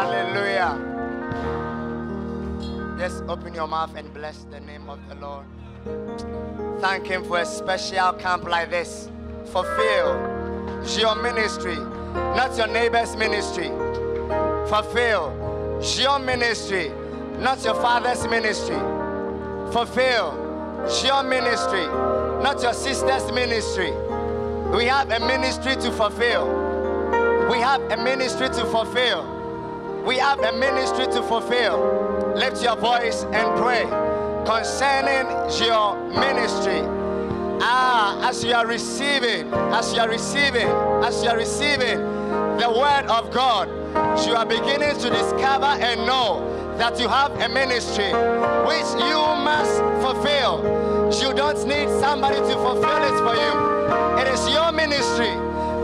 Hallelujah. Just open your mouth and bless the name of the Lord. Thank Him for a special camp like this. Fulfill your ministry, not your neighbor's ministry. Fulfill your ministry, not your father's ministry. Fulfill your ministry, not your sister's ministry. We have a ministry to fulfill. We have a ministry to fulfill. We have a ministry to fulfill. Lift your voice and pray concerning your ministry. As you are receiving the word of God, you are beginning to discover and know that you have a ministry which you must fulfill. You don't need somebody to fulfill it for you. It is your ministry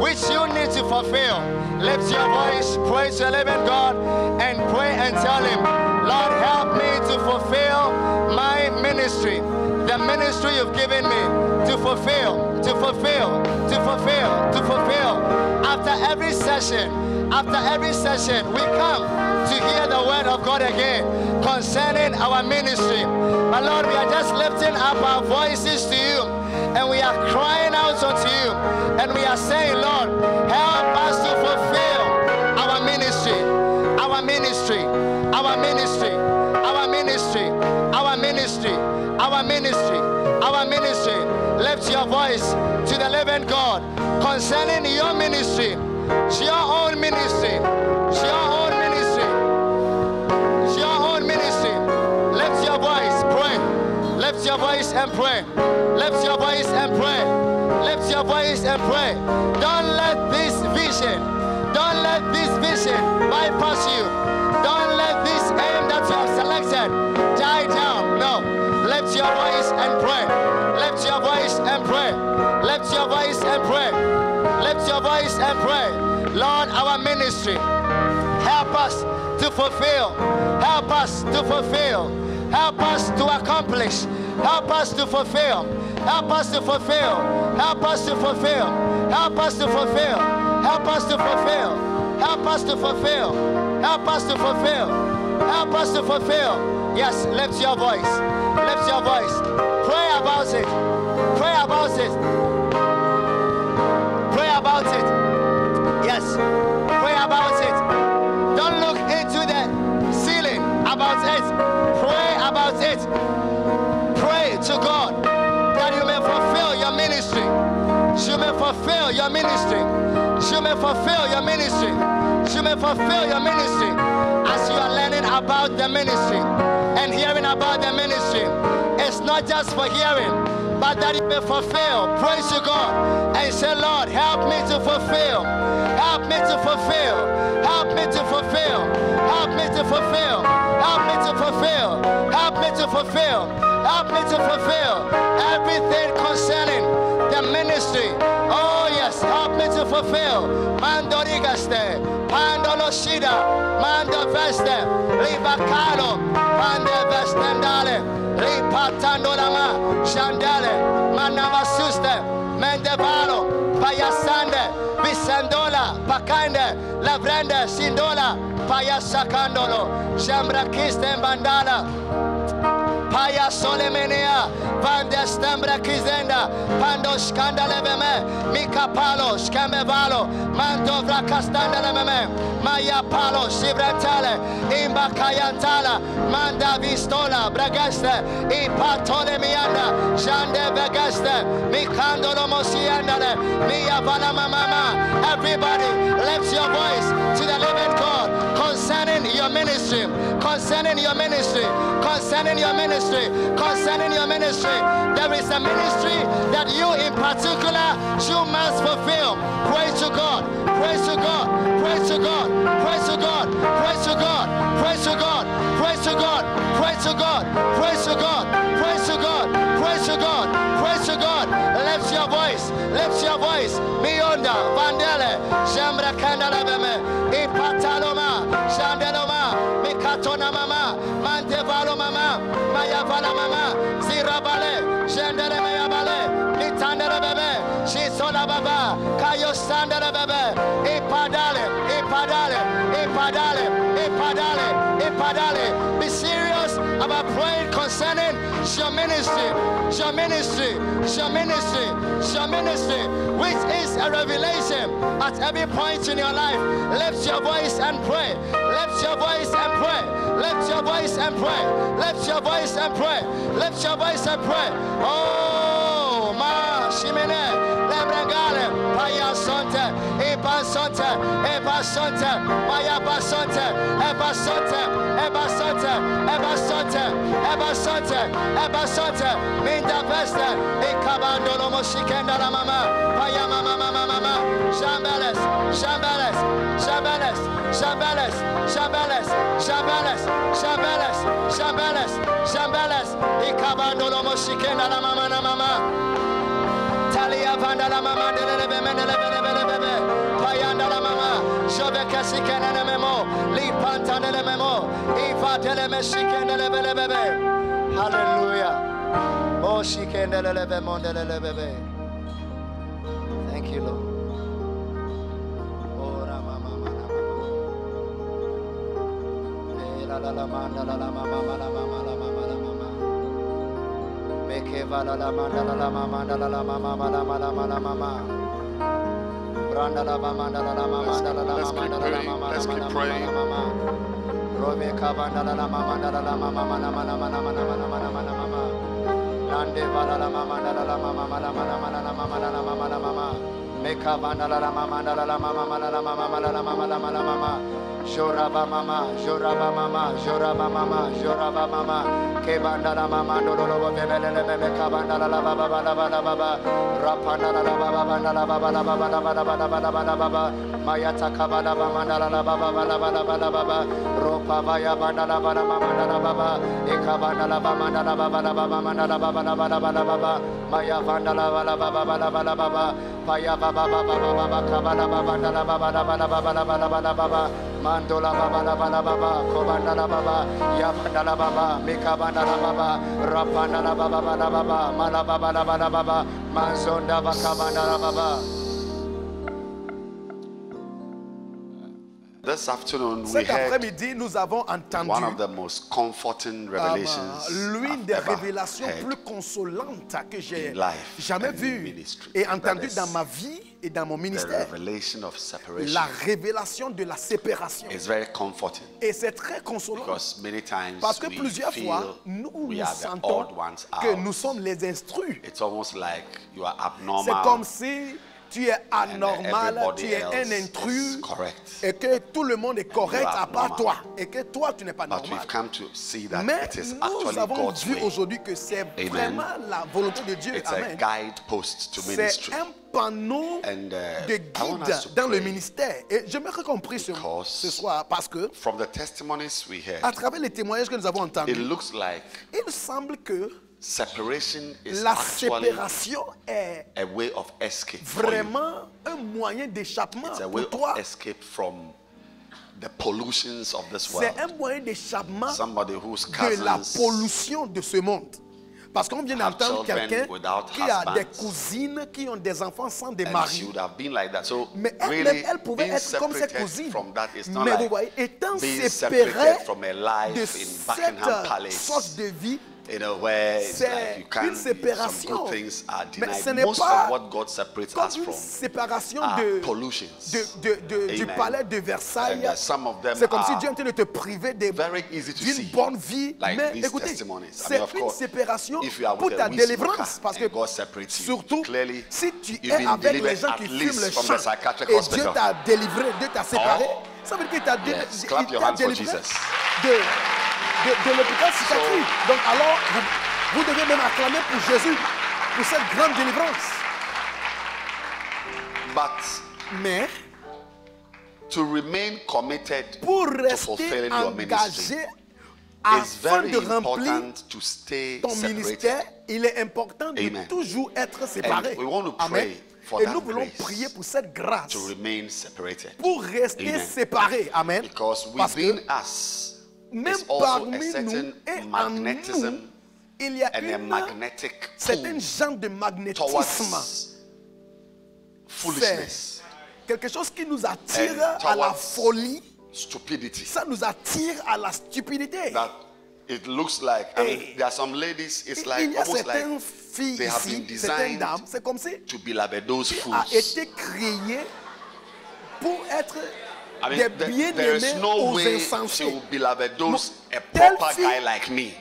which you need to fulfill. Lift your voice, pray to the living God, and pray and tell Him, Lord, help me to fulfill my ministry. The ministry you've given me to fulfill. After every session, we come to hear the word of God again concerning our ministry. But Lord, we are just lifting up our voices to you, and we are crying out unto you, and we are saying, Lord, help us to fulfill our ministry. Lift your voice to the living God concerning your ministry, your own ministry. Lift your voice, pray. Lift your voice and pray. Lift your voice and pray. Lift your voice and pray. Don't let this vision bypass you. Don't let this aim that you have selected die down. No. Lift your voice and pray. Lift your voice and pray. Lift your voice and pray. Lift your voice and pray. Lord, our ministry, help us to fulfill. Help us to fulfill. Help us to accomplish. Help us to fulfill. Help us to fulfill. Help us to fulfill. Help us to fulfill. Help us to fulfill. Help us to fulfill. Help us to fulfill. Help us to fulfill. Yes, lift your voice. Lift your voice. Pray about it. Pray about it. Pray about it. Yes. Pray about it. Don't look into the ceiling about it. Pray about it. Pray to God that you may fulfill your ministry. You may fulfill your ministry. You may fulfill your ministry. You may fulfill your ministry as you are learning about the ministry and hearing about the ministry. It's not just for hearing, but that you may fulfill. Praise to God and say, Lord, help me to fulfill. Help me to fulfill. Help me to fulfill. Help me to fulfill. Help me to fulfill. Help me to fulfill. Help me to fulfill everything concerning the ministry. Oh yes, help me to fulfill. Mando rigaste, pando lo shida, mando veste, libacalo, pande vestendale, ripatando lama, shandale, manavasuste, mendevalo, payasande, bisandola, pacande, lavrende, sindola, payasacandolo, shambrakiste bandala. Paya solemenea, vande stembra kizenda, pando skandale veme, mika palo, skemevalo, mando vrakastanda leveme, maya palo, sivrentale, imba kayantala, manda vistola, brageste, ipatole mianda, jande vegeste, mikando lomosiandale, mia vala mama. Everybody, lift your voice to the living God concerning your ministry, concerning your ministry, concerning your ministry. Concerning your ministry, there is a ministry that you in particular you must fulfill. Praise to God, praise to God, praise to God, praise to God, praise to God, praise to God, praise to God, praise to God, praise to God, praise to God, praise to God, praise to God. Lift your voice, lift your voice. Mionda, Vandele, Shambra Kandala Beme, Ipataloma, Shandeloma, Mikatona Mama, Mantevalo Mama, Mayavala Mama, Zirabale, Shandele Mayabale, Nitandele Bebe, Shisola Baba, Kayo Sandele Bebe, Ipadale, Ipadale, Ipadale, Be serious about praying concerning your ministry, your ministry, your ministry, your ministry, which is a revelation at every point in your life. Lift your voice and pray. Lift your voice and pray. Lift your voice and pray. Lift your voice and pray. Lift your voice and pray. Oh, ma shimene lebrangale paya sonte eba sonte eba sonte paya basonte eba sonte eba sonte eba sonte eba sonte eba sonte minda veste ikabando lo moshikenda la mama paya mama mama mama jambeles jambeles jambeles jambeles jambeles jambeles jambeles jambeles jambeles ikabando lo moshikenda la mama na mama Talia vanda la mama de lebe menele payanda la mama jove kasikene ne memo li pantane le memo iva tele mesikene le bebe hallelujah oh shikene le lebe mondele le bebe. Thank you, Lord. Oh la mama la mama la mama la mama Meke vala la manda la mama la mama la mama Branda la mama la mama la mama Let's keep praying. Rove kavanda la mama la mama Nande vala la mama la mama Meka vanda la mama la mama Joraba mama, Joraba mama, Joraba mama, Joraba mama, Kebanda la mama, no lobo bebele kabanda la baba, Rapanda la baba, Mayata kabala bamanda la baba, Ropa baya banda la baba, Ekabanda la baba, Maya vanda la baba, Paya baba, kabala babanda la baba, Mandola baba, Kobanda la baba, Yapanda la baba, Mikabanda la baba, Rapanda la baba, Malababa la baba, Manzonda bakabanda la baba. This afternoon we Cet heard après-midi, nous avons entendu one of the most comforting revelations l'une I've des ever révélations heard plus consolantes que j'ai in life jamais and in vues ministry. et That entendues is dans ma vie et dans mon the ministère. revelation of separation. La révélation de la séparation. It's very comforting Et c'est très consolant. because many times Parce que we plusieurs feel fois, nous we nous are the sentons odd ones que out. nous sommes les instruits. It's almost like you are C'est abnormal comme si tu es anormal, everybody tu es un else intrus is correct. et que tout le monde est correct you are à part abnormal. toi et que toi tu n'es pas But normal. we've come to see that Mais it is nous actually avons God's vu way. aujourd'hui que c'est Amen. vraiment la volonté de Dieu. It's a Amen. guidepost to C'est ministry. un panneau And, de I want us to guide dans le pray ministère. Et j'aimerais compris ce because soir parce que From the testimonies we heard, à travers les témoignages que nous avons it entendus, looks like il semble que separation is la actually séparation est a way of escape for you. vraiment un moyen d'échappement It's a way pour toi. of escape from the pollutions of this world. C'est un moyen d'échappement Somebody whose de la cousins pollution de ce monde. Parce qu'on vient have d'entendre children quelqu'un without qui a des husbands. cousines qui ont des enfants sans des and she maris. would have been like that. So Mais elle, really, elle pouvait being être comme ses separated cousines. from that is not Mais vous like voyez, étant being séparée separated from a de life in Buckingham cette Palace. sorte de vie, You know, where it's like c'est you can't, une séparation. some good things are Mais denied. ce n'est Most pas of what God separates comme us une from séparation are de, pollutions. du Amen. palais de Versailles. And, some of them C'est comme si are Dieu est en train de te priver very easy to d'une see, bonne vie. like Mais these écoutez, testimonies. I c'est mean, of une course, séparation if you are pour with ta a weed smoker délivrance. Parce que and God separates you, surtout, clearly si tu you've es been avec les delivered gens at qui least fument le from champ the psychiatric et Dieu hospital. t'a délivré, Dieu t'a séparé, Oh. ça veut dire qu'il t'a Yes, clap your hands for délivré Jesus. de l'hôpital psychiatrique. Donc alors, vous devez même acclamer pour Jésus, pour cette grande délivrance. But Mais to remain committed pour to rester fulfilling your ministry, engagé it's afin very de remplir important to stay ton ministère, separated. il est important de Amen. toujours être séparé. And we want to pray Amen. for Et that nous voulons grace prier pour cette grâce to remain separated. pour rester Amen. séparés. Amen. Because Parce within que us même is also parmi a nous certain et en nous, magnetism il y a and a magnetic c'est un pull genre de magnétisme. towards foolishness. Quelque chose qui nous attire And à la towards folie stupidity. Ça nous attire à la stupidité. That it looks like, I mean, there are some ladies, it's like Il y a almost like certaines filles they have been ici, certaines designed dames, c'est comme si to be like those a fools. été créé pour être I des mean, there is bien-aimés no aux way she insensés. will be like those a telle proper fille- guy like me.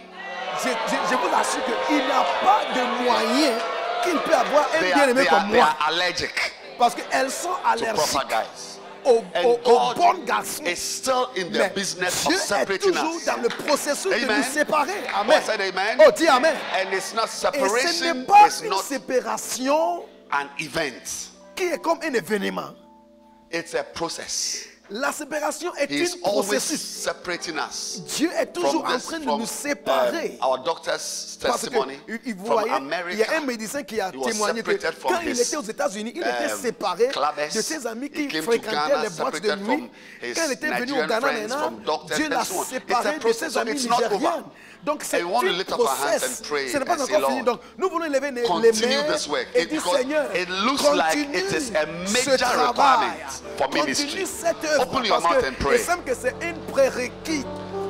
Je vous assure qu'il n'a pas de moyen qu'il peut avoir un bien-aimé comme They moi. are allergic Parce qu'elles sont to allergiques proper guys. aux And bons God garçons. is still in the Mais business Dieu of est separating toujours us. dans le processus de Amen. nous séparer. Amen. God said amen. Oh, dis Amen. And it's not Et ce n'est separation, pas it's une not séparation an event. qui est comme un événement. It's a process. La séparation est He is un always processus. separating us. Dieu est toujours en From this, train de from nous séparer. our doctor's Parce que, testimony vous from voyez, il y a America. un médecin qui a He was témoigné que separated from quand il his, était aux États-Unis, il était séparé clubbers. de ses amis He qui came to fréquentaient Ghana, les boîtes de separated nuit. from his Quand il était venu au Nigerian Ghana friends, maintenant, from doctors Dieu and l'a so on. séparé It's a de process, ses so amis it's not nigériens. over. Donc c'est And we want to un lift up our hands process. and pray Ce n'est pas and say, encore fini. Lord, Donc nous voulons lever les continue mains this work. et dire Because Seigneur, it looks like continue it is a ce major travail. requirement for ministry. Continue cette œuvre. Open your Parce mouth que and pray. il semble que c'est une prérequis.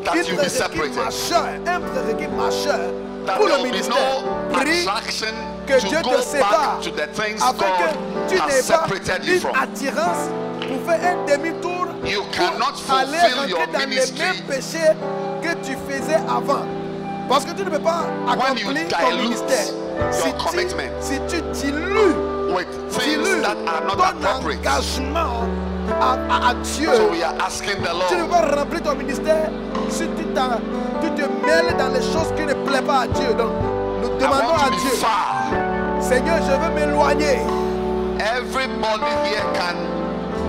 That Un you be prérequis separated. majeur. Un prérequis majeur That pour there le will be ministère. no Prie attraction que to Dieu go te sépare back to the things afin God que tu has n'aies pas separated you une from. attirance pour faire un demi-tour You pour cannot aller fulfill your rentrer dans les ministry mêmes péchés que tu faisais avant. Parce que tu ne peux pas accomplir ton dilute ministère your commitment si tu dilues with things that are not ton appropriate. engagement à Dieu. So we are asking the Tu ne Lord, peux pas remplir ton ministère si tu te mêles dans les choses qui ne plaisent pas à Dieu. Donc, nous I demandons want à to be Dieu, far. Seigneur, je veux m'éloigner. Everybody here can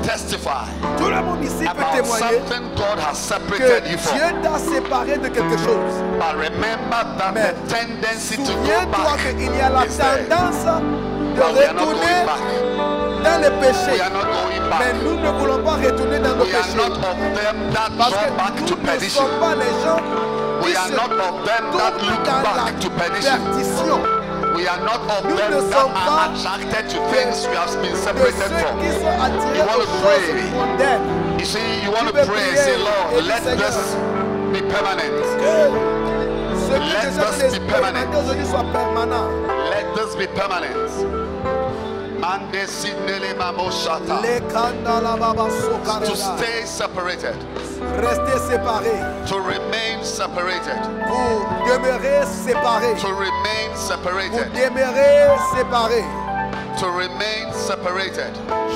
testify Tout le monde ici peut about témoigner something God has que separated you from. Dieu t'a séparé de quelque chose. But remember that Mais the tendency to go souviens-toi back qu'il y a la is there. tendance de But we are not retourner going back. dans les We péchés. are not going Mais back. nous ne voulons pas retourner dans nos We are péchés. not of them that Parce draw que back to nous ne perdition. sommes pas les gens We qui are se not of them that tournent look dans la back to perdition. perdition. We are not of Nous them ne that sommes are pas attracted to things we have been De separated ceux from. qui sont attirés You want aux to choses pray. mondaines. You see, you want Tu to peux pray and prier say, et Lord, dire, let Seigneur, this be permanent. Ce que Let je this cherche be permanent. d'expérimenter aujourd'hui soit permanent. Let this be permanent. Mande sinele mamoshata. Les kandala baba To sokarela. stay separated, Rester séparés. to remain separated, Pour demeurer séparés. to remain Pour separated, demeurer séparés. to remain separated,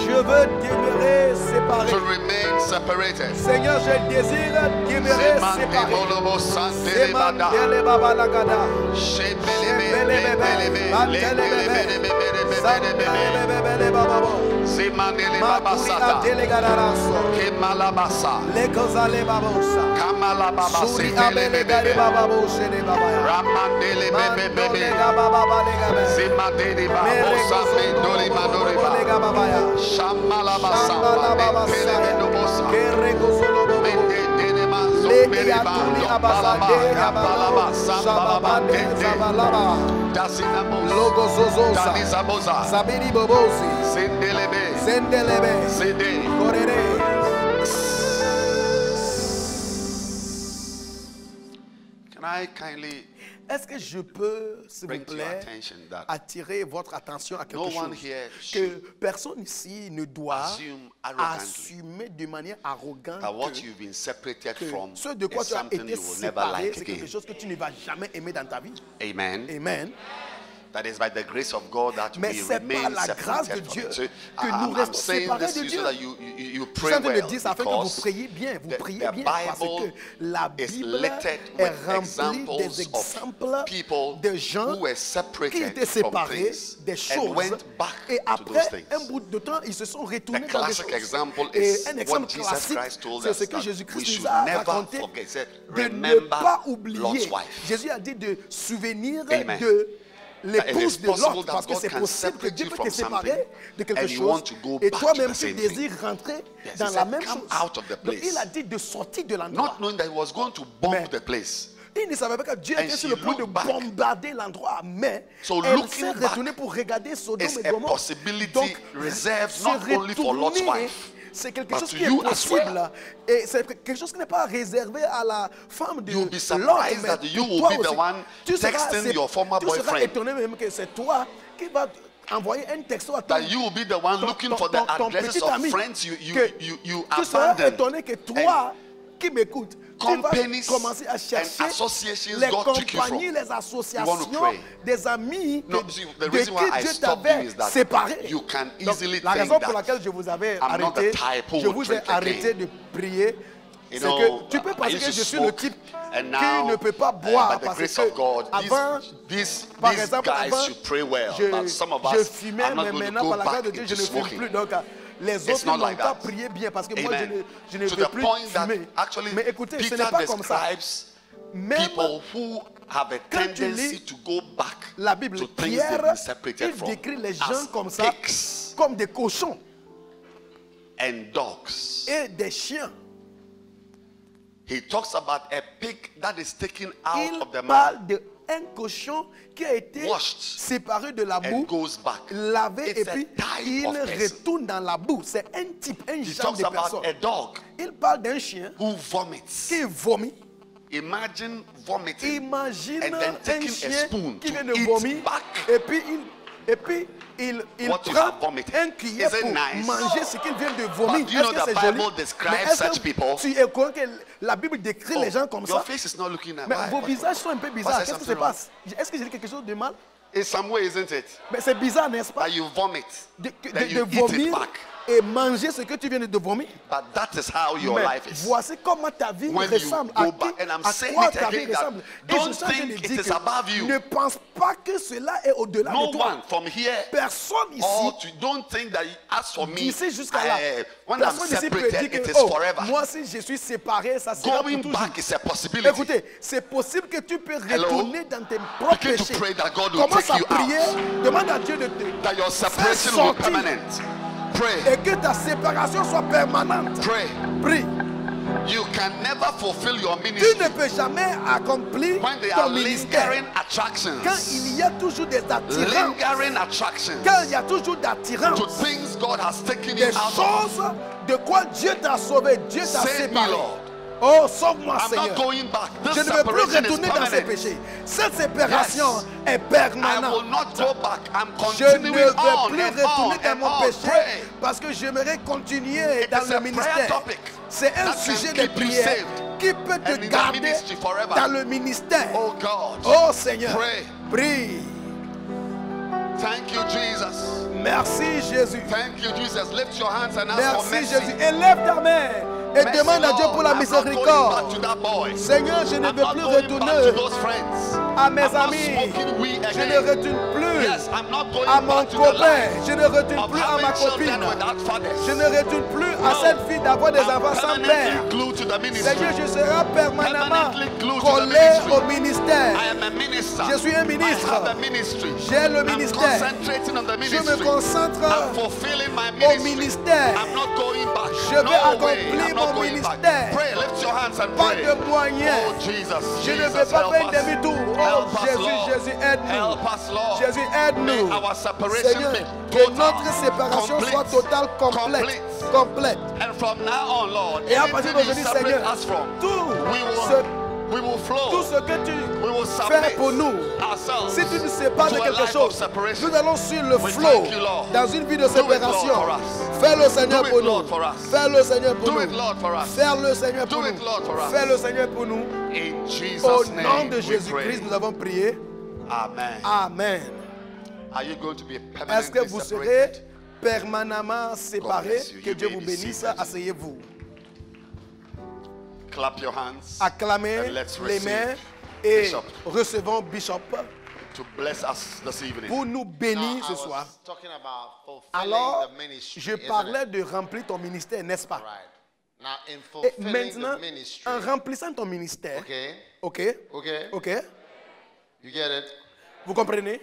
Je veux demeurer to séparé. remain separated. Seigneur, je désire demeurer Zemande séparé. molobo santele Seman bada. dele baba lagada. Shebelebe, Shebelebebe, lebelebe, mantelebebe, lebelebelebelebelebe. sandelebebele bababo. Zemandele Makuri babasata. adele gadaraso. Kemalabasa. Lekozale babosa. Kamalababa Suri abele gari setelebebe. bababo shene babaya. Ramandele Mandole bebebebe. gababa legabe. Zemandele Mere babosa kozondo mendole bobo manoriba. lega babaya. Shamalabasa. Shambala babasaya. Mentelebenobosa. Kere kozolo bobo. Mendedene manzo Le meriba. yatuli Dopalaba. abasande Kapalaba. gababo. Sambalaba. Shababande Tete. zabalaba. Dasinamos. Logo zozosa. Danizaboza. Sabiri bobosi. Sendelebe. Zendelebe. Sede. Korere. Can I kindly Est-ce que je peux, s'il vous bring to your plaît, attention that attirer votre attention à quelque no chose one here que personne ici ne doit assume arrogantly assumer de manière arrogante that what que, you've been separated que from ce de quoi is tu as something été you will never séparé, like c'est quelque again? chose que tu ne vas jamais aimer dans ta vie. Amen. Amen. That is by the grace of God that Mais we c'est remain par la grâce de separated from Dieu it. So que nous I'm restons saying séparés this de to you so Dieu. that you Je suis pray en train de well dire ça afin que vous because priez bien, vous priez the bien, parce que Bible la is Bible littered est with remplie examples des of exemples people de gens who were qui separated étaient from séparés things des and choses went back et to après those things. un bout de temps ils se sont retournés The dans des classic choses. example Et is un what exemple Jesus classique, Christ told c'est us ce que that Jésus-Christ we nous should a never raconté forget. He said, de ne remember pas oublier. Lot's wife. Jésus a dit de souvenir Amen. de That it l'épouse is de possible Lot, that parce que God c'est can possible que separate Dieu you peut from te séparer de quelque and you chose want to go et back toi-même to the tu same désires rentrer Yes, dans he la said, même come chose. out of the Donc place. il a dit de sortir de l'endroit. Not knowing that he was going to bomb Mais- the place. Il ne savait pas que Dieu And était she sur le point de looked back. bombarder l'endroit, mais So elle looking s'est back retournée pour regarder Sodome is et a Gomorrhe. possibility Donc, reserved se not only for Lot's retourner wife, c'est quelque But chose to qui est you as possible. well. Et c'est quelque chose qui n'est pas réservé à la femme de You'll be l'autre. surprised Mais that you pour will toi be the aussi. one Tu seras- texting c'est- your former tu seras boyfriend. étonné même que c'est toi qui vas envoyer un texto à ton, That you will be the one looking for the ton addresses petit of ami. friends you Tu seras abandoned. étonné que toi qui m'écoutes, tu vas Companies commencer à chercher and associations les God took you compagnies, from. les You want to associations pray. des amis No, de, see, the de reason why qui I Dieu stopped t'avait you is that séparé. you can Donc, easily la think raison pour that laquelle je vous avais I'm not arrêté, the type who je would vous ai drink arrêté again. de prier, You c'est know, que tu peux I penser used que to je suis le smoke, type and qui now, ne peut pas boire by the parce grace que of God, avant, these par exemple, guys avant, should pray well, but some of je us fumais, are not mais going to maintenant, go par la grâce back de Dieu, je into ne fume smoking. plus. Donc, les It's autres not n'ont like pas that. prié bien parce que moi, Amen. je ne To veux the plus point that fumer. actually Mais écoutez, ce Peter n'est pas comme ça. describes Même people who have a quand tu tendency lis to go back la Bible, to things they've Pierre, been separated il from décrit les gens as comme ça, pigs comme des cochons and dogs. et des chiens. He talks about a pig that is taken out Il of the mouth parle d'un cochon qui a été Washed séparé de la boue, and goes back. lavé It's et a puis type il of person. retourne dans la boue. C'est un type, un He genre talks de about personne. a dog Il parle d'un chien who vomits. qui vomit. Imagine vomiting Imagine and then un taking a chien spoon qui to vient de eat vomir back et puis il what you prend have vomited. un cuillère Is it pour nice? manger ce qu'il vient de vomir. But you know Est-ce que the c'est Bible joli? describes Mais est-ce such que people? tu es conscient que la Bible décrit les gens comme your ça? face is not looking at Mais why? vos What- visages sont un peu bizarres. What's Qu'est-ce qui se something wrong? passe? Est-ce que j'ai dit quelque chose de mal? In some way, isn't it? Mais c'est bizarre, n'est-ce pas? That you vomit, De then you eat it vomir back. et manger ce que tu viens de vomir. But that is how your Mais life is. voici comment ta vie When you ressemble. go À, back, and I'm à saying quoi it ta vie again, that ressemble. Et don't je suis en train de think it dire is above you. ne pense pas que cela est au-delà No de toi. one from here Personne ici, or to don't think that as for me, d'ici jusqu'à là, when I'm personne ici peut separated, dire it que is oh, forever. moi si je suis séparé, ça sera pour Going toujours. back is a possibility. Écoutez, c'est possible que tu peux Hello? retourner dans tes propres Begin to péchés. pray that God will Commence take à you prier, out. demande à Dieu de te That your faire separation will be sortir permanent. Pray, et que ta séparation soit permanente. pray. Prie. You can never fulfill your Tu ministry ne peux jamais accomplir when there are ton ministère lingering attractions. quand il y a toujours des attirants, Lingering attractions quand il y a toujours d'attirants, to things God has taken you des out of. choses de quoi Dieu t'a sauvé, Dieu t'a Save me, séparé. Lord. Oh, sauve-moi, I'm Seigneur. not going back. This Je ne veux plus separation is retourner dans ces permanent. péchés. Cette séparation Yes. est I will permanente. not go back. I'm Je ne continuing veux on plus and retourner on dans and mon on. péché Pray. parce que j'aimerais continuer It dans is le a prayer ministère. topic C'est un that can sujet de keep you prière saved qui peut te and in the garder ministry forever. dans le ministère. Oh God. Oh Seigneur, Pray. prie. Thank you, Jesus. Merci Jésus. Thank you, Jesus. Lift your hands and ask for Merci mercy. Jésus. Élève ta main et Mercy, demande à Dieu Lord. pour la I'm not going miséricorde. back to that boy. Seigneur, je ne I'm veux not plus going back to retourner those friends. à mes I'm not amis. smoking weed Je ne again. retourne plus Yes, I'm not going à mon back to the copain. life Je ne retourne of plus à ma having copine. children without fathers. Je ne retourne plus à No. cette fille d'avoir des I'm enfants sans père. permanently glued to the ministry. Seigneur, je serai permanemment Permanently glued to the collé ministry. au ministère. I am a minister. Je suis un ministre. I have a ministry. J'ai le I'm ministère. concentrating on the Je me ministry. concentre I'm fulfilling my au ministry. ministère. I'm not going back. Je vais No way. accomplir I'm not mon going back. ministère. Pray, lift your hands and Pas pray. de moyens. Oh Jesus, Je ne Jesus, vais pas help faire un us. demi-tour. Oh Help us, Jésus, Lord. Jésus, aide-nous. Help us, Lord. Jésus, aide-nous. May our separation Seigneur, be que total, notre séparation complete, soit totale, complète. Complète. And from now on, Lord, Et à partir anything you d'aujourd'hui, separate Seigneur, us from, tout we will flow. tout ce que tu We will fais submit pour nous, ourselves si tu nous sépares to de a quelque life chose, of separation. nous allons sur le We flot thank you, Lord. dans une vie de Do it, Lord, séparation. for us. Fais-le, Seigneur, Do it, pour nous. Lord, for us. Fais-le, Seigneur, pour Do nous. it, Lord, for us. Fais-le, Seigneur, pour Do nous. it, Lord, for us. Fais-le, Seigneur, pour nous. In Jesus' Au nom name, de we Jésus-Christ, pray. nous avons prié. Amen. Amen. Are you going to be Est-ce que permanently vous serez separated? permanemment séparés? bless you. Que You Dieu may vous be bénisse. seated. Asseyez-vous. Clap your hands Acclamez and let's les receive mains et Bishop recevons Bishop to bless us this evening. pour nous bénir Now, ce I was soir. talking about fulfilling Alors, the ministry, je isn't parlais it? de remplir ton ministère, n'est-ce pas? Right. Now, in Et fulfilling maintenant, the ministry, en remplissant ton ministère, okay, ok, okay, ok, you get it? vous comprenez?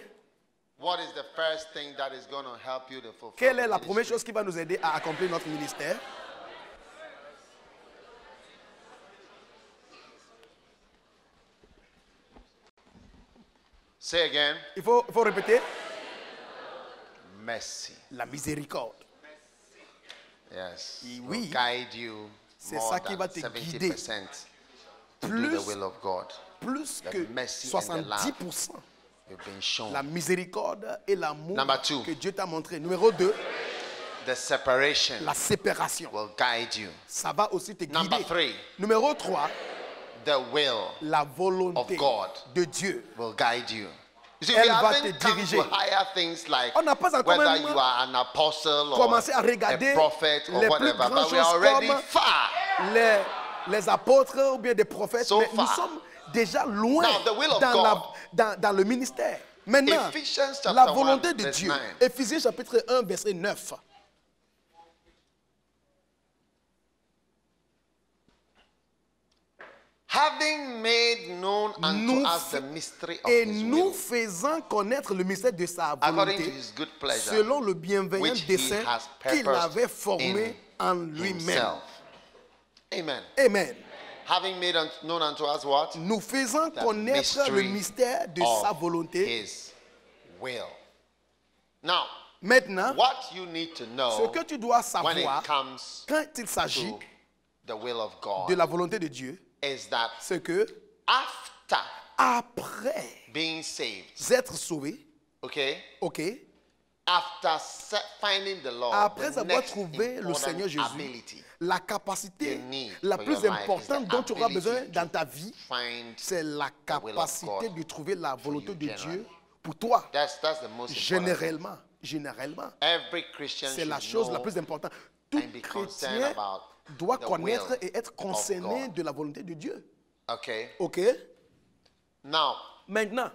What is the first thing that is going to help you to fulfill Quelle the est la première ministry? chose qui va nous aider à accomplir notre ministère? Say again. Il faut répéter. Mercy. La miséricorde. Yes. Et Will oui. guide you C'est more ça qui va than te guider. 70% to do Plus, the will of God. plus The que mercy and the love 70%. You've been shown. La miséricorde et l'amour Number 2. que Dieu t'a montré. Numéro 2, The separation la séparation. will guide you. Ça va aussi te Number guider. 3. Numéro 3, The will la volonté of God de Dieu. will guide you. You see, Elle we va haven't te come diriger. to higher things like On n'a pas encore whether même you are an apostle or commencé à regarder a prophet or les plus whatever, grandes but we are choses already comme far. les apôtres ou bien des prophètes, So mais nous far. sommes déjà loin Now, the will of dans le ministère. Maintenant, Ephesians chapter la volonté 1, de verse Dieu. 9. Éphésiens chapitre 1, verset 9. Having made known unto Nous us the fa- mystery of Et his nous will, faisant connaître le mystère de sa according to volonté, his good pleasure, selon le bienveillant which he dessein has qu'il purposed avait formé in en lui-même. himself. Amen. Amen. Having made known unto us what? Nous faisant The connaître le mystery mystère de of sa volonté. his will. Now, Maintenant, what you need to ce know que tu dois when savoir it comes quand il s'agit to the will of God de la volonté de Dieu, is that c'est que after après being saved, être sauvé, okay, ok, after finding the Lord, après the avoir next trouvé le important Seigneur Jésus, ability la capacité you need la for plus your life is importante the dont tu auras ability besoin to dans ta vie, find c'est la the will of capacité God de trouver la volonté you de generally. Dieu pour toi. That's the most important. Généralement, Every Christian c'est la should chose know la plus importante. Tout and be concerned chrétien about doit the connaître will et être of concerné God. de la volonté de Dieu. Okay. Ok? Now, Maintenant,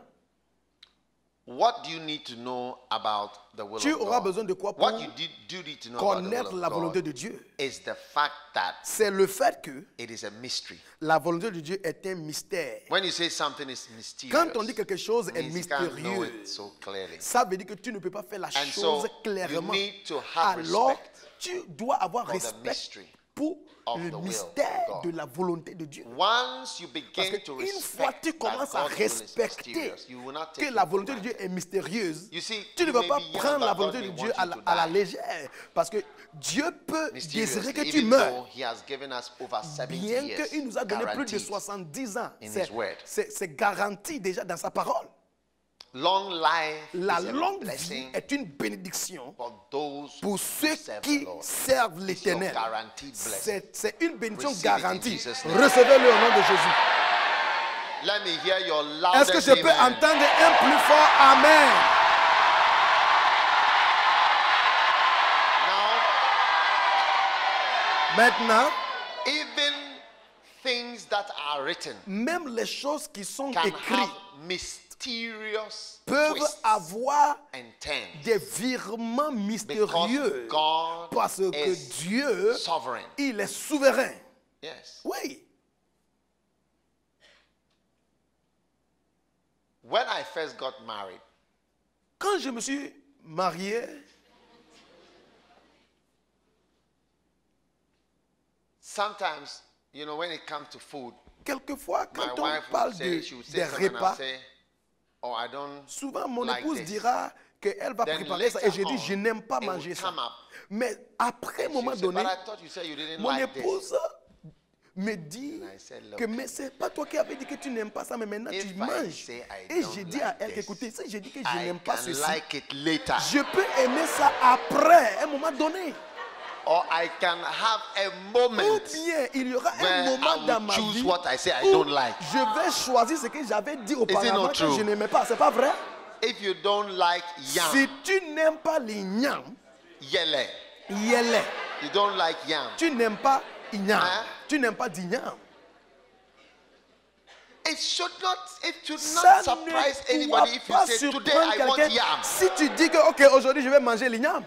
what do you need to know about the will tu of auras God? besoin de quoi pour What you do need to know about the connaître will la of volonté God de Dieu? is the fact that C'est le fait que it is a mystery. la volonté de Dieu est un mystère. When you say something is mysterious, Quand on dit quelque chose est it means you can't know mystérieux, it so clearly. ça veut dire que tu ne peux pas faire la And chose so, clairement. you need to have Alors, respect tu dois avoir for the respect mystery pour of le the will mystère of de God. la volonté de Dieu. Once you Parce begin to qu'une fois respect tu commences that à God's will is respecter mysterious, you will not take que it la for volonté de granted. Dieu est mystérieuse, You see, tu ne you vas may pas be young, prendre but la God volonté may de want Dieu you à to la die. légère. Parce que Dieu peut désirer que tu Mysteriously, even meurs. though He has given us over 70 Bien years, qu'il nous a donné plus de guaranteed. 70 ans. in His word. C'est garanti déjà dans sa parole. Long life La is a longue vie blessing est une bénédiction for those pour who ceux serve qui the Lord. servent It's l'Éternel. your guaranteed blessing. C'est une bénédiction Receive it in garantie. Jesus' name. Recevez-le au nom de Jésus. Let me hear your Est-ce que loudest je peux amen. entendre un plus fort Amen? Now, Maintenant, even things that are written même les choses qui sont can écrites have mysterious peuvent twists avoir and turns des virements mystérieux because God parce que is Dieu, sovereign. il est souverain. Yes. Oui. When I first got married, Quand je me suis marié, sometimes, you know, when it comes to food, quelquefois, my quand on wife parle would say, she would say des something and I'll repas, say, oh, I don't souvent mon like épouse this. dira qu'elle va Then préparer ça et je later dis on, je n'aime pas it would manger ça. come up. Mais après un She moment would say, donné, but I thought you said you didn't mon like this. épouse me dit And I said, look, que mais c'est pas toi qui avais dit que tu n'aimes pas ça, mais maintenant if tu I manges. say I Et don't j'ai dit like à elle this, qu'écoutez, si j'ai dit que je I n'aime pas can ceci, like it later. je peux aimer ça après, à un moment donné. Or I can have a Ou moment bien il y aura un where moment I dans will ma choose vie what I say I où don't like. je vais choisir ce que j'avais dit auparavant not que true? je n'aimais pas. C'est pas vrai? If you don't like yam, Si tu n'aimes pas les nyam, yele. yele. You don't like yam. Tu n'aimes pas ignam. Hein? Tu n'aimes pas d'ignam. It should not Ça surprise ne doit anybody if you pas say today surprendre I want quelqu'un yam. si tu dis que ok aujourd'hui je vais manger l'ignam.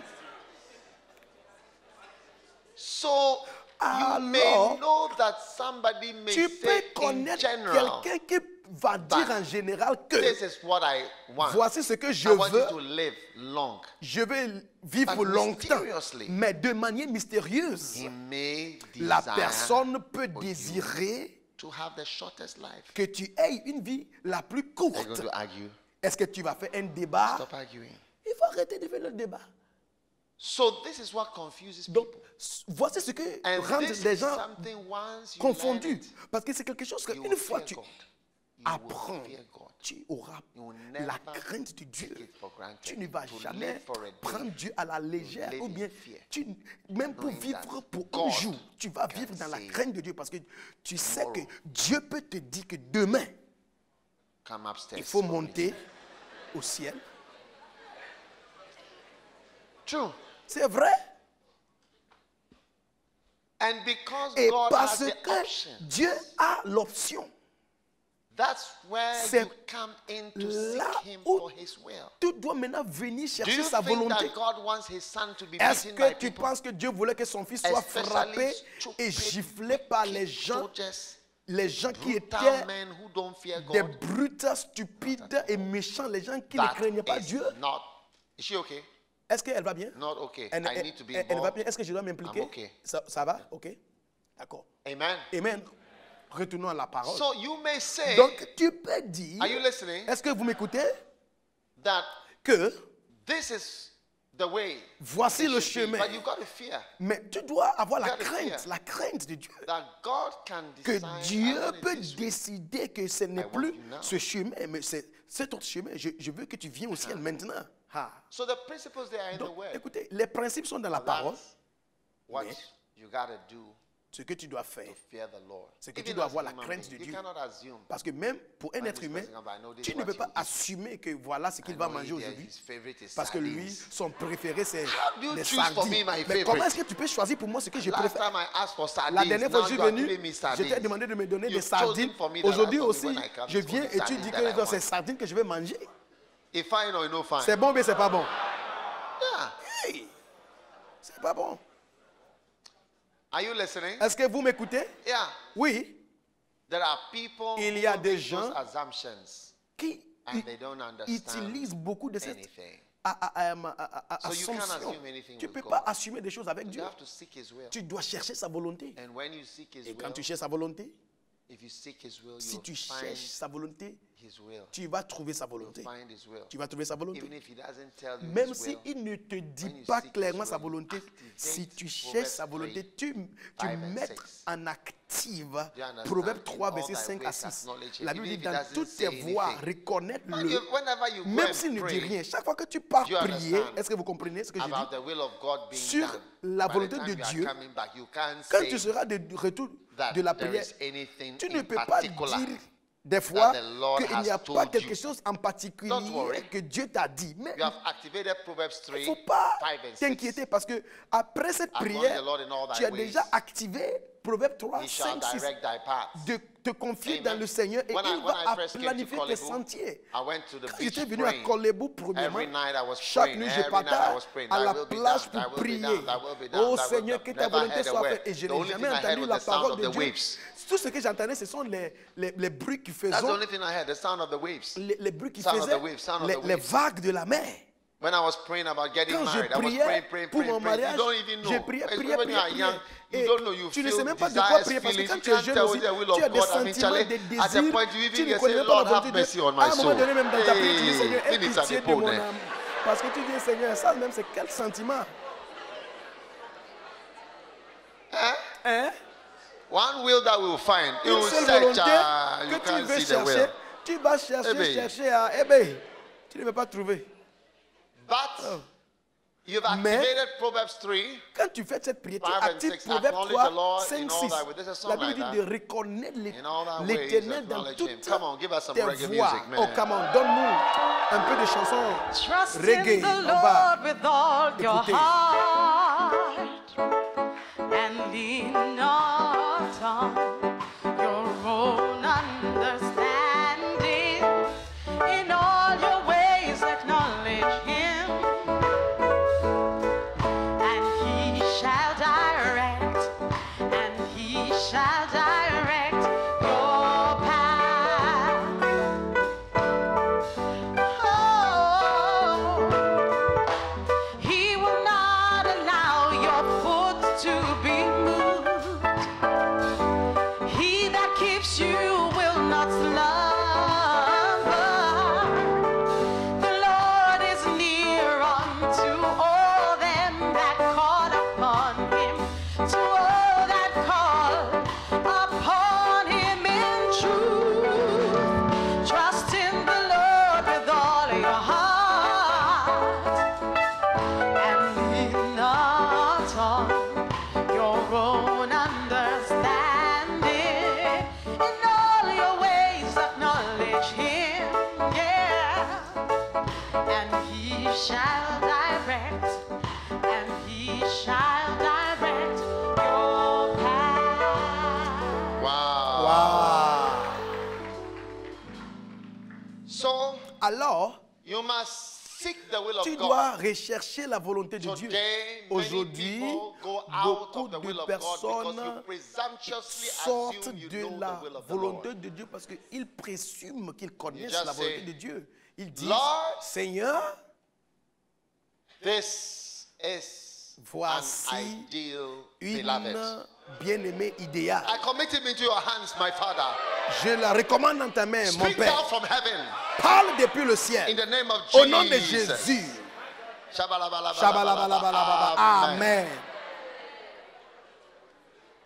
So you may Alors, know that somebody may Tu say peux in connaître general, quelqu'un qui va dire en général que this is what I want. voici ce que je I want veux. you to live long. Je vais vivre But pour longtemps, mysteriously, mais de manière mystérieuse. He may La desire personne peut for you désirer to have the shortest life. que tu aies une vie la plus Are you courte. going to argue? Est-ce que tu vas faire un débat? Stop arguing. Il faut arrêter de faire le débat. So this is what confuses Donc, people. voici ce que And rend this les is gens something once you confondus. learn it, Parce que c'est quelque chose que you une will fois fear tu God. You apprends, will fear God. tu auras You will la never crainte de Dieu. take it for granted. Tu ne vas To jamais live for a day, prendre Dieu à la légère live ou in bien fear, même pour knowing vivre that pour God un jour, tu vas can vivre dans la say crainte de Dieu parce que tu sais que tomorrow, Dieu peut te dire que demain, Come upstairs. il faut for me. monter au ciel. True. C'est vrai. And because Et God parce has the que option, Dieu a l'option, that's where c'est you come in to là seek Him où for His will. tu dois maintenant venir Do chercher you sa think volonté. that God wants His son to be Est-ce beaten que by tu people? penses que Dieu voulait que son fils soit Especially frappé stupid, et giflé par les wicked gens, soldiers, les gens qui brutal étaient men who don't fear des God? brutes, stupides et méchants, les gens qui ne That craignaient pas is Dieu? not. Is she okay? Est-ce qu'elle va bien? Not okay. Elle, I need to be elle va involved. bien? Est-ce que je dois m'impliquer? I'm okay. Ça va? Ok. D'accord. Amen. Amen. Retournons à la parole. So you may say, Donc, tu peux dire, are you listening? est-ce que vous m'écoutez? That Que this is the way. voici it le should be. chemin. But you got to fear Mais tu dois avoir la gotta fear. crainte de Dieu. that God can Que decide. Dieu I want it peut this way. décider que ce n'est want plus you now. ce chemin, mais c'est cet autre chemin. Je veux que tu viennes au ciel maintenant. Ah. So the principles they are in the Donc, word. écoutez, les principes sont dans la parole. That's what Mais- you got to do Ce que tu dois faire, to fear the Lord. c'est que tu Even dois as avoir la human crainte beings, de you Dieu. cannot assume. Parce que même pour un When être this humain, person comes, I know this tu is ne what peux he pas will eat. assumer que voilà ce I qu'il va know manger he- aujourd'hui. his favorite is Parce que lui, sardines. son préféré, c'est How do you les choose for sardines. me my Mais comment favorite? est-ce que tu peux choisir pour moi ce que je Last préfère? time I asked for La sardines, dernière fois now que je you suis are venu, giving me je t'ai sardines. demandé de me donner des You've chosen sardines. for me that Aujourd'hui I told aussi, you when I come, je it's viens only et tu sardines dis that I que c'est want. sardines que je vais manger. If fine or no fine. C'est bon ou bien c'est pas bon? Yeah. Hey, c'est pas bon. Are you listening? Est-ce que vous m'écoutez? Yeah. Oui. There are people Il y a who des make those gens assumptions Qui and they don't understand utilisent beaucoup de cette anything. assumption. So you can't assume anything Tu ne with peux pas God. assumer des choses avec You Dieu. have to seek His will. Tu dois chercher sa volonté. And when you seek His Et quand will, tu cherches sa volonté, if you seek His will, si you'll tu find cherches sa volonté, His will. tu vas trouver sa You'll volonté. find His will. Tu vas trouver sa volonté. Even if He doesn't tell you Même His will, s'il ne te dit when you pas seek clairement His sa will, volonté, activate si tu cherches Proverbs sa volonté, 3, tu 5 and mets 6. en active Do you understand? Proverbe In 3, all verset thy 5 à ways 6. acknowledge him. La Bible Even dit if he dans doesn't toutes say tes voies, anything. reconnais-le. Whenever you go Même and s'il ne dit pray rien, chaque fois que tu pars Do you prier, understand est-ce que vous comprenez ce que je dis? about the will of God being Sur done, la by the volonté time de you are Dieu, coming back, you can't Quand say tu seras de retour that de la there prière, is anything tu ne in peux pas particular dire des fois that the Lord qu'il n'y a has pas told quelque you. chose en Don't particulier worry. que Dieu t'a dit. Mais You have activated Proverbs il 3, ne faut pas 5 and 6. t'inquiéter parce que après cette Acknowledge prière, the Lord in all thy tu as ways. déjà activé Proverbe 3, He shall 5, 6 direct thy paths. de te confier Amen. dans le Seigneur et When I il va first came to planifier tes Kolebu, sentiers. I went to the Quand beach j'étais venu à praying. Kolebu, premièrement, Every night I was chaque praying. nuit je Every night I partais was praying. à Thy la will be plage done, pour thy will be prier. done, thy will be done, Oh thy will be Seigneur, done. que ta Never volonté heard a soit word. faite. Et je The n'ai only jamais thing I heard entendu was la the sound parole of de the Dieu. waves. Tout ce que j'entendais, ce sont les bruits qui That's the faisaient, only thing I heard, the sound of the waves. les bruits qui Sound of the faisaient, waves, sound of the les waves. vagues de la mer. When I was praying about getting Quand je married, I was priais praying. pour mon You mariage, don't even know. je priais, Especially when you are young, Et you don't know. You tu ne feel sais même pas de quoi desires, prier parce que feelings. quand You tu es can't jeune tell aussi, the will tu of as des God. I mean, sentiments, Charlie, des at the désirs. point you Tu even ne get connais say, même pas Lord, la have volonté de mercy Dieu. on À my un moment soul. donné, même dans ta prière, tu dis Hey, Seigneur, aie finish at pitié the de mon point. âme. Parce que tu dis Seigneur, ça même c'est quel sentiment? Hein? One will that we will find. You Une will seule search, volonté you que tu can't veux see the will. chercher. Tu vas chercher, Eh bien. chercher à... Eh bien, tu ne vas pas trouver. But you've Mais- activated Proverbs 3. Quand tu fais cette prière, tu 5 and actives 6, Proverbe acknowledge 3, the Lord 5, in all 6. thy ways. There's a song La Bible like dit de that. reconnaître In all thy l'Éternel ways, dans acknowledge toutes him. Come on, give us some tes reggae voies. music, man. Oh, come on, donne-nous un peu de chansons Trust reggae. in the On va Lord with all your écouter. heart and lean not on your own understanding. In all your ways acknowledge Him, and He shall direct, your path. Oh, He will not allow your foot to be moved. understanding. In all your ways acknowledge him, yeah. And he shall direct, and he shall direct your path. Wow. Waouh. So Alors, you must seek the will tu of God. dois rechercher la volonté de Dieu. Today, many Aujourd'hui, people go out beaucoup of the de will of God because you personnes presumptuously sortent assume you de know la the will of the volonté Lord. de Dieu parce qu'ils présument qu'ils connaissent just la volonté say, de Dieu. Ils disent, Lord, Seigneur, This is voici an ideal une beloved. bien-aimée idéale. I commit him into your hands, my Father. Je la recommande dans ta main, mon Speak down Père. from heaven Parle depuis le in ciel. the name of Au nom de Jesus. Jésus. Shabalabalabalabalaba. Amen. Amen.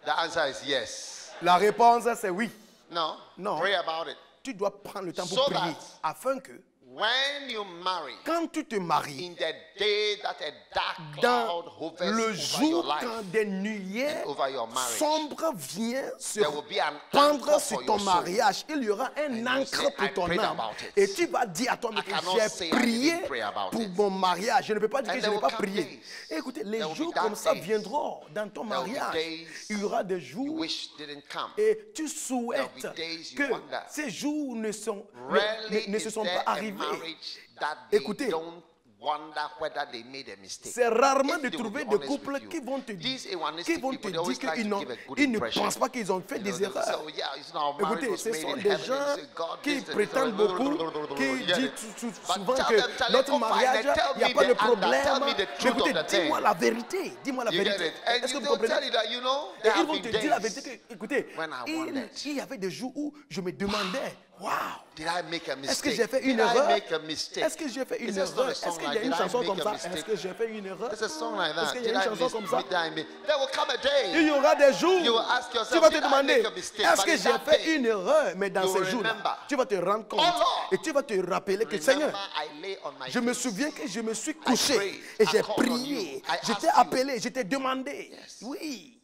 The answer is yes. La réponse, c'est oui. No. No. Pray about it. Tu dois prendre le temps So pour prier. that- Afin que, When you marry, quand tu te maries, in the day that a dark dans cloud hovers le over your jour life, quand des nuées and over your marriage, sombres viennent se there will be an prendre anchor sur for ton your soul. mariage, il y aura un And you ancre say, pour "I ton prayed âme. about it. Et tu vas dire à toi I cannot j'ai say I prié didn't pray about pour it." mon mariage. Je ne peux pas dire And que je there n'ai will pas come prié. days. Écoutez, les There will be jours dark comme ça days. viendront dans ton There will be mariage. days Il y aura des you jours wish didn't come. et tu There souhaites will be days you que wonder. ces jours ne se Rarely sont is there pas a arrivés. marriage that they Écoutez, don't wonder whether they made a mistake. c'est rarement If de they will trouver be des honest couples with you. qui vont te These dire, awanistic people, they always like qu'ils to n'ont- give a good ils ne impression. pensent pas qu'ils ont fait You know, des they'll say, erreurs. "Oh, yeah, it's not, our marriage Écoutez, was ce made sont in des heaven." gens And you say, "God, qui this, this, prétendent this, beaucoup, qui you get disent it. But souvent tell que them, tell notre them, go find mariage, it. Tell il n'y a me pas de the answer. problème. Tell me the Mais truth écoutez, of the thing. dis-moi la vérité. Dis-moi la You get vérité. it? And Est-ce que you vous don't tell comprenez? you that, you know, Et there ils have vont been te dire la days vérité que, écoutez, when I wondered. il y avait des jours où je me demandais, waouh, Did I make a mistake? est-ce que j'ai fait une Did I erreur? make a mistake? Est-ce que j'ai fait une Is this not erreur? a Est-ce song qu'il y a like, une did I chanson make comme a ça? mistake? Est-ce que j'ai fait une erreur? There's a song like Est-ce that. qu'il y Did a I une chanson comme ça? did I make? There will come a day. Il y aura des jours, You will ask yourself, tu vas te did I demander, make a mistake? est-ce But que in j'ai that fait day, une erreur? Mais dans you ce will jour-là, remember. tu vas te rendre compte Oh Lord, et tu vas te rappeler que Seigneur, Remember, I lay on my je me face. souviens que je me suis prayed, couché et I j'ai called on prié, you, I je t'ai asked you. appelé, je t'ai demandé. Yes. Oui,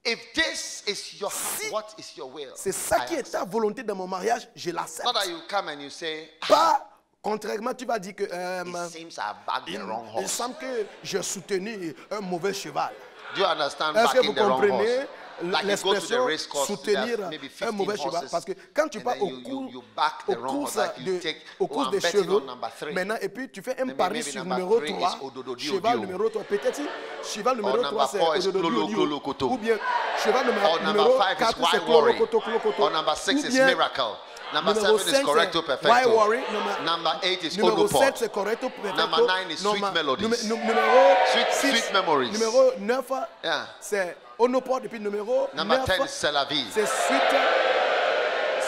If this is your Si what is your will? c'est ça I qui est accept. ta volonté dans mon mariage, je l'accepte. Not that you come and you say, Pas, contrairement, tu vas dire que it seems I backed the wrong il horse. semble que j'ai soutenu un mauvais cheval. Do you understand Est-ce que backing vous the wrong comprenez horse? Like you go to the l'expression race course, soutenir there's maybe un 15 mauvais cheval? horses, Parce que quand tu and pars then aux you back the wrong horse, like you take, aux courses I'm des betting chevaux, on number 3. maintenant, et puis tu fais un Maybe pari sur number numéro 3 is 3, Odododio cheval Dio. numéro 3, peut-être cheval numéro number 3 c'est 4 is Odododio Klolo Dio. Klolo Koto. Ou bien cheval Or numéro number 5 is 4 Why c'est Klolo Worry. Koto, Klolo Koto. Or number 6 Ou is bien Miracle. Number numéro 7 is 5 Correcto c'est Why Perfecto. Worry. Number 8 is Numéro Odo 7 Port. c'est Correcto Perfecto. Number 9 is Sweet Melodies. Numéro Sweet 6, Memories. numéro 9 Yeah. c'est Onoport et puis numéro Number 9 10 is C'est la vie. c'est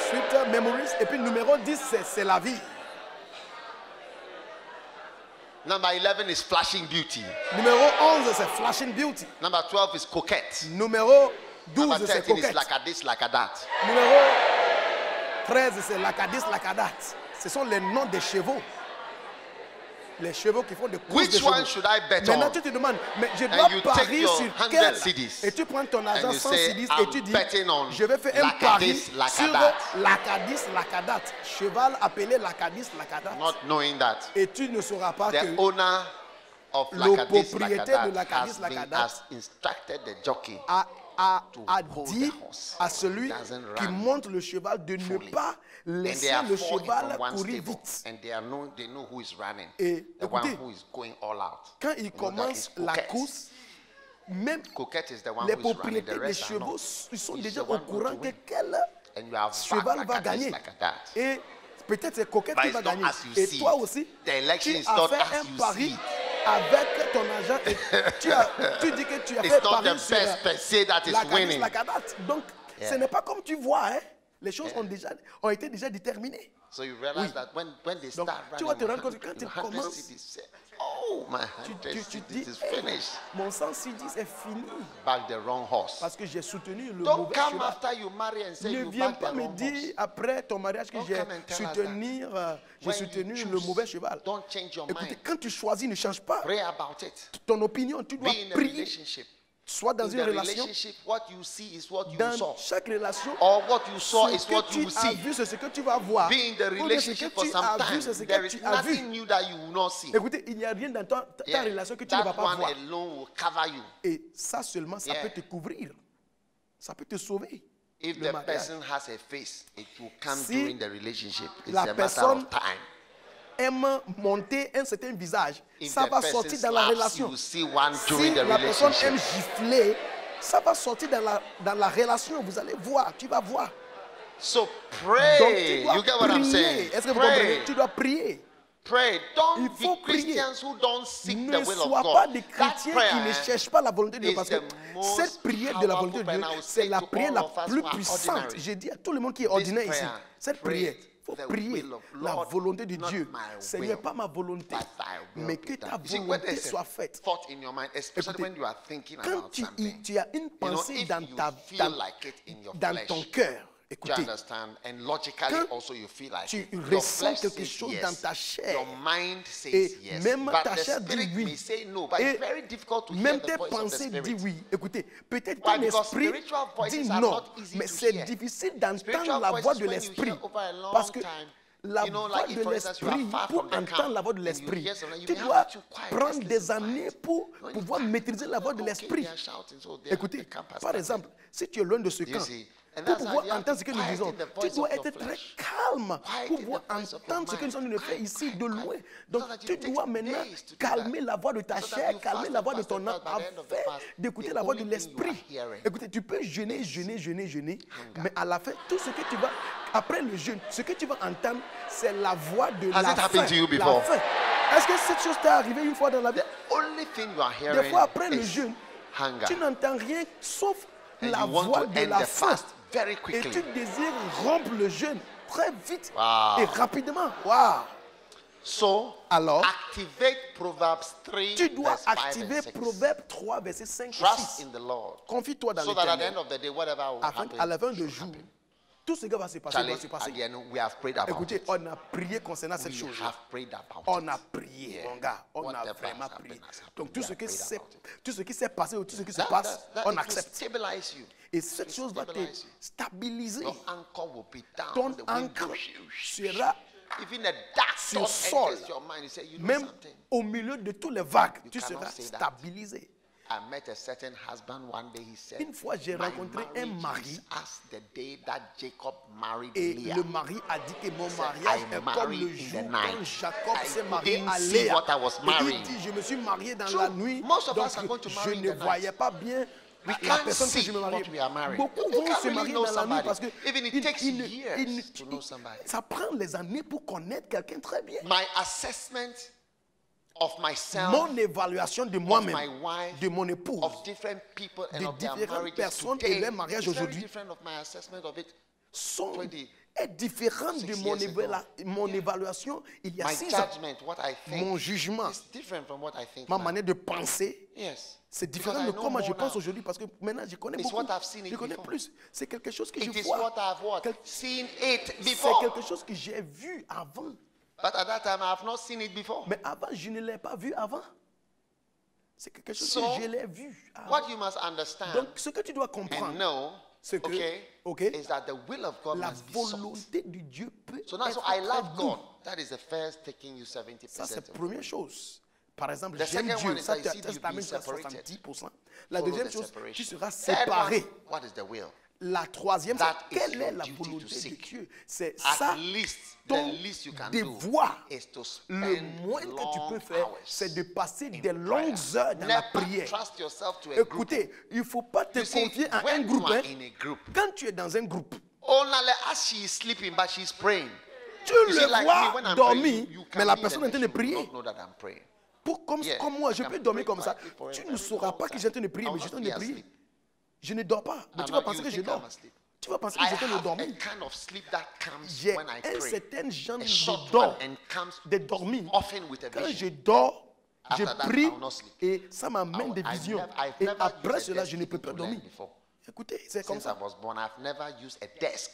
Sweet Memories et puis numéro 10 c'est La vie. Number 11 is Flashing Beauty. Numéro 11 c'est Flashing Beauty. Number 12 is Coquette. Numéro 12 Number c'est 13 is Coquette. Like a this, like a that. Numéro 13 c'est Lacadis, Lacadat. Ce sont les noms des chevaux. Les chevaux qui font des courses de Which chevaux. one should I bet Maintenant on? tu te demandes, mais je dois you take parier your sur 100 quel? cedis. Et tu prends ton argent And you 100 say, cedis et I'm tu dis, betting on je vais faire un Lacadis, pari sur Lacadat. Lacadis, Lacadat. Cheval appelé Lacadis, Lacadat. Not knowing that Et tu ne sauras pas the que owner of le Lacadis, propriétaire de Lacadat Lacadis, Lacadat has instructed the jockey a hold dit the horse. à celui Doesn't qui run monte le cheval de ne fully. pas and they laisser are le four cheval from one courir stable, vite. and they know who is running, Et the one écoutez, who is going all out. Quand il You know that commence is la Coquette. course, même Coquette is the one les who is running. propriétaires The des rest are chevaux, not. ils sont He's déjà the au one going courant to que win. quel And you have cheval backed va like a this, gagner. like a that. Et peut-être c'est Coquette But qui it's va not gagner. as you Et see toi it. aussi, The election tu is as not fait as un you pari see it. avec ton argent et tu dis que tu as It's fait not the pari sur best per se that is la Cadis, winning. la Cadat. Donc, ce n'est pas comme tu vois, hein. Les choses ont été déjà déterminées. So you realize that when they Donc, start tu running, vas te your rendre compte que quand your ils 100 commencent, cedis say, oh, my 100 Tu cedis dis, is hey, finished. mon 100 cedis est fini Back the wrong horse. parce que j'ai soutenu le Don't mauvais come cheval. after you marry and say Ne you viens back pas the me wrong dire horse. après ton mariage que Don't j'ai come and tell us j'ai When soutenu you le choose, mauvais cheval. don't change your Écoutez, mind. quand tu choisis, ne change pas Pray about it. ton opinion. Tu Be dois in a prier. relationship. Soit dans in une the relation, relationship, what you see is what you dans saw. chaque relation, Or what you saw is ce what que you tu will as see. vu, c'est ce que tu vas voir. Be in the Ou bien ce relationship que for tu some as vu, time. c'est ce There que is tu as vu. nothing new that you will not see. Écoutez, il n'y a rien dans ta Yeah. relation que tu ne vas That pas one voir. alone will cover you. Et ça seulement, ça Yeah. peut te couvrir. Ça peut te sauver. If Le the mariage. person has a face, it will come Si during the relationship. It's la a matter personne of time. Aime monter un certain visage, If ça the va person sortir dans la slaps, relation. you will see one Si during the la personne aime relationship. gifler, ça va sortir dans la relation. Vous allez voir, tu vas voir. So Donc pray. tu dois You get what I'm prier. saying? Est-ce que vous comprenez? Pray. Tu dois prier. Pray. Don't Il faut be prier. Christians who don't seek Ne the will sois of pas God. des That chrétiens qui prayer ne cherchent pas la volonté de Dieu, is parce que the most cette prière de la volonté de powerful Dieu, prayer I would c'est say la to prière all la of us plus who are puissante. ordinary. J'ai dit à tout le monde qui est ordinaire ici, prayer, cette pray prière, il faut the prier will of la Lord, volonté de not Dieu. my Seigneur, will, pas ma volonté, but thy will mais be que ta done. You see, when volonté there's a soit faite. thought in your mind, especially Écoutez, when you are thinking Quand about tu something, as une you know, pensée if dans, you ta, feel dans, like it in your dans flesh, ton cœur, do you écoutez, understand? And logically quand also you feel like tu it. Your ressens flesh quelque says chose yes. dans ta chair, Your mind says et yes. même But ta the chair dit spirit oui, may say no. But et it's very difficult to hear même the tes voice of the pensées spirit. disent oui. Écoutez, peut-être Why? ton Because esprit spiritual voices dit are non, not easy mais to c'est hear. difficile d'entendre Spiritual la voix voices, de when you l'esprit. hear over a long Parce que time, la you know, voix like if, de for instance, you are l'esprit, far pour from the entendre camp la voix de and you l'esprit, hear something, you tu may dois have to quiet, prendre just des listen années quiet. pour When you pouvoir quiet, maîtriser la voix de okay, l'esprit. they are shouting, so they are- Écoutez, the camp has par started. exemple, si tu es loin de ce You camp, see, and pour that's how pouvoir you have entendre to ce que nous quieten disons, the tu voice dois of your être très flesh. calme Quieten pour the pouvoir voice of your entendre ce que nous sommes en train de faire mind. ici de Quiet, loin. quiet. Donc, So that tu it takes dois maintenant days to do calmer that. la voix de ta So that chair, you calmer fast la and voix de fast ton and âme, fast. By the end of the afin fast, d'écouter the la voix de only thing you are l'esprit. hearing Écoutez, tu peux jeûner, is jeûner, hunger. mais à la fin, tout ce que tu vas, après le jeûne, ce que tu vas entendre, c'est la voix de Has la it happened faim. to you La before? faim. Est-ce que cette chose t'est arrivée une fois dans la vie? The only thing you are Des hearing fois, après le is jeûne, hunger. tu n'entends rien sauf And la you want voix to de end la the faim. fast very Et quickly. tu désires rompre le jeûne très vite Wow. et rapidement. Waouh! So, Alors, activate Proverbs 3, tu dois verse 5 activer and 6. Proverbe 3, verset 5 et Trust 6. in the Lord. Confie-toi dans So that at the l'Éternel. end of the day, whatever will Afin happen, qu'à la fin du should jour, happen. tout ce qui va se passer Charlie, doit se at passer. the end, we have prayed about Écoutez, it. on a prié concernant cette We chose. have prayed about On a it. prié, Yeah. mon gars. On a Whatever vraiment has happened, prié. has happened. Donc We tout ce have prayed about it. tout ce qui s'est passé ou tout ce qui se That- passe, that on it will accepte. stabilize you. Et cette It chose va te stabilize you. stabiliser. Your anchor will be down. Ton The wind ancre will- sera Even a dark sur thought sol. enters your mind. You say, you know même something. au milieu de tous les vagues, You tu cannot seras say that. stabilisé. I met a certain husband one day. He said, Une fois, j'ai "My rencontré un marriage mari. is as the day that Jacob married Et Leah. le mari a dit que mon said, mariage "I est comme married le in the jour night. quand Jacob I s'est marié couldn't à see Léa. what I was Et il marrying." dit, je me suis marié dans True. la nuit, Most of donc us are going to je marry in ne the night. voyais pas bien We la can't personne que see je me mariais. what we are marrying. Beaucoup You vont can't se really marier know dans la nuit somebody. parce que Even it takes years to know somebody. ça prend les années pour connaître quelqu'un très bien. My assessment of myself, Mon évaluation de of moi-même, my wife, de mon épouse, of different people and de of their différentes marriages personnes today et leur mariage is very aujourd'hui different of my assessment of it. sont 20, est différente de 6 mon, years ago. mon évaluation il y a My 6 ans. judgment, what I think, Mon jugement, is different from what I think ma now. manière de penser, Yes. c'est Because différent I de know comment je more pense now. aujourd'hui parce que maintenant je connais It's beaucoup. what I've seen it Je connais before. plus. C'est quelque chose que It je is vois. what I've what? Quel- Seen it C'est before. quelque chose que j'ai vu avant. But at that time, I have not seen it before. Mais avant, je ne l'ai pas vu avant. C'est quelque chose So, que je l'ai vu avant. What you must understand Donc, ce que tu dois and comprendre, know, c'est que, okay, is that the will of God la must be sought. volonté de Dieu peut So now, être so I très love doux. God. That is the first taking you 70%. Ça, c'est la of première chose. Par exemple, The j'aime second one Dieu. is Ça, that you see ça you t'amène be jusqu'à separated. 70%. La Follow deuxième the chose, separation. tu seras Third séparé. one, what is the will? La troisième, That c'est quelle is est your la duty to volonté de seek. Dieu. C'est At ça, least, ton the least you can devoir. do is to Le spend moins que tu peux long faire, hours c'est de passer in des longues prayer. heures dans la Never prière. trust yourself to a group. Écoutez, il ne faut pas te You see, confier à un when you groupe. are hein. in a group, Quand tu es dans un groupe, only as she is sleeping, but she's praying. tu You see, le like vois me, when I'm dormir, praying, you mais la can personne est en be train in de the nation, prier. you don't know that I'm praying. Comme Yeah, moi, je I can peux dormir pray comme ça. quietly for a Tu ne very sauras long pas que time. je suis en train de prier, I mais will je suis en not train de be prier. asleep. Je ne dors pas, mais And tu now vas penser you que je think dors. I'm asleep. Tu vas penser que I je suis en train de have a dormir. kind of sleep that comes J'ai when I un pray. certain genre A de short dors, one and comes de dormir. often with a Quand vision. je dors, je After that, prie I will not sleep. et ça m'amène des visions. I've Et never après used a cela, desk je ne peux pas to learn dormir. before. Écoutez, c'est comme Since I ça. was born, I've never used a desk.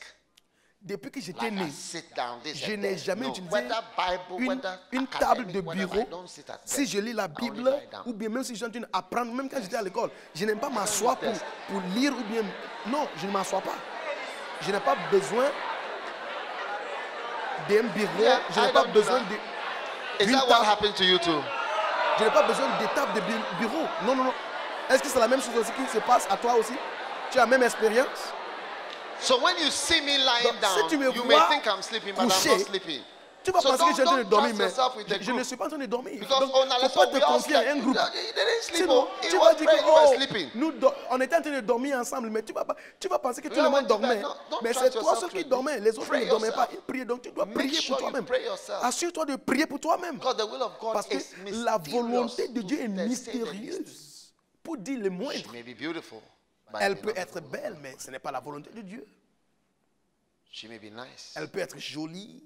Depuis que j'étais Like I né, sit down, this je and n'ai that. jamais No, utilisé whether Bible, une whether table de academic, whatever, bureau. I don't sit at Si desk. je lis la I only Bible, lie down. ou bien même si je suis en train d'apprendre, même quand j'étais à l'école, je n'aime pas m'asseoir desk. pour lire ou bien... Non, je ne m'assois pas. Je n'ai pas besoin d'un bureau, Yeah, je n'ai I pas don't do besoin that. de... Is d'une that what table. happened to you too? Je n'ai pas besoin de table de bureau. Non, non, non. Est-ce que c'est la même chose aussi qui se passe à toi aussi? Tu as la même expérience? So when you see me lying Donc, down, si tu me you may vois think I'm sleeping, but I'm couché, not sleeping. Tu vas So penser que je suis en train de don't dormir, trust mais yourself with the je ne group. suis pas en train de dormir. Because Donc, on a faut pas te we all confier à un slept. groupe. They didn't sleep. Sinon, Oh, it tu vas was dire praying, you were que sleeping. on était en train de dormir ensemble, mais tu vas penser que tout Yeah, le monde but dormait. don't Mais trust c'est toi yourself seul to qui it. dormais, les autres Pray ne dormaient pas. yourself. Ils priaient, donc tu dois Make prier sure pour you toi-même. pray yourself. Assure-toi de prier pour toi-même. Because the will of God Parce que is la volonté mysterious de Dieu est to say the least. mystérieuse. Pour dire le She moindre, may be beautiful, but elle it may peut not be être the will of belle, God. mais ce n'est pas la volonté de Dieu. She may be nice. Elle peut être jolie.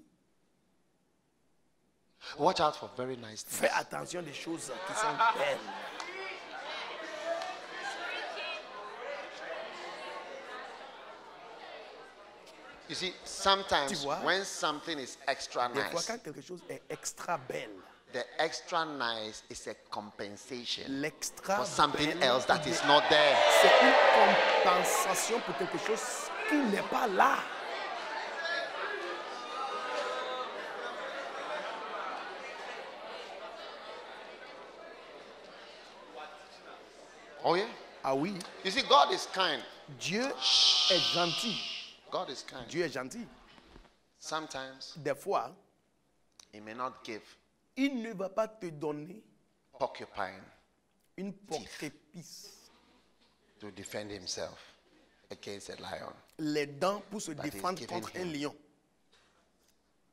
Watch out for very nice things. Fais attention des choses qui sont belles. You see, sometimes Tu vois? when something is extra Des fois, nice, quand quelque chose est extra belle, the extra nice is a compensation l'extra for something belle, else that is not there. c'est une compensation pour quelque chose qui n'est pas là. Oh yeah. Ah oui, You see, God is kind. Dieu est gentil. God is kind. Dieu est gentil. Sometimes Des fois, He may not give il ne va pas te donner porcupine une porte-épice, to defend himself against a lion. les dents pour se But he's défendre giving contre un him lion.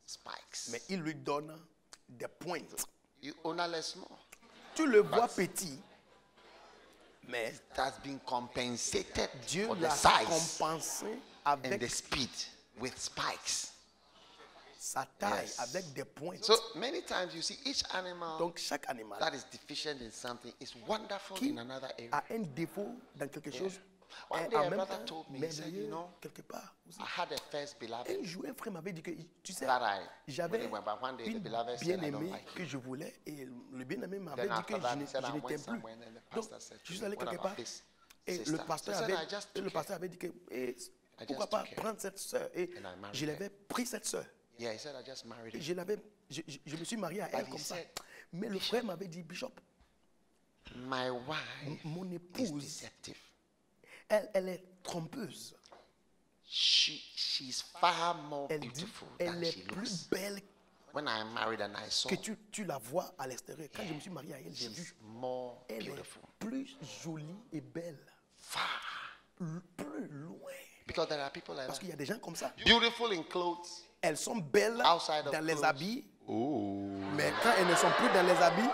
Spikes. Mais il lui donne des pointes. You ownerless more. Tu le vois petit, mais It has been compensated Dieu for the l'a size compensé and the avec speed with spikes. sa taille, Yes. avec des pointes. So many times you see each animal Donc chaque animal that is deficient in something is wonderful qui in another area. a un défaut dans quelque chose One est day en a même brother temps told me, he said, merveilleux you know, quelque part aussi. I had a first beloved Un jour, un frère m'avait dit que, tu sais, that I j'avais really went, but one day the une beloved said, I don't bien-aimée like que you. je voulais et le bien-aimé m'avait Then dit que after that, je he said, I n'étais went plus. somewhere and then the Donc, pastor said je to suis me, allé what quelque about part this et sister? le pasteur He said, avait, I just et le took pasteur her. avait dit que pourquoi just pas took her. prendre cette sœur et And I married je her. l'avais pris cette sœur. Yeah, he said, I just married Et her. je me suis marié à elle he comme ça. said, Mais le frère m'avait dit, Bishop, My wife mon is épouse, deceptive. elle est trompeuse. She's far more Elle dit, beautiful elle than est she plus looks. belle When I married and I saw, que tu la vois à l'extérieur. Quand je me suis marié à elle, j'ai she's vu. more Elle beautiful. est plus jolie et belle. Far. Plus loin. Because there are people like Parce that. qu'il y a des gens comme ça. Beautiful in clothes. Elles sont belles Outside of dans les clothes. habits. Mais quand elles ne sont plus dans les habits,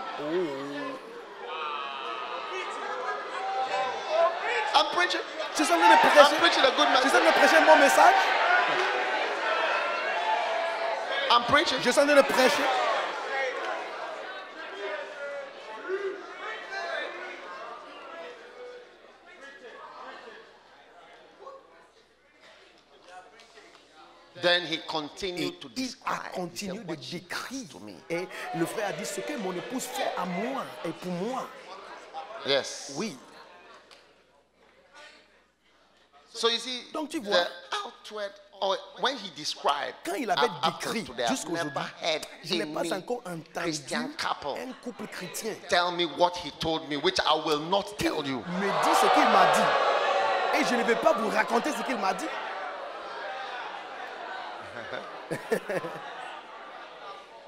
I'm preaching. tu sais, on est I'm prêcher. preaching a good Tu message. sais, on est prêcher un bon message. I'm preaching. Je suis en train de prêcher. Then he Et continued to il a describe. He continué said, de what she décrire. does to me. Et le frère a dit, ce que mon épouse fait à moi et pour moi. Yes. Oui. So you see, Donc tu the vois, outward, or when he described, quand il avait up to décrit today, I've jusqu'aujourd'hui, never heard je n'ai pas any encore entendu Christian couple un couple chrétien tell me what he told me, which I will not qui tell you. me dit ce qu'il m'a dit. Et je ne vais pas vous raconter ce qu'il m'a dit.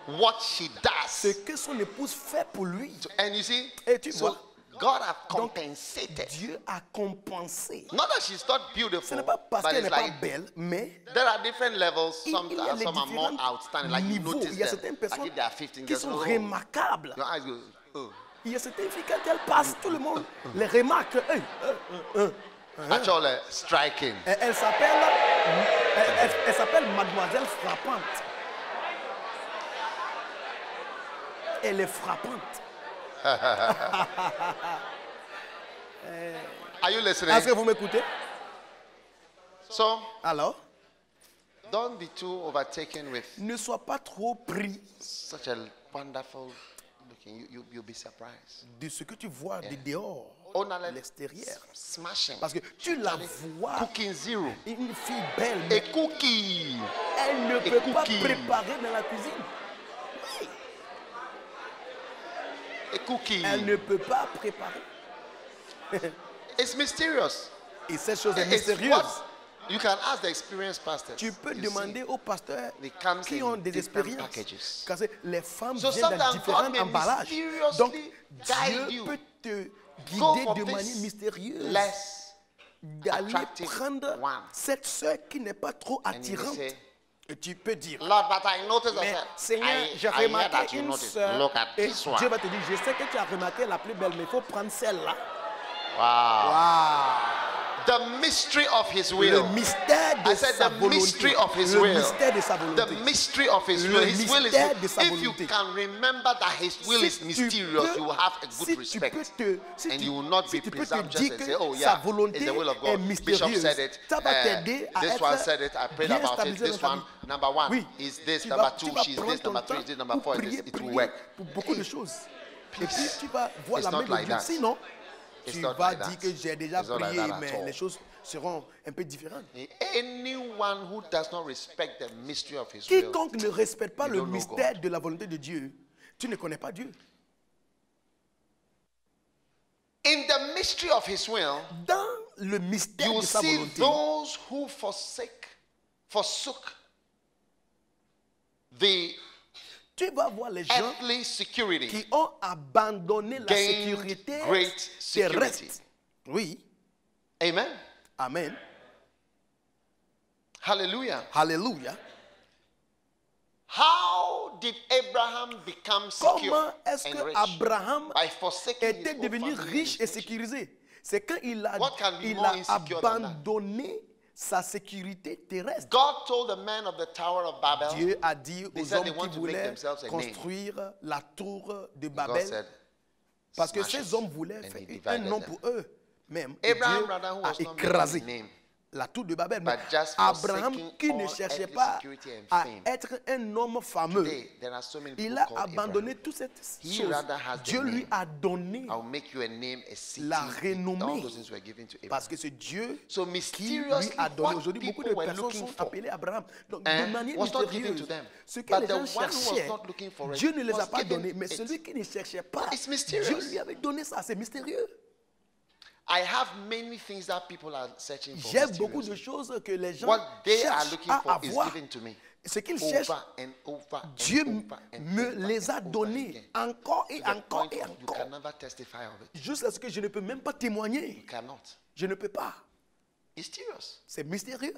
What she Ce does. que son épouse fait pour lui. And you see, Et tu so vois, God have donc, compensated. Dieu a compensé. Not that she's not Ce beautiful, n'est pas parce but qu'elle it's n'est pas like belle, mais there are different levels. Some, il y a les some are more différents outstanding. Like you niveaux. notice Il y a them. certaines Like personnes if they are 15 qui years sont old, remarquables. your eyes go, oh. Il y a certaines filles, quand elles passent, tout le monde les remarque. Hey, Actually, striking. elle s'appelle Mademoiselle Frappante. Elle est frappante. Are you listening? Est-ce que vous m'écoutez? So Alors, Don't be too overtaken with Ne sois pas trop pris such a wonderful looking. You'll be surprised. de ce que tu vois de dehors, Oh, de l'extérieur. smashing. Parce que tu la vois, Cooking zero. une fille belle, A mais cookie. elle ne et peut pas cookie. préparer dans la cuisine. Oui, A cookie. elle ne peut pas préparer. It's mysterious. Et cette chose est It's mystérieuse. what you can ask the experienced pastors. Tu peux You demander see. aux pasteurs It comes qui in ont des different expériences. packages. Parce que les femmes So viennent dans sometimes différents God may emballages. mysteriously Donc, guide Dieu you. peut te Go guider for de this manière mystérieuse less d'aller attractive prendre one. cette sœur qui n'est pas trop And you attirante. say, Et tu peux dire, Lord, but I noticed mais that. Seigneur, j'ai I hear that remarqué you une noticed. sœur. Look at Et this one. Dieu va te dire, je sais que tu as remarqué la plus belle, mais il faut prendre celle-là. Wow. The mystery of His Le will. mystère de I said sa the volonté. mystery of His Le will. mystère de sa volonté. The mystery of His Le will. His will is. mystère de sa If you volonté. can remember that His will is mysterious, you will have a good respect, and you will not be tu peux te presumptuous dire and que say, "Oh sa yeah, volonté it's the will of est God." Bishop mystérieuse. said it. Ça va t'aider à This être one said it. I prayed bien about it. stabilisé This dans ta one, vie. number one, Oui. is this. Tu Number vas two, she's prendre this. ton Number three, temps is this. Number pour four, is prier, this. It will prier work. pour beaucoup de choses. Et puis tu vas voir It's la main not de like Dieu. that. Sinon, It's tu not vas like dire that. que j'ai déjà It's not like prié, that at mais all. les choses seront un peu différentes. Anyone who does not respect the mystery of His will, Quiconque ne respecte pas You le don't know mystère God. de la volonté de Dieu, tu ne connais pas Dieu. in the mystery of His will, Dans le mystère you de sa see volonté, those who forsook the tu vas voir les gens earthly security, qui ont abandonné la gained sécurité great security. terrestre. Oui, Amen. amen. Hallelujah. Alléluia. How did Abraham become secure Comment est-ce and que rich? Abraham By forsaking his était own devenu family riche and et his nation. sécurisé? C'est quand il a, What can be il more a insecure than that? abandonné sa sécurité terrestre. God told the men of the Tower of Babel, Dieu a dit They aux said hommes they want qui to make voulaient themselves a name. construire la tour de God Babel, said, parce que "Smash ces it." hommes voulaient And faire he un divided nom them. pour eux-mêmes. Et Abraham, Dieu rather, who a was not écrasé making a name, la tour de Babel. Mais but just Abraham, forsaking qui ne all cherchait earthly pas security and à fame. être un homme fameux, Today, there are so many il people a called abandonné Abraham. toutes ces He choses. rather has the Dieu lui name. a donné I'll make you a name, a city. la All renommée. those things were given to Parce Abraham. que c'est Dieu So qui lui mysteriously, a donné. what Aujourd'hui, beaucoup people de were personnes looking sont for appelées Abraham. Donc, de eh, manière was not given mystérieuse, to them. ce que But les the gens one who was cherchaient, not looking for it Dieu ne les a was pas given donnés. Mais it. celui qui ne cherchait pas, It's mysterious. Dieu lui avait donné ça. C'est mystérieux. I have many things that people are searching for. J'ai beaucoup de mysteriously. choses que les gens What they are cherchent looking à for is avoir. given to me. Ce qu'ils cherchent, Over and over and Dieu over and me over les a and over donnés again. encore et To the encore point et of you encore. can never testify of it. Jusqu'à ce que je ne peux même pas témoigner. You cannot. Je ne peux pas. Mysterious. C'est mystérieux.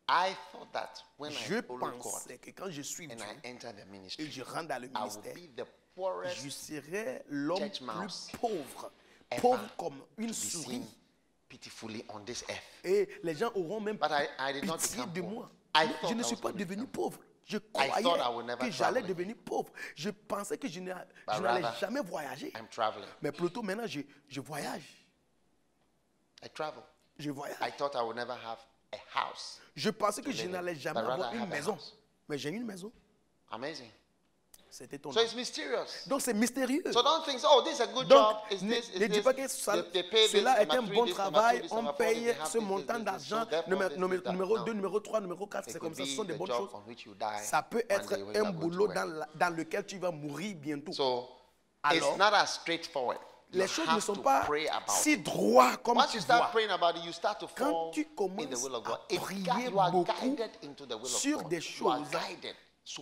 I thought that when Je I follow God pensais que quand je suis and Dieu I enter the et ministry, je rentre dans le I will ministère, be the poorest je serai l'homme church mouse plus pauvre. ever Pauvre comme une to be souris. seen pitifully on this earth. Et les gens auront même But I did not pitié become de poor. moi. I Mais thought je ne I suis was pas going to devenu become pauvre. Je thought I croyais would never que j'allais travel devenir pauvre. Je pensais que je n'allais rather, jamais voyager. I'm traveling. Mais plutôt maintenant, je voyage. I travel. Je voyage. I thought I would never have a house. Je pensais que to je live in, n'allais jamais but rather avoir I une have a maison. house. Mais j'ai une maison. Amazing. C'était ton So it's mysterious. Donc c'est mystérieux. So don't think, oh, this is a good Donc, job. Is ne this, ne is dis pas this? que ça- They pay this, cela est number un three, bon this, travail, number two, this, on number four, they paye have ce this, montant this, this, d'argent, so therefore numéro, this, numéro, that. numéro No. 2, numéro 3, numéro 4, It c'est could comme ça, ce be sont des the bonnes job choses. on which you die Ça peut one être day when you un are going to boulot work. dans lequel tu vas mourir bientôt. So Alors, it's not as straightforward. You les choses ne have sont to pas pray about si it. droits comme Once tu you start vois. praying about it, you start to Quand fall tu in the commences will of à God. prier You are beaucoup guided into the will of sur God. des You are choses, guided.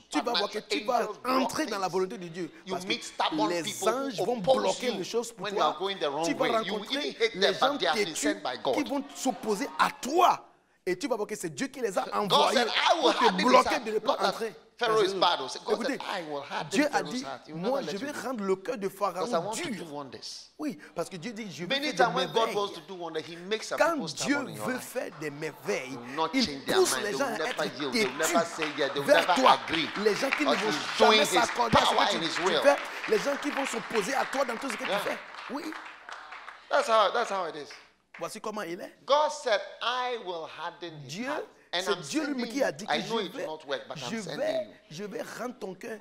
tu vas voir que tu vas Supernatural angels entrer block dans la things. volonté de Dieu. You Parce meet que stubborn les people anges who vont oppose bloquer you les choses pour when you are toi. going the wrong Tu vas way. You rencontrer really hate les them, gens but they have been têtus sent by God. qui vont s'opposer à toi. Et tu vas voir que c'est Dieu qui les a God envoyés said, I will pour te hardly bloquer decide. de ne pas Not that entrer. Pharaoh is bad. God Écoutez, said, I will harden Dieu a Pharaoh's dit, heart. He will moi never je let vais you go. rendre le cœur de Because I Pharaon want to do dur. wonders. Oui, parce que Dieu dit, je vais Many faire times des when God merveilles. wants to do wonders, He makes some Quand people Dieu stubborn in your veut life. faire des merveilles, They will not il change their pousse mind. les They gens will à never être yield. They will têtus never say yes. They will vers never toi. agree. Les gens qui ne But vont He's jamais doing His s'accorder à ce power que and tu His will. fais. Les gens qui vont s'opposer à toi dans tout ce que Yeah. tu fais. Oui, That's how it is. Voici comment il est. God said, I will harden his Dieu, heart. And c'est I'm Dieu lui sending qui you. a dit que I know it will not work, but I'm sending you. je vais rendre ton cœur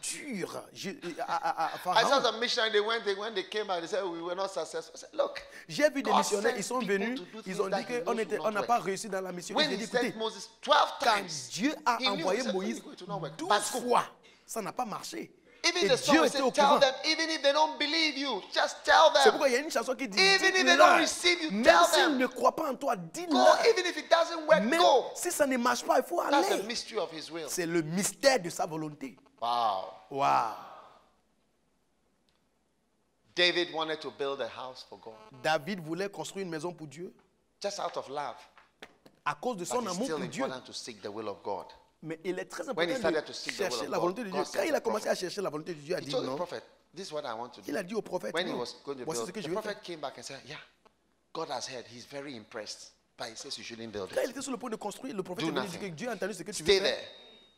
dur. I saw some missionaries, when they came back, they said, we were not successful. I said, look, J'ai vu des God missionnaires, sends ils sont people venus, to do ils things ont dit that he knows will qu'on n'a not pas work. réussi dans la mission. When J'ai he dit, sent écoutez, Moses 12 quand times, Dieu a he knew, envoyé he said, Moïse "It will not work." 12 But go. fois, ça n'a pas marché. even Et the Dieu song était au said, tell courant. them, even if they don't believe you, just tell C'est them. pourquoi il y a une chanson qui dit, Even if they dis-leur, don't receive you, même tell s'ils them. ne croient pas en toi, Go, dis-leur. even if it doesn't work, Même go. si ça ne marche pas, il faut That's the aller. mystery of his will. C'est le mystère de sa volonté. Wow. Waouh. David wanted to build a house for God, David voulait construire une maison pour Dieu just out of love. à cause de But son it's amour still pour Dieu. important to seek the will of God. Mais il est très When he important started de to seek the will chercher of la God, volonté de God Dieu. sent Quand il a the commencé prophet. à chercher la volonté de Dieu, il a He dit told the non. prophet, this is what I want to do. Il a dit au prophète, When he non. was going to Voici ce build, que je the vais faire. prophet came back and said, yeah, God has heard. He's very impressed. But he says you shouldn't build Quand il it. était sur le point de construire, le prophète Do est venu dire que nothing. Dieu a entendu ce que tu Stay veux faire. there.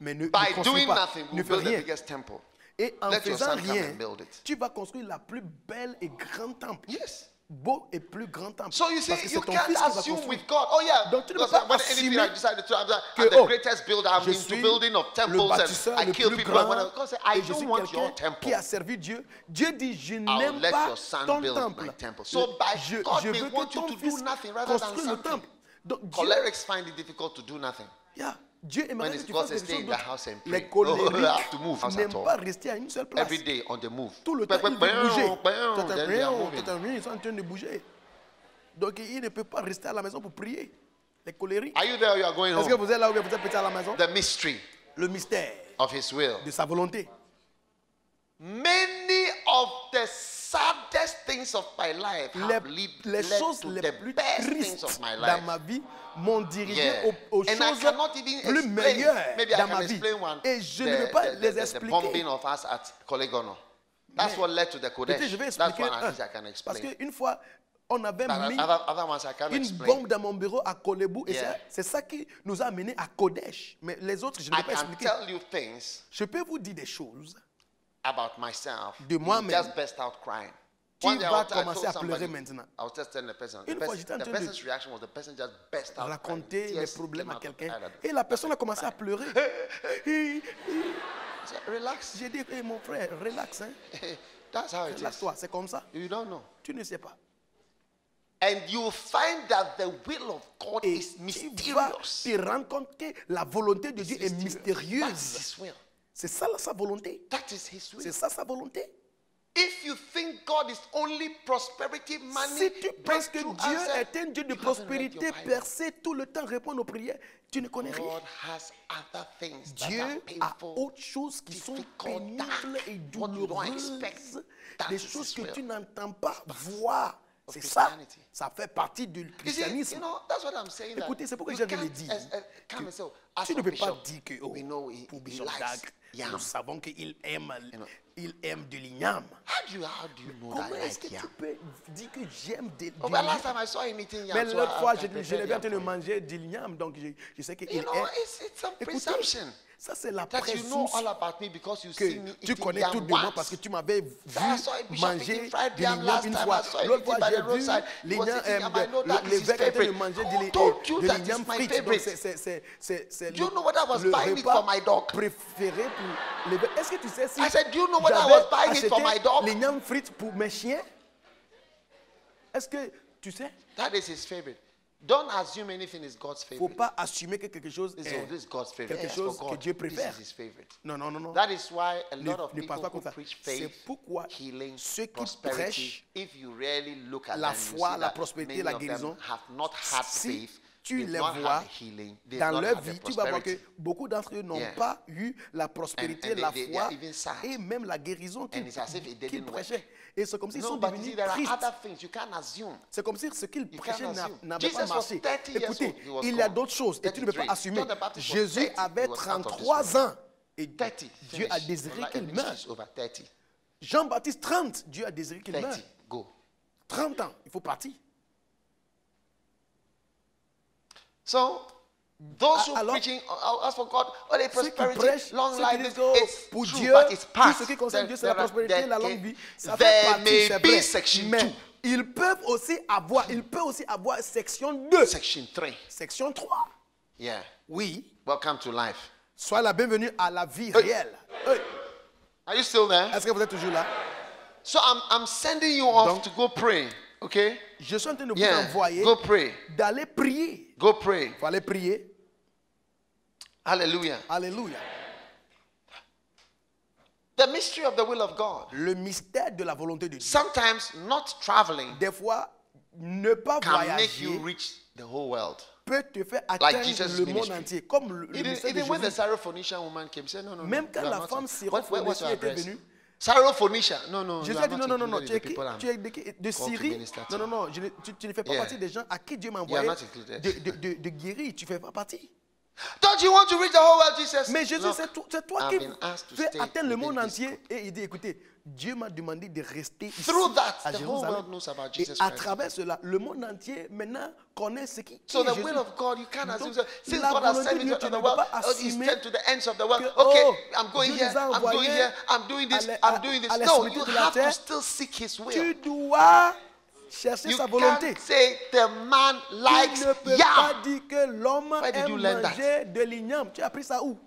Mais ne By construis doing pas, nothing, ne we'll fais build the rien. biggest temple. Et en Let your faisant son come rien, and build it. tu vas construire la plus belle et grand temple. Yes. Beau et plus grand temple. So you see, Parce que you c'est ton can't fils qui va assume construire. with God, oh yeah, Donc, tu ne because peux pas when anything I assumer decided to, I'm que, the oh, greatest builder, I'm je into suis building of le temples bâtisseur and I le kill plus people. grand God said, I et je suis don't want your quelqu'un temple. qui a servi Dieu. Dieu dit, je I'll n'aime let pas your son ton build temple. my temple. So by Je God may veux que want you ton to do fils nothing rather than construise le something. temple. Donc Dieu, Cholerics find it difficult to do nothing. yeah, Dieu aimerait When que it's tu God fasses says quelque stay chose in the d'autre. house and pray. Les Oh, I have colériques to move at n'aiment all. pas rester à une seule place. Every day on the move. Tout le temps, ils veulent bouger. Then they are moving. Ils sont en train de bouger. Donc, il ne peut pas rester à la maison pour prier. Les colériques. Are you there or you are going Est-ce que home? vous êtes là ou bien vous êtes peut-être à la maison? The mystery Le mystère of his will. de sa volonté. Many of the saddest things of my life have Les led choses to les the plus best things tristes of my dans life. ma vie m'ont dirigé Yeah. aux And I choses cannot even plus explain. meilleures Maybe I dans can ma vie. explain one. Et je ne vais pas les the expliquer. bombing of us at Kolegono. That's Mais what led to the Peut-être Kodesh. je vais That's expliquer one un. I can Parce explain. qu'une fois, on avait But mis other ones I can't une explain. bombe dans mon bureau à Kolebu. Et Yeah. c'est ça qui nous a amenés à Kodesh. Mais les autres, je ne I vais pas can expliquer. tell you things Je peux vous dire des choses. about myself. De moi-même. You just burst out crying. Tu One day I vas was- I commencer told à pleurer somebody, maintenant. I was just telling the person. Une fois, j'étais en The train de person's reaction was the person just burst out. Raconter crying. les Tears problèmes came à out of quelqu'un. her eyes. Et la personne a commencé à pleurer. I said, relax. J'ai dit, hey, mon frère, relax. Hein. That's how it is. Relax-toi, c'est comme ça. You don't know. Tu ne sais pas. And you find that the will of God Et is tu vas mysterious. te rendre compte que la volonté de Dieu est That's mystérieuse. his will. C'est ça sa volonté. That is his will. C'est ça sa volonté. If you think God is only prosperity, money, Si tu penses que breakthrough, Dieu answer, est un Dieu de you haven't read prospérité, your Bible. percé tout le temps, répondre aux prières, tu ne connais rien. God has other things that Dieu are a painful, autre chose qui sont difficult, pénibles dark, et what you don't douloureuses, expect. That des is choses his que will. tu n'entends pas voir. of C'est ça. Christianity. Ça fait partie du You see, christianisme. you know, that's what I'm saying. that Écoutez, c'est pourquoi you je viens de le can't, dire. come and say, oh, as Tu ne for peux pas Bishop, dire que, oh, we know pour he Bishop likes Dag, yam. nous savons qu'il aime, know. il aime de l'igname. How do you know that Comment I est-ce que like tu yam? peux dire que j'aime de Oh, but last time I saw him eating yam, Mais so l'autre fois, I je prepared l'ai vu en yam train de for him. manger de l'igname, donc je sais qu'il You know, aime. it's a Écoutez, presumption ça c'est la that you know présomption all about me because you que see me tu eating connais yam tout de moi once. parce que tu m'avais vu I saw a bishop manger eating fried de yam l'igname last une time. fois. I saw him L'autre fois, eating by j'ai the vu roadside. He was eating yam. I know that is les his vecs en train de favorite. manger Who told you de that l'igname is my frites. Donc favorite? c'est Do you know what I was le buying it repas for my dog? préféré pour les vecs. Est-ce que tu sais si I said, do you know what I j'avais was buying it for acheté my dog? l'igname frites pour mes chiens? Est-ce que tu sais? That is his favorite. Don't assume anything is God's Faut favorite. pas assumer que quelque chose This, est this is God's favorite. quelque Yes, for chose que God, Dieu this préfère. is his favorite. Non, non, non, non. That is why a Ne- lot of ne people pense pas who comme ça. preach C'est faith, pourquoi healing, ceux qui prosperity, prêchent if you really look at la them, you foi, see la that prospérité, many la of them guérison, have not had si faith, tu they've les not vois had the healing, they've dans not leur had the vie, tu vas voir que prosperity. beaucoup d'entre eux n'ont Yeah. pas eu la prospérité, And la they foi are even sad. et même la guérison qu'ils it's as if it qu'ils didn't work. prêchaient. Et c'est comme s'ils No, sont but you see, devenus there are tristes. other things you can't assume. C'est comme si ce qu'ils You prêchaient can't assume. n'avait pas Jesus was marché. 30 years Écoutez, old, he was il y a gone. d'autres choses et tu ne peux 33. pas assumer. John the Baptist was Jésus 30, avait he was out of this 33 ans et 30. Dieu a finish. désiré Like, qu'il the ministry meure. is over 30. Jean-Baptiste, 30, Dieu a désiré qu'il meure. 30. Go. 30 ans, il faut partir. So, those who Alors, preaching as for God, all the Ceux qui prosperity, prêchent, long ceux qui life, disent que it's pour true, Dieu, but it's tout past. ce qui concerne Dieu, c'est la There- prospérité, there- la longue vie. Ça fait there partie, may c'est be vrai. section Mais 2. Ils peuvent aussi avoir, section 2. Section 3. Section 3. Yeah. Oui. Welcome to life. Sois la bienvenue à la vie réelle. Hey. Are you still there? Est-ce que vous êtes toujours là? So I'm sending you off Donc, to go pray. Okay? Je suis en train de vous Yeah. envoyer Go pray. d'aller prier. Go pray. Il faut aller prier. Hallelujah. Alléluia. The mystery of the will of God. Le mystère de la volonté de Dieu. Sometimes not traveling Des fois, ne pas can make you voyager reach the whole world. peut te faire Like atteindre Jesus' le monde ministry. entier. Comme le mystère de Even when the Jésus. Syrophoenician woman came, said, no, no, no. Même quand you are la not femme a- What's your syrophoenicienne était address? venue, Syrophoenicia. No, no. Jésus you a are dit not non, non, non, included tu in es, the people I'm tu es de called to Syrie. minister to. Non, non, non, tu ne fais pas Yeah. partie des gens à qui Dieu m'a You are envoyé not included. de guérir. Tu ne fais pas partie. Don't you want to reach the whole world, Jesus? Mais Jésus, Look, c'est toi I've qui been asked to veux stay atteindre le within monde this entier. Et il dit, écoutez, Dieu m'a demandé de rester ici Through that, à the whole Jérusalem. world knows about Et Jesus à Christ. travers cela, le monde entier maintenant connaît ce qui So est the Jésus. will of God, you can't assume. Donc, Since la God has volonté sent de me Dieu, to tu the ne peux world, pas He's assumer sent to the ends of the world. que, Okay, oh, I'm going Dieu here, nous a I'm going envoyés here, I'm doing this, à I'm doing this. à No, l'extrémité you de la have to terre. still seek His will. Tu dois chercher You sa volonté. can't say the man likes Tu ne peux pas yam. dire que l'homme Where did you aime learn that? manger de l'igname. Tu as appris ça où?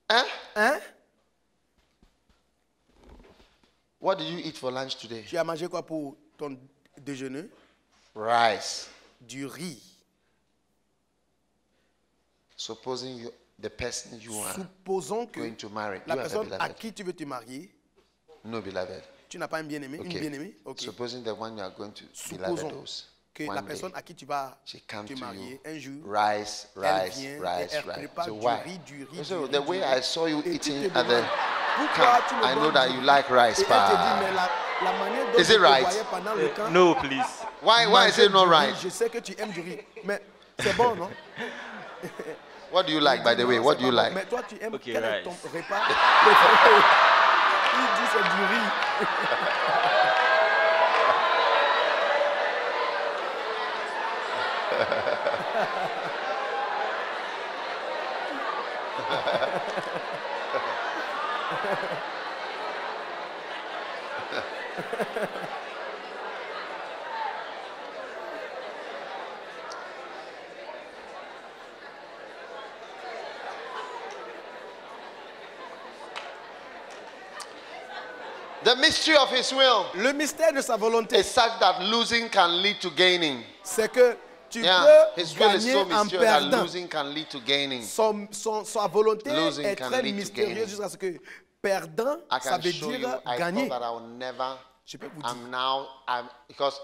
Hein? Hein? What did you eat for lunch today? Tu as mangé quoi pour ton déjeuner? Rice. Du riz. Supposing you, the person you are Supposons que going to marry, la you have a personne à beloved. qui tu veux te marier, No beloved. tu n'as pas un bien-aimé, une Okay. bien-aimée. Ok. Supposing the one you are going to beloved Supposons those. que One la day, personne à qui tu vas she come te to marier un jour, you, rice, elle rice, vient rice, et elle rice. prépare So du why? riz, du riz, So du the riz, way du I riz. saw you Et tu eating te at the demandes, pourquoi camp, tu me I know donnes that du you riz? like rice, Et elle te dit, pa. mais la manière dont Is je it te right? voyais pendant le camp, No, please. Why is manger it not du riz, right? Je sais que tu aimes du riz, mais c'est bon, non? What do you like, by the way? Non, What c'est do you pas bon. like? Mais toi, tu aimes Okay, quel est rice. ton repas préféré? Il dit c'est du riz. The mystery of His will Le mystère de sa volonté, is such that losing can lead to gaining. c'est que tu Yeah, peux His will is gagner so en mysterious that perdant. losing can lead to gaining. Sa volonté Losing est can très lead to mystérieuse gaining. jusqu'à ce que perdant, I ça can veut show you. dire I gagner. thought that I will never. Je peux vous dire. I'm because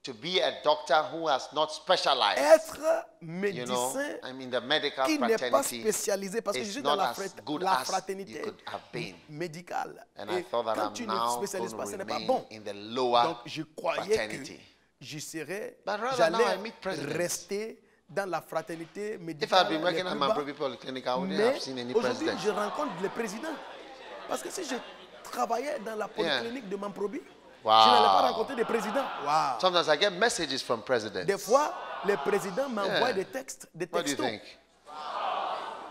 to be a doctor who has not specialized, Être you know, médecin I'm in the medical qui n'est pas fraternity. spécialisé, parce que je It's suis dans not la, as good la as fraternité you could have been. médicale. And I Et thought that quand I'm tu ne now spécialises going pas, ce to n'est pas remain bon. in the lower Donc je croyais fraternity. que j'y serais, But rather now I j'allais meet presidents. rester dans la fraternité If I'd médicale. been working les at plus my bas. Polyclinic, I wouldn't Mais have seen any aujourd'hui, president. je rencontre les présidents. Parce que si je travaillais dans la polyclinique de Mamprobi, Wow. je n'allais pas rencontrer des présidents. Wow. Sometimes I get messages from presidents. Des fois, les présidents m'envoient Yeah. des textes, des What do you textos. think?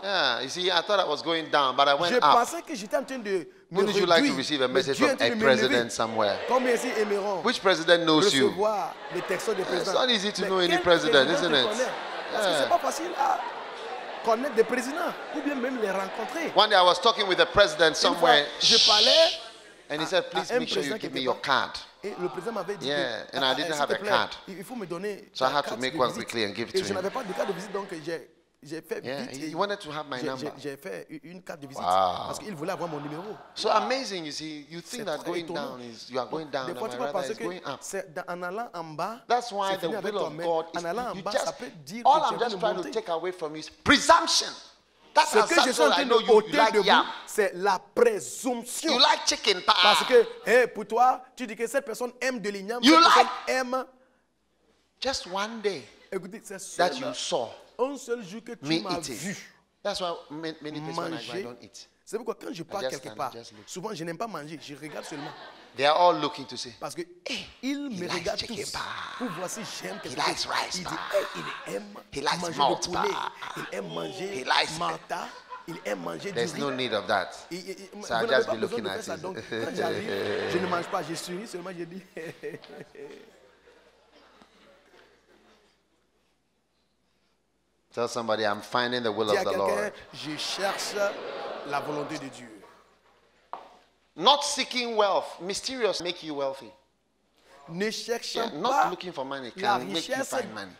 Yeah, you see, I thought I was going down, but I went Je up. pensais que j'étais en train de me Wouldn't you like to réduire, receive a mais message Dieu est en from train a de me president lever. somewhere? Combien ici aimeront Which president knows you? recevoir les textos des présidents? not easy to Mais know any quel president, président isn't tu it? connais? Parce que Yeah. c'est pas facile à connaître des présidents ou bien même les rencontrer. One day I was talking with a president Une fois, somewhere, je parlais and he said, "Please un make sure you président give me quelque your part. card." Et le président m'avait dit Yeah, que, and I didn't s'il have te a plaît, card. il faut me donner So I ta had to carte make de one visite. quickly and give it Et to je him. n'avais pas de carte de visite, donc j'ai fait Yeah, vite. he et wanted to have my number. J'ai fait une carte de visite Wow. parce qu'il voulait avoir mon numéro. So amazing, you see. You C'est think that très going étonnant. down is you are going down, Des and fois, tu my vas brother penser is going que up. c'est en allant en bas, That's why c'est the fini avec will toi. of Mais God en allant en is bas, you ça just peut dire all que tu I'm es en train just de trying to monter. take away from you is presumption. That's Ce as que je suis en I train know de you ôter like de vous, yam. c'est la présomption. You like chicken pie. Parce que, hey, pour toi, tu dis que cette personne aime de l'igname, You cette like- personne aime. Just one day Écoutez, c'est that seul you saw un seul jour que tu me m'as eating. vu That's why many places when I go, I manger. don't eat. C'est pourquoi quand je pars just quelque stand, part, just look. souvent je n'aime pas manger, je regarde seulement. They are all looking to say, Parce que ils me likes regardent chicken tous pie. pour voir si j'aime quelque likes chose. rice Il dit, pie. hey, il aime He likes manger malt le poulet, pie. il aime manger He likes Malta. Il aime manger du There's riz. no need of that. Vous So I'll n'avez just pas be besoin looking de faire at ça. Donc, it. quand j'arrive, je ne mange pas, je souris seulement, je dis. Tell somebody, I'm finding the will Dis of à the quelqu'un, Lord. je cherche la volonté de Dieu. Not seeking wealth. Mysterious make you wealthy. Ne cherche Yeah, not pas looking for money la can make you richesse find money.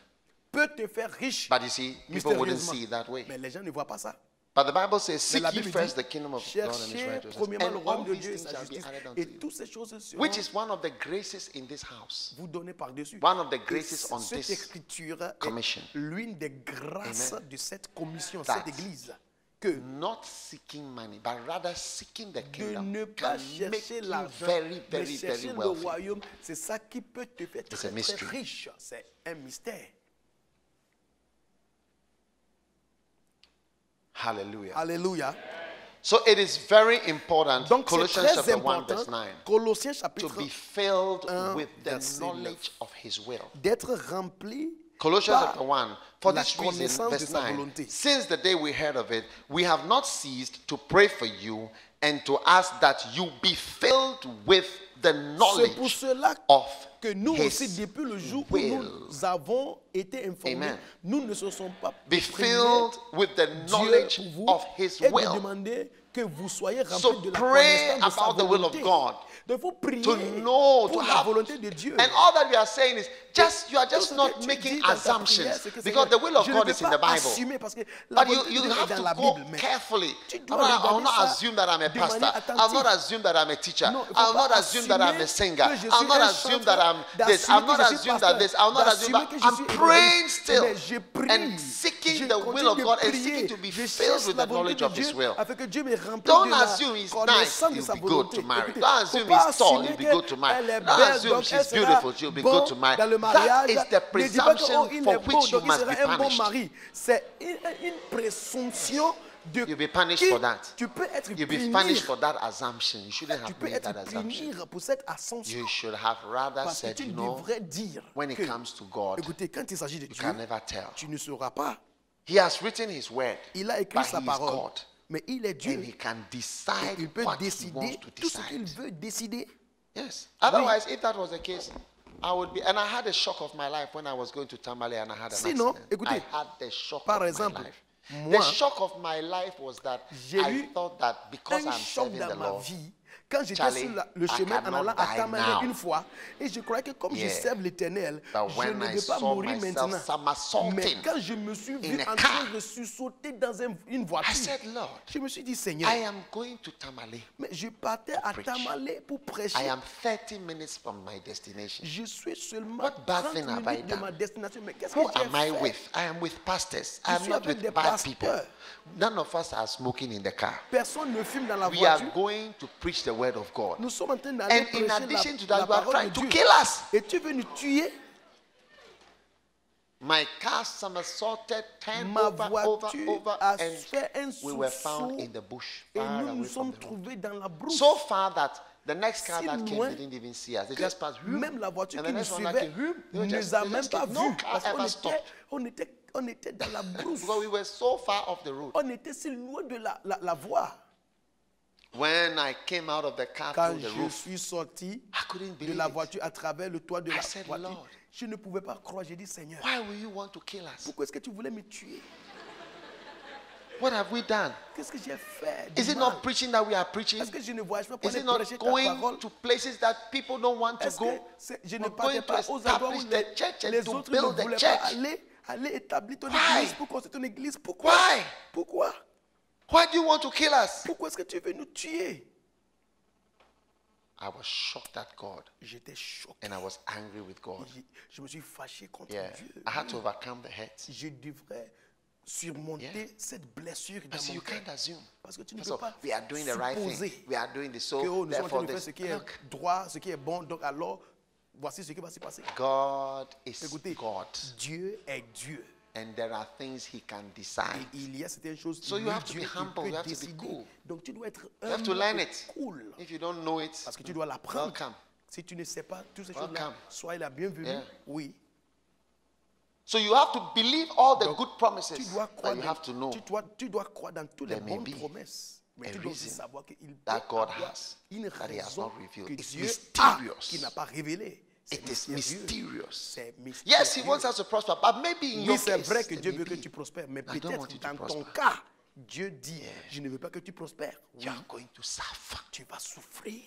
peut te faire riche But you see, people wouldn't mystérieusement. see it that way. Mais les gens ne voient pas ça. But the Bible says, Mais seek la ye Bible first dit, the kingdom of God and his cherchez righteousness, premièrement le and all royaume de these Dieu et things sa shall be justice. added unto Et you. toutes ces choses seront Which is one of the graces in this house. vous données par-dessus. One of the Et graces on cette this écriture commission. est l'une des grâces Amen. de cette commission, That cette église. Que Not seeking money, but rather seeking the de kingdom ne pas can make chercher you l'argent, very, mais very, chercher very le wealthy. royaume, c'est ça qui peut te faire It's a très, très mystery. riche. C'est un mystère. Hallelujah. Alléluia. So it is very important, Donc c'est Colossians très chapter 1 important, verse 9, Colossiens to chapitre be filled 1, with the verset 9. knowledge of his will. d'être rempli Colossians par chapter 1, for la this reason, connaissance de verse sa 9, volonté. since the day we heard of it, we have not ceased to pray for you and to ask that you be filled with the C'est pour knowledge cela of que nous aussi, his depuis le jour où will. nous avons été informés, Amen. nous ne se sommes pas Be priés filled with the Dieu knowledge pour vous of his et de will. demander que vous soyez remplis So de la pray connaissance de sa about the will of volonté. God. Donc, il faut prier To know, pour to la have, volonté de Dieu. and all that we are saying is just you are Tout ce just que not tu making dis dans ta assumptions prière, c'est que, because Seigneur, the will of je ne God vais is in pas the Bible. assumer parce que la But volonté you de Dieu est have dans to la go Bible. Mais carefully. tu I dois will not regarder ça assume that I'm a de pastor. manière I'll not attentive. assume that I'm a teacher. Non, il faut I'll pas not assume that I'm a assumer singer. que je I'll suis not un assume that I'm chanteur, this. I'll not d'assumer que je suis assume that pasteur, this. I'll not assume d'assumer that. que je I'm suis praying évangéliste. still Mais je prie. and seeking Je the will of continue God de and prier. seeking to be Je filled cherche with la the volonté knowledge de of His Dieu will. afin que Dieu me remplisse Don't de la assume he's connaissance nice, de sa he'll be good volonté. to marry. Écoutez, Don't faut assume pas he's tall, assumer he'll be good to marry. qu'elle est Don't belle, assume donc elle she's sera beautiful, she'll be bon good to marry. dans le That mariage. is the Ne dis pas que, presumption oh, il for est beau, which you donc il must sera be un bon punished. mari. C'est une présomption de You'll be punished qui for that. tu peux être You'll be puni. punished for that assumption. You shouldn't Tu have peux made être that assumption. puni pour cette assumption. You should have rather Parce que said, tu you know, devrais dire when it que, comes to God, écoutez, quand il s'agit de you Dieu, can never tell. tu ne sauras pas. He has written His word, Il a écrit but sa He is parole. God. Mais il est Dieu. And He can Et decide il peut what He décider wants to tout ce qu'il decide. veut décider. Yes. Otherwise, if that was the case, I would be. And I had a shock of my life when I was going to Tamale and I had an Sinon, accident. écoutez, I had the shock par of exemple, my life. moi, The shock of my life was that j'ai I eu thought that because un I'm choc serving dans the ma Lord, vie quand j'étais Charlie, sur le I chemin en cannot allant à die Tamale now. une fois, et je croyais que comme je Yeah. serve l'Éternel, But je when ne I vais pas saw mourir myself maintenant. somersaulting Mais quand je me suis vu in a en car, train de sursauter dans une I voiture, said, Lord, je me suis dit, Seigneur, I am going to Tamale. mais je partais à preach. Tamale pour I prêcher. am 30 minutes from my destination. Je suis seulement What bad 30 thing have I minutes de done? ma destination. Mais qu'est-ce que Who j'ai am I fait? with? I am with pastors. Je I am suis not avec des with bad people. pasteurs. None of us are smoking in the car. Personne ne fume dans la We are voiture. going to preach the word of God. Nous sommes en train d'aller And in prêcher addition to la that, you are parole trying de to Dieu. kill us. Et tu veux nous tuer. My car somersaulted, turned Ma over, voiture a and fait un we were found sursaut in the bush, et far nous away nous from sommes the road. trouvés dans la brousse. So far that the next car Si that came loin didn't even see us. They que just passed. même la voiture And qui the nous next one that suivait came, they ne just- nous a they même just pas came. No vus. car Parce ever qu'on stopped. on était dans la brousse. Because we were so far off the road. On était si loin de la voie. When I came out of the car Quand through the je roof, suis sorti I couldn't de believe la it. voiture à travers le toit de I la said, voiture, Lord, je ne pouvais pas croire. J'ai dit, Seigneur, why will you want to kill us? pourquoi est-ce que tu voulais me tuer? What have we done? Qu'est-ce que j'ai fait? du Is it mal? not preaching that we are preaching? Est-ce que je ne voyage pas pour Is aller it not prêcher ta going parole? to places that people don't want to Est-ce que go? je ne We're partais going to pas aux endroits où establish the church and les to autres ne build the voulaient pas church. aller établir ton Why? église pour construire ton église? Pourquoi? Why? Pourquoi? Why do you want to kill us? Pourquoi est-ce que tu veux nous tuer? I was shocked at God J'étais choqué. and I was angry with God. Je me suis fâché contre Yeah, Dieu. I had to overcome the hurt. Je devrais surmonter Yeah. cette blessure I dans said, mon you cœur. can't assume. Parce que tu ne So peux pas we are doing the right supposer thing. We are doing this. que So oh, nous sommes en train therefore, de faire this, ce qui est look, droit, ce qui est bon. Donc alors, voici ce qui va se passer. God is Écoutez, God, Dieu est Dieu. and there are things He can Et decide. il y a certaines choses So you lui, have to Dieu, be il humble, peut you have to be décider. cool. Donc tu dois être You have to learn humble et it. cool. If you don't know it, Parce que tu dois l'apprendre. welcome. Si tu ne sais pas toutes ces Welcome. choses-là, sois la bienvenue. Yeah. Oui. So you have to believe all the Donc, good promises tu dois that croire you dans, have to know tu dois croire dans toutes les there may bonnes be promesses. Mais a tu dois aussi reason savoir qu'il peut that God avoir has, une that he has raison not revealed. que It's Dieu a, mysterious. qui n'a pas révélé. C'est It is mystérieux. mysterious. C'est mystérieux. Yes, he wants us to prosper, but maybe in Oui, your c'est case, vrai que there Dieu may veut que be, tu prospères, mais I don't want peut-être you to dans ton prosper. cas, Dieu dit, je ne veux pas que tu prospères. Oui, you are going to suffer. tu vas souffrir.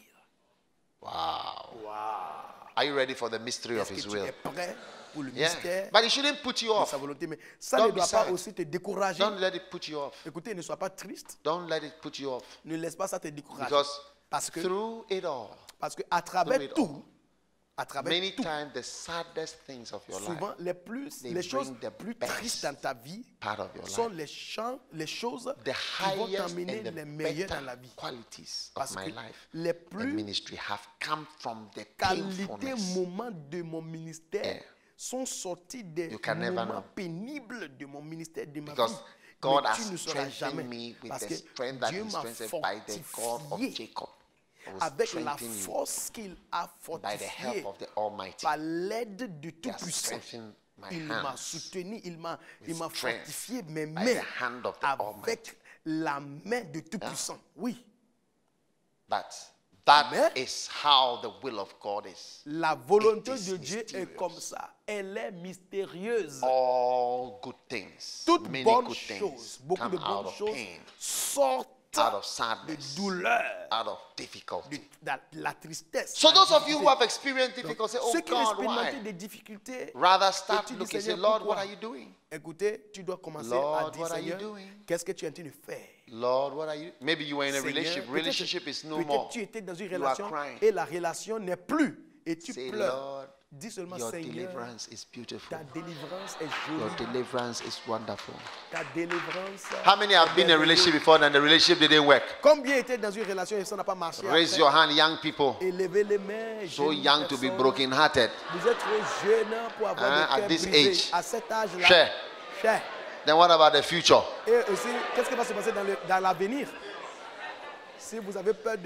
Wow. Wow. Are you ready for the mystery of Est-ce que his tu will? es prêt pour le Yeah. mystère But it shouldn't put you de off. sa volonté? Mais ça Don't ne doit be pas sad. aussi te décourager. Don't let it put you off. Écoutez, ne sois pas triste. Don't let it put you off. Ne laisse pas ça te décourager. Because Parce que, through it all, à travers it tout, à travers many tout, times the saddest things of your souvent life, les they choses bring the plus best tristes dans ta vie part of your sont life, les choses the qui vont highest t'amener and les the meilleures dans better la vie. qualities Parce of my que life les and plus ministry have come from the qualités, painfulness. moments de mon ministère Yeah. sont sortis des You can never moments know. pénibles de mon ministère, de ma Because vie. God Mais has tu ne sauras jamais. strengthened me with Parce the que strength that Dieu He m'a strengthened by the God of fortifié Jacob. I will avec la strengthen you force qu'il a by the help fortifiée of the Almighty. par l'aide du He has Tout-Puissant. strengthened my Il m'a hands soutenu, il m'a strength fortifié mes by mains the hand of the Almighty. avec la main du Tout-Puissant. Oui, That Mais is how the will of God is. la volonté It is de Dieu est mysterious. comme ça. Elle est mystérieuse. All good things, Toutes many bonnes good choses, things beaucoup de come out bonnes of choses pain, sortent out of de sadness, douleur, out of difficulty. de la tristesse. So la those of you difficulté. who have experienced Donc, difficulty, say, ceux oh qui ont God, expérimenté why? des difficultés, Rather et start tu dis, looking, say, Seigneur, Lord, pourquoi? what are you doing? Écoutez, tu dois commencer Lord, à dire, what are you Seigneur, doing? qu'est-ce que tu es en train de faire? Lord, what are you? Maybe you were in a Seigneur, relationship. peut-être- Relationship is no peut-être more. tu étais dans une You are relation crying. et la relation n'est plus et tu Say, pleures. Lord, Dis seulement, your Seigneur, deliverance is beautiful. ta délivrance est Your jolie. deliverance is wonderful. Ta délivrance. How many have been in a relationship before and the relationship didn't work? Combien étaient dans une relation et ça n'a pas marché? Raise après? your hand, young people. Élevez les mains. So jeunes young to be personnes. broken-hearted. Vous êtes trop jeune pour avoir Hein, des at cœurs this brisés. age. À cet âge-là. Cher. Cher. Then what about the future? Et aussi, qu'est-ce qui va se passer dans l'avenir? Si vous avez peur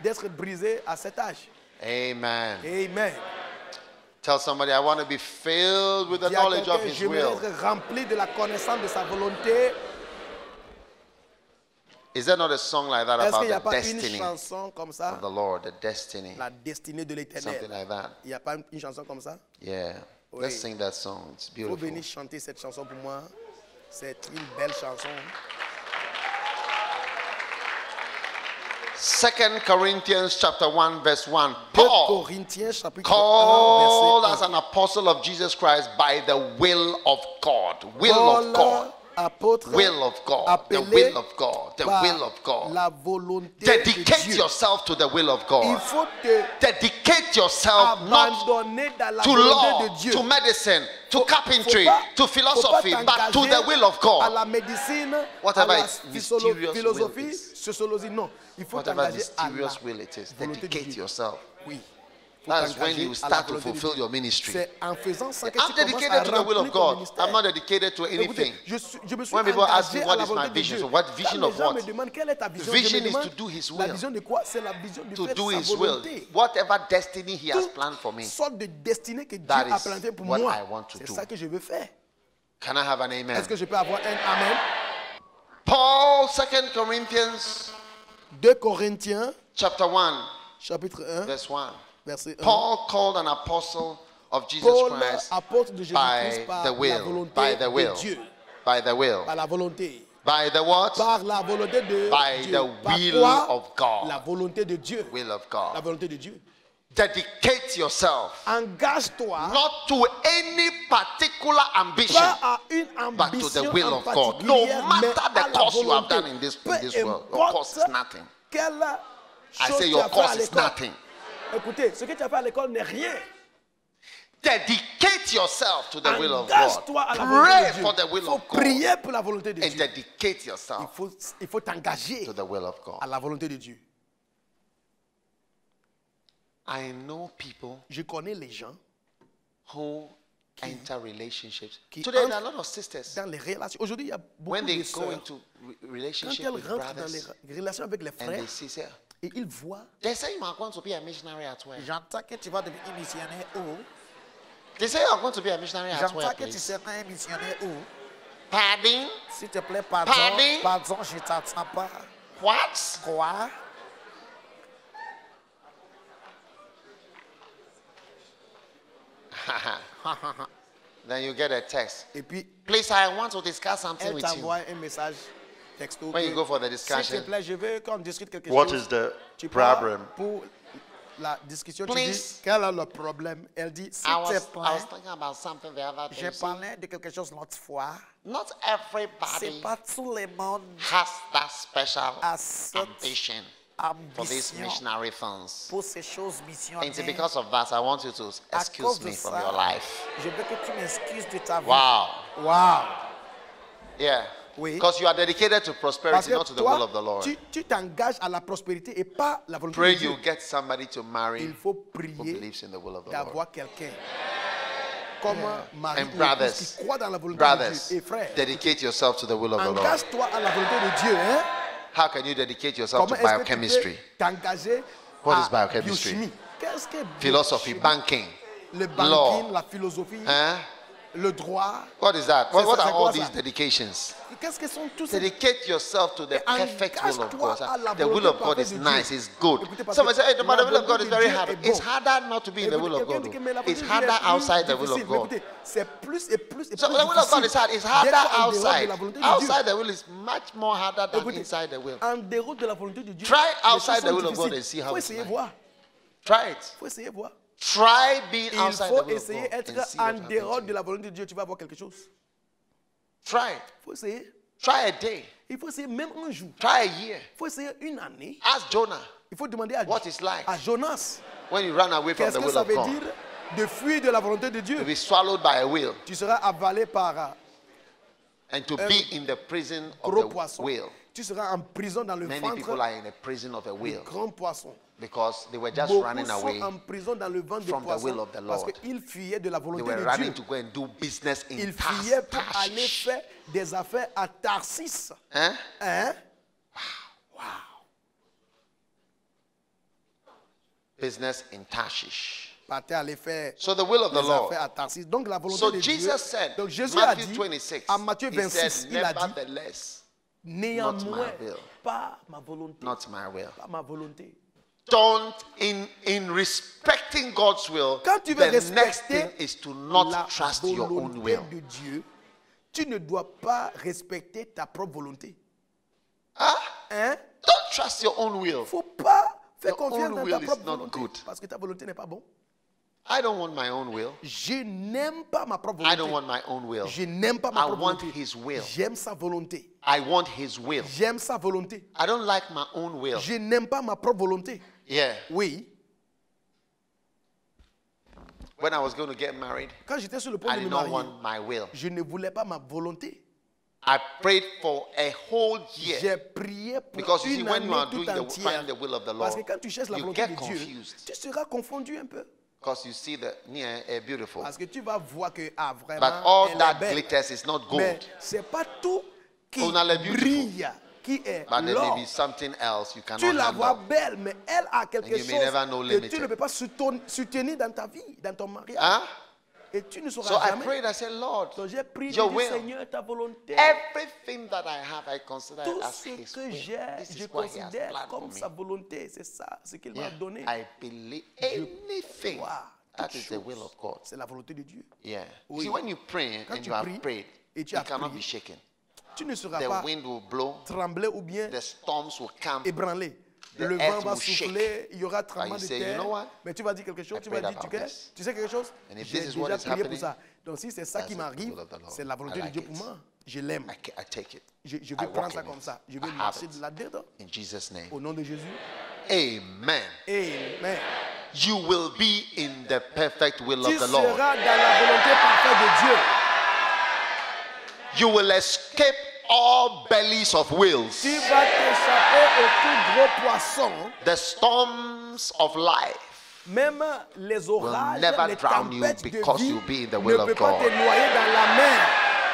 d'être brisé à cet âge. Amen. Amen. Tell somebody, I want to be filled with the Dis à knowledge of quelqu'un, His j'aimerais will. être rempli de la connaissance de sa volonté. Is there not a song like that Est-ce qu'il n'y a about pas the une destiny chanson comme ça? of the Lord, the destiny? La destinée de Something l'éternel. like that. Il n'y a pas une chanson comme ça? Yeah. Oui. Let's sing that song. It's Vous beautiful. venez chanter cette chanson pour moi. C'est une belle chanson. 2 Corinthians chapter 1 verse 1. 2 Paul, Corinthiens chapitre called 1 as verset an apostle of Jesus Christ by the will of God. 1. Will of God. Apôtre, Will of God. The appelé will of God. The par will of God. la volonté de Dedicate Dieu. yourself to the will of Il God. faut te Dedicate yourself not abandonner dans la to volonté law, de Dieu. to medicine, to Faut carpentry, pas- to faut philosophy, pas but to the t'engager will of à God. la médecine, Whatever à la its mysterious philosophie, will is. sociologie. Non, il faut Whatever t'engager à la mysterious will it is, volonté de dedicate Dieu. yourself. Oui. Faut That's when t'engager you à la start to volonté de fulfill Dieu. your ministry. C'est en faisant ça que I'm tu commences dedicated à to the will of remplir ton God. ministère. I'm not dedicated to Écoutez, anything. je me suis When people ask engagé me à what la is my volonté de vision, Dieu. so what Quand vision les of gens what? me demandent quelle est ta vision, Vision je me is demande to do His la will. vision de quoi? C'est la vision de To faire do sa His will. volonté. Whatever destiny He has Toute planned for me. sorte de destinée que Dieu That a is plantée pour what moi. I want to C'est do. ça que je veux faire. Can I have an amen? Est-ce que je peux avoir un amen? Paul, 2 Corinthians 2 Corinthiens, chapter 1, chapitre 1, verse 1. verset 1. Paul called an apostle of Jesus Paul, Christ apôtre de Jésus-Christ, by par the la will. volonté By the will. de Dieu. By the will. Par la volonté. By the what? Par la volonté de By Dieu. the Par will quoi? of God. La volonté de Dieu. Will of La God. volonté de Dieu. Dedicate yourself Engage-toi not to any particular ambition, pas à une but to ambition the will en of God. No particulier, mais matter à the la course you have volonté. done in this Peu world, your importe course is nothing. quelle I chose say tu your as fait à course is l'école. nothing. Écoutez, ce que tu as fait à l'école n'est rien. Dedicate yourself to the will of God. Engage-toi à la volonté Pray de Dieu. for the Il will faut of God prier pour la volonté de and Dieu. dedicate yourself Il faut t'engager to the will of God. à la volonté de Dieu. I know people Je connais les gens who enter relationships. qui Today, there are a entrent lot of sisters. dans les relations. Aujourd'hui, il y a beaucoup When they de go sœurs. into Quand relationship elles with rentrent dans les brothers relations avec les and frères they see, say, et ils voient, they say you might want to be a missionary at work. j'entends que tu vas devenir missionnaire. Oh, They say you're going to be a missionary at where, J'entends que tu please? seras un missionnaire où? Pardon? S'il te plaît, pardon. Pardon? Pardon, je t'entends pas. What? Quoi? Then you get a text. Et puis, Please, I want to discuss something elle with you. t'envoie un message texto. When you que, go for the S'il discussion, te plaît, je veux qu'on discute quelque what chose. is the Tu parles problem? pour la discussion, tu Please. dis quel est le problème. Elle dit, s'il I te was plaît, thinking about something the other day. j'ai See, parlé de quelque chose l'autre fois. not C'est everybody pas tout le monde has that special a cette ambition for these ambition missionary things. pour ces choses And so missionnaires. because of that, I want you to À excuse cause de me from ça, your life. je veux que tu m'excuses de ta vie. Wow. Wow. Yeah. Oui. Because you are dedicated to Parce prosperity, que not to the will toi, of the Lord. tu t'engages à la prospérité et pas la volonté Pray de Dieu. you get somebody to marry Il faut who prier believes in the will of the Lord. d'avoir quelqu'un comme mari And ou épouse brothers, qui croit dans la volonté brothers, de Dieu. Et frère, dedicate yourself to the will of the Lord. engage-toi à la volonté de Dieu. Hein? How can you dedicate yourself Comment to est-ce que tu biochemistry, peux t'engager What à is biochemistry? biochimie? Qu'est-ce que philosophy, biochimie? banking? Le banking, law? la philosophie, Huh? le droit. What is that? What, C'est what ça, are c'est all quoi these ça? dedications? Qu'est-ce que sont tous ces... Dedicate yourself to the Et perfect will of engage-toi God. à la The will volonté of God parfaite is de nice, Dieu. it's good. Écoutez, parce Someone que say, hey, but la the will of God volonté is de very Dieu hard. est It's bon. harder not to be in the will of Quelqu'un God. dit que, mais la It's volonté de Dieu harder est plus outside the will of difficile. God. Écoutez, c'est plus et plus et So plus the will of God is hard. It's harder d'être en dehors de outside. la volonté de Dieu. Outside the will is much more harder than Écoutez, inside the will. en dehors de la volonté de Dieu, Try les outside choses the sont will of God difficiles. and see how Faut it's essayer like. voir. Try it. Faut essayer voir. Try being Il outside faut the will of essayer God être and see what en dehors happens. de la volonté de Dieu. Tu vas voir quelque chose. Try it. Il faut essayer. Try a day. Il faut essayer même un jour. Try a year. Il faut essayer une année. Ask Jonah Il faut demander à, what it's like à Jonas when you run away from qu'est-ce the que will ça of veut God. dire de fuir de la volonté de To Dieu. be swallowed by a whale Tu seras avalé par and to be in the prison of gros the poisson. whale. Tu seras en prison dans le Many ventre people are in the prison of a du whale grand poisson. because they were just Beaucoup running away. sont en prison dans le ventre du from the poisson will of the parce Lord. qu'ils fuyaient de la They volonté were de running Dieu. to go and do business in Ils fuyaient pour aller Tarshish. faire des affaires à Tarsis. Hein? Hein? Business in Tarshish. Partait aller faire So the will of the des Lord. affaires à Tarsis. Donc la volonté So de Jesus Dieu. said, Donc Jésus a Matthew dit 26, à Matthieu he 26, said, il a dit nevertheless, néanmoins my will. pas ma volonté, not my will. pas ma volonté. Don't, in respecting God's will, Quand tu veux the next respecter thing is to not la trust your own volonté will. de Dieu, tu ne dois pas respecter ta propre volonté. Huh? Hein? Don't trust your own will. Faut pas faire Your confiance own dans will ta is propre not volonté good. parce que ta volonté n'est pas bon. I don't want my own will. Je n'aime pas ma propre I don't volonté. want my own will. Je n'aime pas ma I propre want volonté. his will. J'aime sa volonté. I want his will. J'aime sa volonté. I don't like my own will. Je n'aime pas ma propre volonté. Yeah. Oui. When I was going to get married, Quand j'étais sur le point I de me did not marier, want my will. je ne voulais pas ma volonté. I prayed for a whole year. J'ai prié pour Because you see, une when you année are tout doing the, entière. finding the will of the Parce Lord, que quand tu cherches la you volonté get de Dieu, confused. tu seras confondu un peu. Because you see the near beautiful. Parce que tu vas voir que vraiment, But all elle est that belle. glitters is not Mais gold. c'est pas tout qui On a le beautiful. brille, qui est But there l'or. may be something else you cannot Tu la vois handle. belle, mais elle a quelque And you may chose never know que limited. tu ne peux pas soutenir dans ta vie, dans ton mariage. Huh? Et tu ne sauras So I jamais. prayed, I said, Lord, Donc j'ai prié, your j'ai dit, will. Seigneur, ta volonté. Everything that I have, I consider Tout it as ce his que will. j'ai, This je is what he has considère planned for comme me. sa volonté. C'est ça, ce qu'il Yeah. m'a donné. I believe anything. Crois That toute is the will chose. of God. C'est la volonté de Dieu. Yeah. You Oui. see, when you pray Quand and tu you have pries prayed, et tu you as cannot prié, be shaken. Tu ne seras The pas wind will blow, trembler ou bien the storms will come. ébranlé. The Le earth vent va will shake. souffler, il y aura tremblement But de you say, you terre. know what? Mais tu vas dire quelque chose, I tu vas prayed dire, about this. tu sais quelque chose? And if J'ai this is what déjà is prié pour happening, ça. Donc si c'est ça that's qui the m'arrive, will of the Lord. c'est la volonté I de like Dieu it. pour moi. Je l'aime. I take it. Je I vais walk prendre ça in comme it. ça. Je I vais have marcher it. là-dedans. In Jesus' name. Au nom de Jésus. Amen. Amen. You will be in the perfect will Tu of the seras Lord. dans la volonté parfaite de Dieu. You will escape all bellies of whales, Tu vas t'échapper au tout gros poisson. the storms of life. Même les orages, never les drown you tempêtes de because vie you'll be in the ne will of peuvent pas God. te noyer dans la mer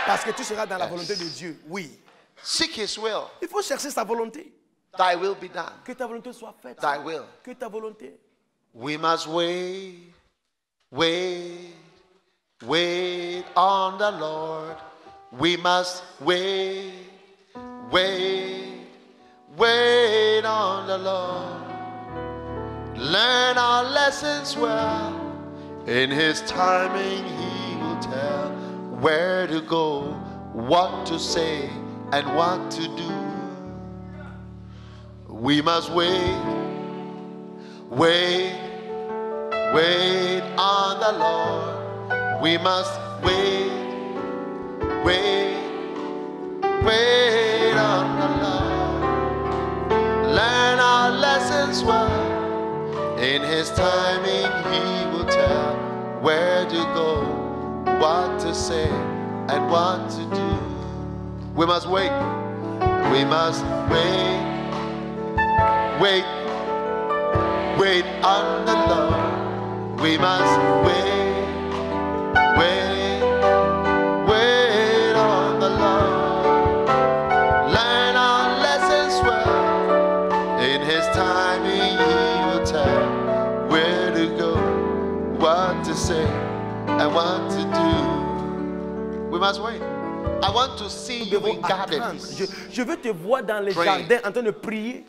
parce que tu seras dans la Yes. volonté de Dieu. Oui. Seek his will. Il faut chercher sa volonté. Thy will be done. Que ta volonté soit faite. Thy will. Que ta volonté. We must wait, wait, Wait on the Lord. We must wait, wait, wait on the Lord. Learn our lessons well. In His timing, He will tell where to go, what to say, and what to do. We must wait, wait, wait on the Lord. We must wait, wait, wait on the Lord. Learn our lessons well. In His timing, He will tell where to go, what to say, and what to do. We must wait. We must wait. Wait. Wait on the Lord. We must wait. Wait. Wait on the Lord. Learn our lessons well. In His timing, He will tell where to go, what to say, and what to do. We must wait. I want to see you in gardens. Je veux te voir dans les Praying. jardins en train de prier.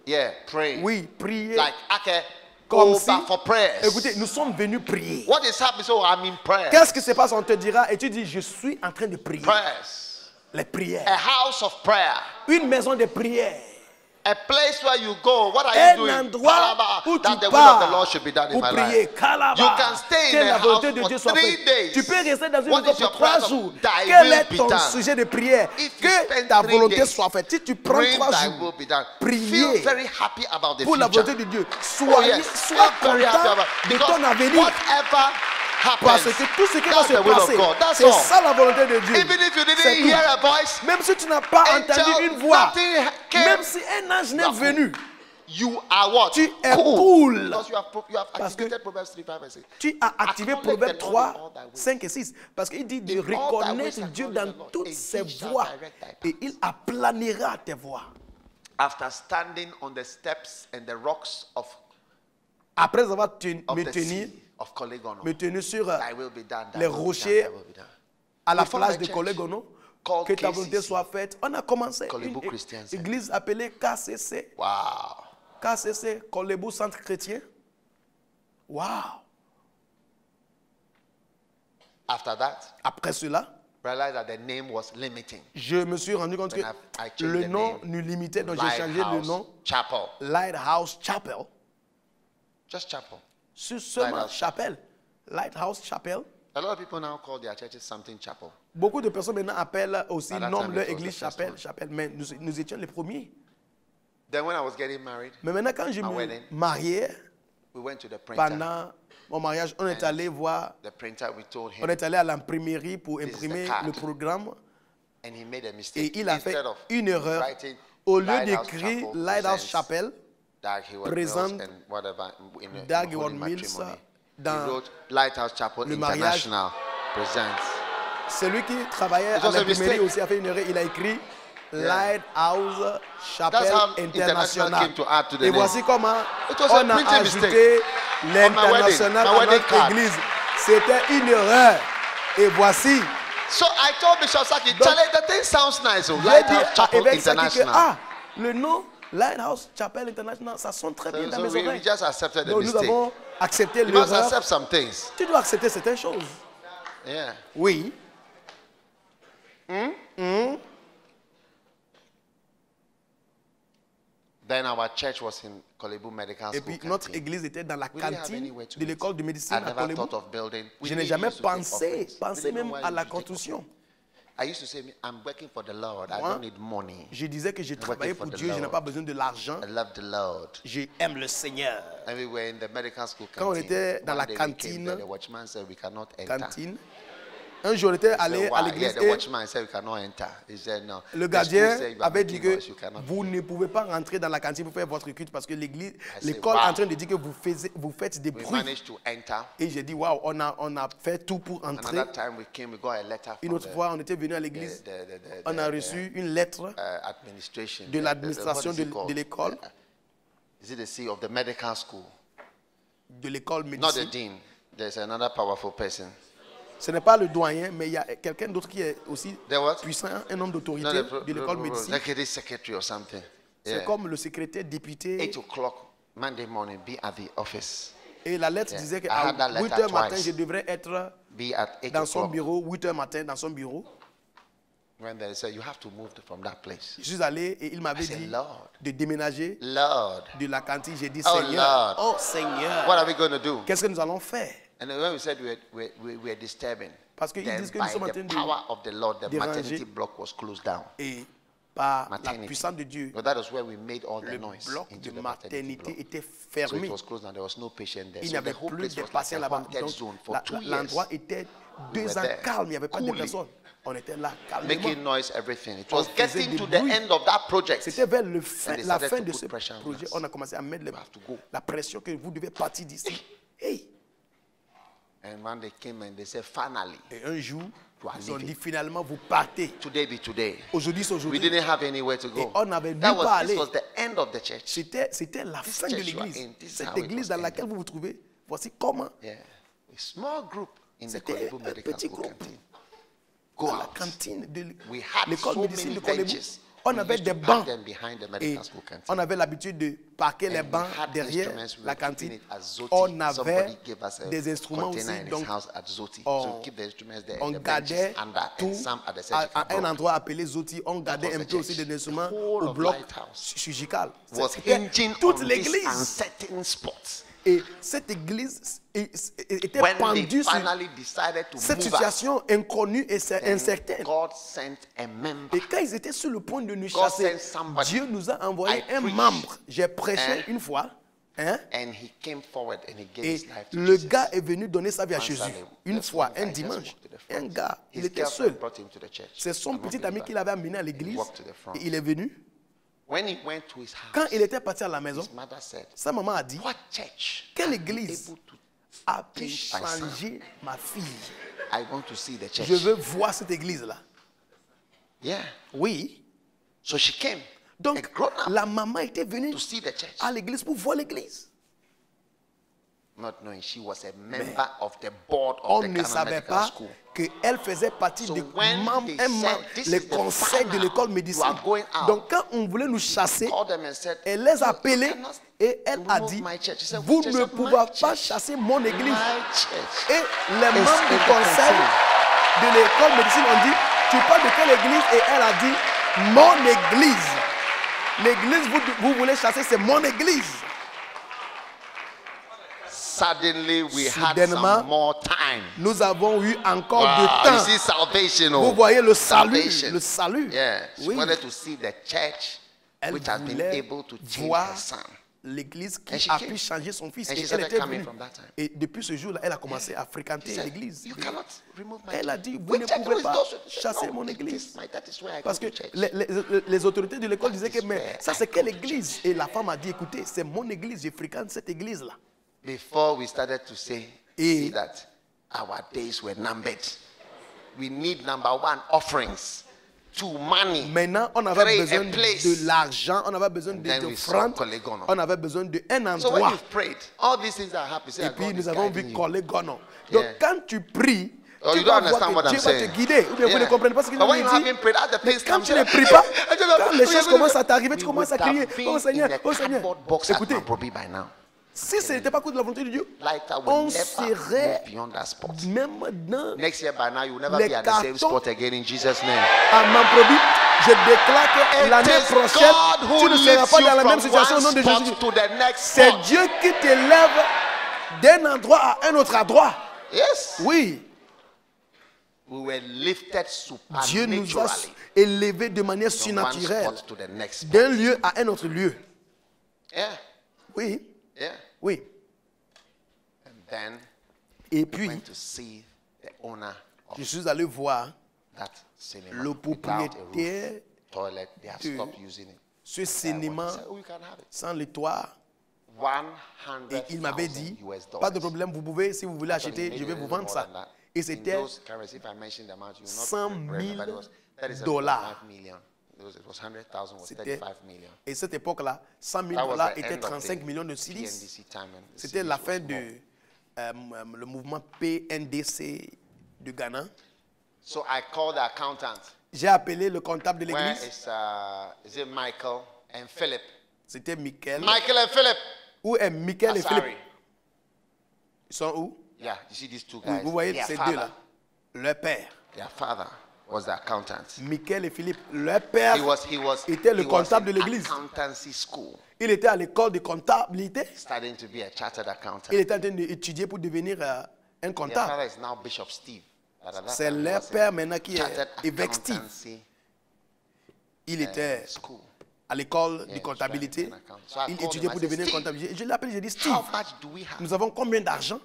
Yeah, praying. Oui, prier. Like, okay, Comme go si, back for prayers. écoutez, nous sommes venus prier. What is happening? So I'm in prayer. Qu'est-ce qui se passe? On te dira et tu dis, je suis en train de prier. Prayers. Les prières. A house of prayer. Une maison de prière. A place where you go. What are Un you doing? endroit Kalaba, où that tu the will of the pars Lord should be done in pour my prier. life. Kalaba. You can stay Que in la a volonté house de for Dieu soit 3 faite. days. Tu peux rester dans une What maison is your pour 3 prayer? jours. Thy Quel will est be ton done. sujet de prière? If you Que spend ta 3 volonté days soit faite. Si tu prends praying 3 thy jours will be done. prier Feel very happy about the pour la future. volonté de Dieu, Oh sois yes, content feel very happy about de because ton avenir. whatever Parce happens, que tout ce qui va that's se the will of passer, God. That's c'est all. ça la volonté de Dieu. Even if you didn't C'est tout. hear a voice, Même si tu n'as pas entendu angel, une voix, nothing came, même si un ange you n'est are venu, you are what? tu es cool. Because you have Parce que activated Proverbs 3, 5, and 6. tu as activé Acknowledge Proverbe the Lord in 3, all thy ways. 5 et 6. Parce qu'il dit de In all thy ways, reconnaître Dieu acknowledge dans the Lord, toutes and ses he shall voies. direct thy paths. Et il aplanira tes voies. After standing on the steps and the rocks of Après avoir the me sea of Kolegono, me tenu sur thy will be done, thy les will be done, rochers thy will be done. à la We found plage a de church Kolegono, called que ta volonté KCC. soit faite. On a commencé Kolebu une Christian Center. église appelée KCC. Wow. KCC, Kolebu Centre Chrétien. Wow. After that, Après cela, realized that the name was limiting. je me suis rendu compte que Then I changed le the nom name. nous limitait, donc j'ai changé le Lighthouse nom. Chapel. Lighthouse Chapel. Just chapel. Sur seulement Lighthouse chapelle. Lighthouse Chapel. A lot of people now call their churches something chapel. Beaucoup de personnes maintenant appellent aussi, At that nomment time, leur it was église the first chapelle, one. chapelle. Mais nous étions les premiers. Then when I was getting married, Mais maintenant, quand je My me wedding. mariais, we went to the printer. pendant mon mariage, on est allé voir, The printer, we told on him, est allé à l'imprimerie pour is the imprimer card. le programme. and he made a mistake. Et il a fait Instead of une erreur. writing Au lieu Lighthouse d'écrire Chapel Lighthouse presents Chapel, Dag Heward présente Mills and whatever in the Dag holy Heward Mills matrimony, dans he wrote Lighthouse Chapel le mariage. International presents. celui qui travaillait It à was a l'imprimerie mistake. aussi a fait une erreur. Il a écrit Lighthouse Chapel That's how International. international came to add to the Et name. voici comment It was a on a printing ajouté l'international my à wedding notre card. église. C'était une erreur. Et voici, So I told Bishop Saki, Donc, Charlie, the thing sounds nice. So j'ai dit Lighthouse à Chapel évêque Saki que International. le nom Lighthouse Chapel International, ça sonne très bien dans So mes we oreilles. just accepted the Donc nous mistake. avons accepté You must l'erreur. accept some things. Tu dois accepter certaines choses. Yeah. Oui. Then our church was in Kolebu Medical Et School. puis notre canteen. église était dans la We didn't have cantine anywhere to de meet. l'école de I médecine à never Kolebu. thought of building. We Je n'ai didn't jamais used to take pensé offerings. We didn't know même why à we la used to take construction. I used to say, I'm working for the Lord. I Moi, don't need money. Je disais que je travaillais for pour the Dieu, je n'ai Lord. pas besoin de l'argent. I love the Lord. J'aime le Seigneur. And we were in the medical school Quand on canteen. était dans One la day we came cantine, there, the watchman said we cannot enter. Cantine. Un jour, on était I said, allé à "Why?" l'église Yeah, the et watchman said we cannot enter. He said no. le The gardien school said you are avait dit making que noise, you cannot. vous ne pouvez pas rentrer dans la cantine pour faire votre culte parce que l'église, said, l'école wow. est en train de dire que vous faites des We bruits. managed to enter. Et j'ai dit, waouh, on a fait tout pour entrer. Another time we came, we got a letter Une from autre fois, on était venu à l'église, the on a reçu une lettre administration. de l'administration what is it de called? l'école, Is it the CEO of the medical school? de l'école Not the médecine. dean. There's another powerful person. Ce n'est pas le doyen, mais il y a quelqu'un d'autre qui est aussi The what? puissant, un homme d'autorité No, de l'école de médecine. executive secretary or something. C'est Yeah. comme le secrétaire député. 8 o'clock Monday morning, be at the office. Et la lettre Yeah. disait I qu'à had that letter 8h matin, twice. je devrais être Be at 8 dans son o'clock. bureau, 8h matin dans son bureau. When they said, you have to move from that place. Je suis allé et il m'avait I said, dit Lord. de déménager Lord, de la cantine. J'ai dit, Oh, Seigneur, Lord. oh Seigneur, what are we going to do? qu'est-ce que nous allons faire? And then when we said we're disturbing, Parce qu'ils then disent que nous by sommes en the train de power of the Lord, the déranger. maternity block was closed down. Et par la Maternity. puissance de Dieu, But that was where we made all the le noise bloc into de the maternity maternité block. était So it fermé. was closed down. There was no patient there. Il n'y So avait the whole plus place de was like patients a là-bas. haunted Donc, zone for 2 years. l'endroit était We 2 were ans there, calme, il n'y avait pas de coolly. personnes. On était là calmement. Making noise, everything. It On was faisait getting des to the bruits. end of that project. C'était vers And la they fin started de to ce put pressure on projet, us. on a commencé à mettre You have to go. la pression que vous devez partir d'ici. Hey. And when they came and they said, finally, Et un jour, You are ils ont leaving. dit finalement, vous partez. today be today. Aujourd'hui, c'est We aujourd'hui. didn't have anywhere to Et go. on n'avait nulle This part à aller. was the end of the church. C'était la This fin de church you are l'église. in, this is Cette how it église was dans ending. laquelle vous vous trouvez, voici comment Yeah. A small group in the C'était Kolebu un Medical petit School groupe. canteen. Go dans la out. cantine de We had l'école so médecine many de Kolebu. benches. On We avait used des to park bancs them behind the et medical school canteen. on avait l'habitude de parquer les And we bancs had derrière instruments, we la were keeping cantine. it at Zoti. On avait Somebody gave us a des instruments container aussi, in his donc house at Zoti. on- So we keep the instruments there. on and the benches gardait under, tout and some at the à surgical un block. endroit appelé Zoti. On gardait was un the peu aussi church. des instruments The whole au of bloc Lighthouse chirurgical. Was C'était hinging toute on this l'église. uncertain spot. Et cette église était When they pendue sur finally decided to cette move us, situation inconnue et then incertaine. God sent a member. Et quand ils étaient sur le point de nous God chasser, sent somebody. Dieu nous a envoyé I un preached. membre. J'ai prêché Hein? une fois. Hein? And he came forward and he gave Et his life to le Jesus. gars est venu donner sa vie à One Jésus. Sunday, Une just fois, one guy un just dimanche. walked to the front. Un gars, il His était girlfriend seul. brought him to the church. C'est son I'm not petit going ami back. qui l'avait amené à l'église. walked to the front. Et il est venu. When he went to his house, Quand il était parti à la maison, his mother said, sa maman a dit, what church quelle are you église able to a pu change my son? changer ma fille? I want to see the church. Je veux voir cette église-là. Yeah. Oui. So she came, a Donc, grown up, la maman était venue to see the church. à l'église pour voir l'église. Not knowing she was a member of the board of On the ne Ghana savait Medical pas School. qu'elle faisait partie So de when they said, "This les is the conseils de final, l'école you médecine. are going out." Donc quand on voulait nous chasser, Called them and said, elle les a "You appelés cannot et elle a remove dit, my church." He said, vous "Which church?" ne I said, pouvez "My pas church." chasser mon église. My church. Et les membres du in the conseil canteen. de l'école médecine ont dit, tu parles de quelle église? Et elle a dit, mon église. L'église vous voulez chasser, c'est mon église. Suddenly we had Soudainement, some more time. Nous avons eu encore Wow, du you temps. see salvation. Vous Oh. voyez le salut. Salvation. Le salut. Yeah. She Oui. wanted to see the church Elle which has been voulait able to change voir her son. l'église And she qui a came. pu changer son fils. And she Et elle started était coming venue. from that time. Et depuis ce jour-là, elle a commencé à She fréquenter said, l'église. "You cannot remove my Elle a church." dit, vous Which ne church pouvez is pas those? She said, chasser "No, mon this église. is that is where I Parce go que to church." les autorités de l'école disaient que That is mais where ça I c'est go quelle to église? Et la femme a dit, écoutez, c'est mon église, je fréquente cette église-là. Before we started to say, Et- see that our days were numbered. We need number one, offerings. Two, money. Maintenant, on avait Three, besoin a place. de l'argent, on avait besoin then we saw d'offrandes, Kolegono. on avait besoin d'un So when endroit. you prayed, all these things are happening. Say, Et God puis is nous avons vu guiding you. coller Gonon. Donc Yeah. quand tu pries, Oh, tu you vas don't voir understand what que I'm Dieu va te saying. guider. Ou bien vous Yeah. ne comprenez pas ce que je But when veux you dire. haven't prayed, as the Mais things quand come, tu say, ne pries pas, I don't know. quand les We choses are commencent gonna- à t'arriver, tu we commences à would have crier, been oh Seigneur, in the oh Seigneur. cardboard box at Écoutez, Maprobi by now. si ce n'était pas contre la volonté de Dieu, Like that on will never serait move beyond that spot. même dans Next year by now, you will never Les be at the same cartons- spot again in Jesus' name. à Mamprobi. Je déclare que It l'année is prochaine, God who tu ne seras lifts pas you dans la même from situation au nom one de spot Jésus. to the next C'est spot. Dieu qui t'élève d'un endroit à un autre endroit. Yes. Oui, We were lifted Dieu nous a supernaturally élevés de manière from one surnaturelle spot to the next spot. d'un lieu à un autre lieu. Yeah. Oui, Yeah. oui. And then Et we puis, went to see the owner of je suis allé voir that cinema. le without a roof, propriétaire toilet. They have de stopped using it. ce He cinéma said, "Oh, you can have it. sans le toit. Et il m'avait dit, 100,000 pas de problème, vous pouvez, si vous voulez acheter, je vais vous vendre ça. Et c'était In those currencies, if I mention the amount, you will not 100,000 remember, but it was- that is dollars. 5 million. It was 100,000 was C'était- 35 million. Et cette époque-là, 100 000 That was dollars the était end of 35 the millions de cedis. PNDC time and the C'était cedis la was fin small. le mouvement PNDC de Ghana. So I called the accountant. J'ai appelé le comptable de Where l'église. is it Michael and Philip? C'était Michael. Michael and Philip. Où est Michael et Philippe? Sorry. Ils sont où? Yeah, you see these two Oui, guys. vous voyez Their ces father, deux-là. Leur père. Their father was the accountant. Michael et Philippe. Leur père He was était le he was comptable in de l'église. accountancy school, Il était à l'école de comptabilité. studying to be a chartered accountant. Il était en train d'étudier pour devenir un Their comptable. father is now Bishop Steve. But at that C'est time, he leur was in père maintenant qui chartered est évêque Steve. accountancy Il était school. à l'école Yeah, de comptabilité. he was trying to be an accountant. So I Il called étudiait him, pour I said, devenir Steve, comptable. Je l'ai appelé, j'ai dit, Steve, How much do we have? nous avons combien d'argent?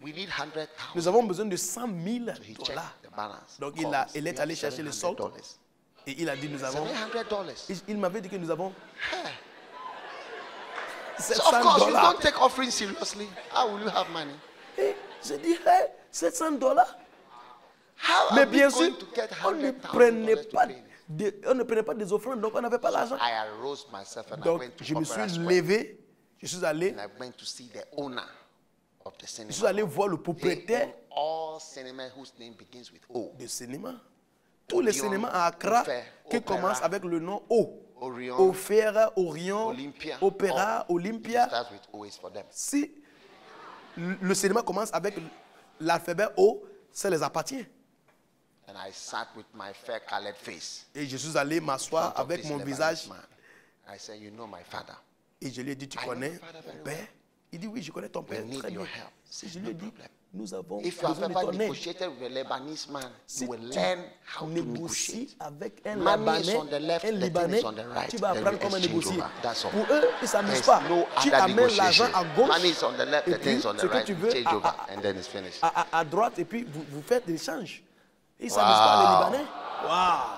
We need 100,000. Nous avons besoin de 100 000 He checked dollars. the balance. Donc Called us. il We est have allé chercher le solde. $700. Et il a dit, nous avons... $700. Il m'avait dit que nous avons So 700 of course you dollars. don't take offering seriously. How will you have money? Et je dis, hey, 700 dollars. How Mais are we bien going sûr, to get on ne prenait $100,000 pas, to pay? on ne prenait pas des offrandes, donc on n'avait pas l'argent. I arose myself and I Donc went to je me Opera suis Square levé, je suis allé, and I went to see the owner of the je cinema. suis allé voir le They propriétaire own all cinema whose name begins with O. du cinéma. Tous les Odeon, cinémas à Accra Ophé, qui Opéra, commencent avec le nom O. Orion, Ophère, Orion, Olympia. Opéra, All. It Olympia. starts with O is for them. Si le cinéma commence avec l'alphabet O, ça les appartient. And I sat with my fair colored face. Et je suis allé in m'asseoir front of avec this mon Lebanese visage man. I said, you know my father. et je lui ai dit, tu I connais know my father very mon père? Il dit, oui, je connais ton père need très bien. your help. Si je lui ai dit, nous avons If you have besoin de ever ton aide. negotiated with a Lebanese man, Si you will tu learn how to négocies negotiate. avec un Money is Libanais, on the left, un the thing Libanais, is on the right. tu vas Then apprendre you comment exchange négocier. over. That's all. Pour eux, ils ne s'amusent There's pas. no Tu other amènes l'argent negotiation. à gauche, Money is on the left, et the thing puis is on the ce que right. tu You veux change over, and then it's finished. à droite, et puis vous faites des échanges. Ils ne s'amusent pas, les Libanais. Waouh!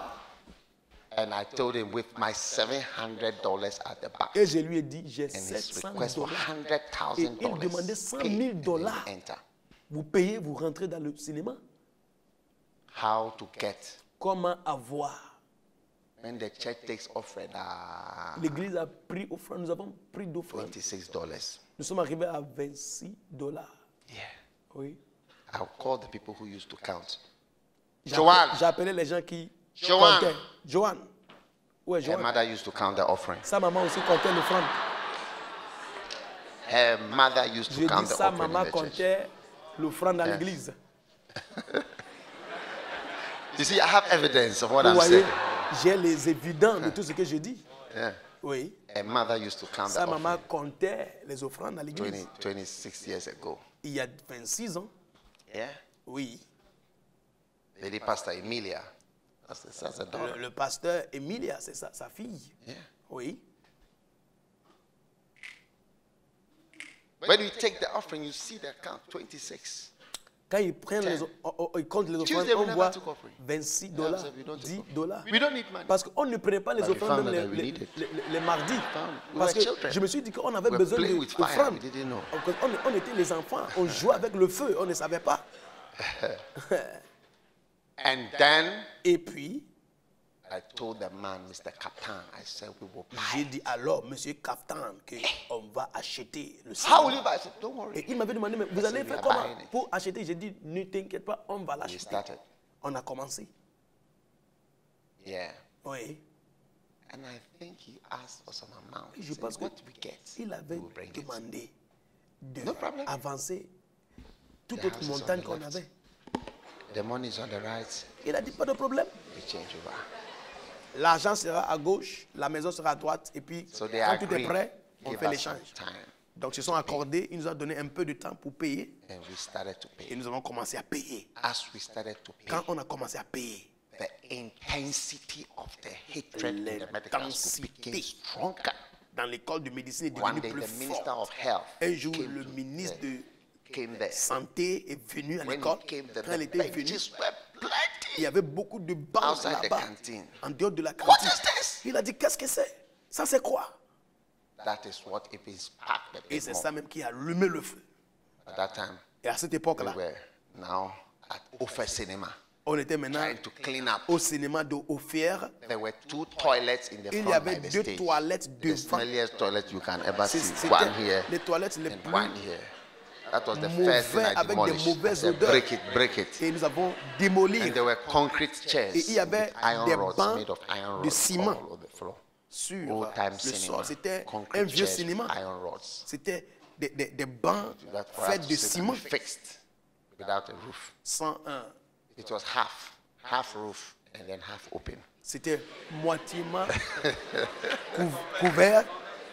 And I told him with my $700 at the back. Et je lui ai dit, j'ai And his 700 request for dollars. $100,000. Et il demandait 100 000 Pay, and then dollars. you enter. Vous payez, vous rentrez dans le cinéma. How to get Comment avoir? when the church takes offering? L'église a pris offrande, nous avons pris d'offrande. $26. Nous sommes arrivés à 26 dollars. Yeah. Oui. I'll call the people who used to count. J'ai Joanne. j'ai appelé les gens qui Joanne. comptaient. Joanne. Où est Her Joanne? mother used to count the offering. Sa maman aussi comptait l'offrande. Her mother used J'ai to count dit, the sa offering maman in the church. comptait l'offrande dans Yes. l'église. You see, I have evidence of what Vous I'm voyez, saying. j'ai les évidents de tout ce que je dis. Yeah. Oui. Her mother used to count the Sa maman offering comptait les offrandes dans l'église. 26 years ago. Il y a 26 ans. Yeah. Oui. Lady Pastor Emilia. That's a daughter. Le pasteur Emilia, c'est sa fille. Yeah. Oui. When you take the offering, you see the account 26. Quand ils prennent ils comptent les offrandes, Tuesday, we on never voit took offering. 26 Yeah, dollars, so we don't take 10 offering. dollars. We don't need money. Parce qu'on ne prenait pas les But we offrandes found même that we needed. les mardis. We Parce were que children. je me suis dit qu'on avait We were besoin playing with fire. d'offrandes. We didn't know. On était les enfants, on jouait avec le feu, on ne savait pas. And then Et puis, I told the man, Mr. Captain, I said, we will buy. j'ai dit alors, monsieur Kaftan, qu'on va acheter le How will cinéma. you buy? I said, don't worry. Et il m'avait demandé, mais vous I allez said, we faire are comment buying it. pour acheter? J'ai dit, ne t'inquiète pas, on va We l'acheter. started. On a commencé. Yeah. Oui. And I think he asked for some amount. Et He je said, pense what do we get? qu'il We avait will bring it. demandé de No problem. avancer toute The autre house is on montagne the qu'on left. avait. The money is on the right. Il a dit, pas de problème. We change over. L'argent sera à gauche, la maison sera à droite, et puis So they quand tout est agreed. prêt, on Give fait us some l'échange. time. Donc, ils se sont accordés, il nous a donné un peu de temps pour payer, And we started to et pay. nous avons commencé à payer. As we started to pay, Quand on a commencé à payer, the intensity of the hatred in the medical school became L'intensité. stronger. dans l'école de médecine est One devenue day, plus the minister forte. of health Un jour, came le to ministre the- de came there. santé est venu à When l'école. he came, Quand il the était venu, benches were il plenty. y avait beaucoup de bancs Outside the là-bas, canteen. en dehors de la What cantine. is this? Il a dit, qu'est-ce que c'est? Ça, c'est quoi? That is what it is packed the Et big c'est more. ça même qui a allumé le feu. At that time, Et à cette we époque-là, were now at Ofer Cinema, on était maintenant trying to clean up. au cinéma de Ophir. There were 2 toilets in the Il y front avait by the 2 stage. toilettes The devant. smelliest toilet you can ever see. C'était One here les toilettes les and plus one here. That was the first thing mauvais I avec des demolished. I mauvaises said, odeurs. break it, break it. Et nous avons démoli And there were concrete chairs Et il y avait with iron des rods bancs made of iron de rods ciment all over the floor. sur Old time le cinema. sol. C'était un Concrete vieux chairs with cinéma. iron rods. C'était des bancs That for us faits to de sit and ciment be fixed without a roof. sans un. It was half roof and then half open. C'était moitiément couvert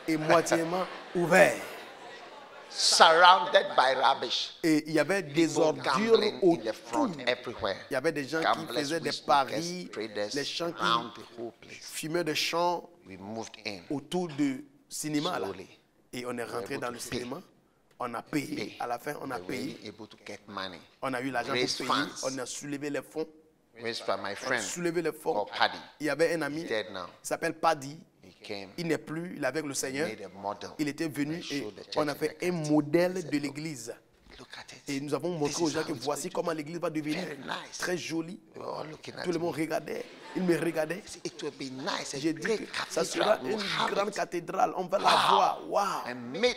et moitiément ouvert. Surrounded by rubbish. Et il y avait des People ordures gambling in the autour. front everywhere. Il y avait des gens qui Gamblers, faisaient des whistlers, paris, traders, les gens around qui the whole place. fumaient de chants We moved in. autour du cinéma. Là. Slowly. Et on est rentré able dans to le pay. cinéma. On a payé. À la fin, on a We were payé. able to get money. On a eu l'argent Raise pour payer. funds. On a soulevé les fonds. Raised by my On a friend soulevé les fonds. called Paddy. Il y avait un ami He's dead now. qui s'appelle Paddy. He came. Il n'est plus, il est avec le Seigneur. Made a model. Il était venu and et showed the church on a in fait the un country. modèle He said, de "Look, l'église. Look at it. Et nous avons This montré is aux gens how que it's voici going to comment l'église va devenir Very nice. très jolie. We were all looking at Tout le monde me. regardait. Il me regardait. It will be nice. A J'ai dit great que ça sera cathedral. We'll une have grande it. cathédrale. On va la voir. Waouh! And made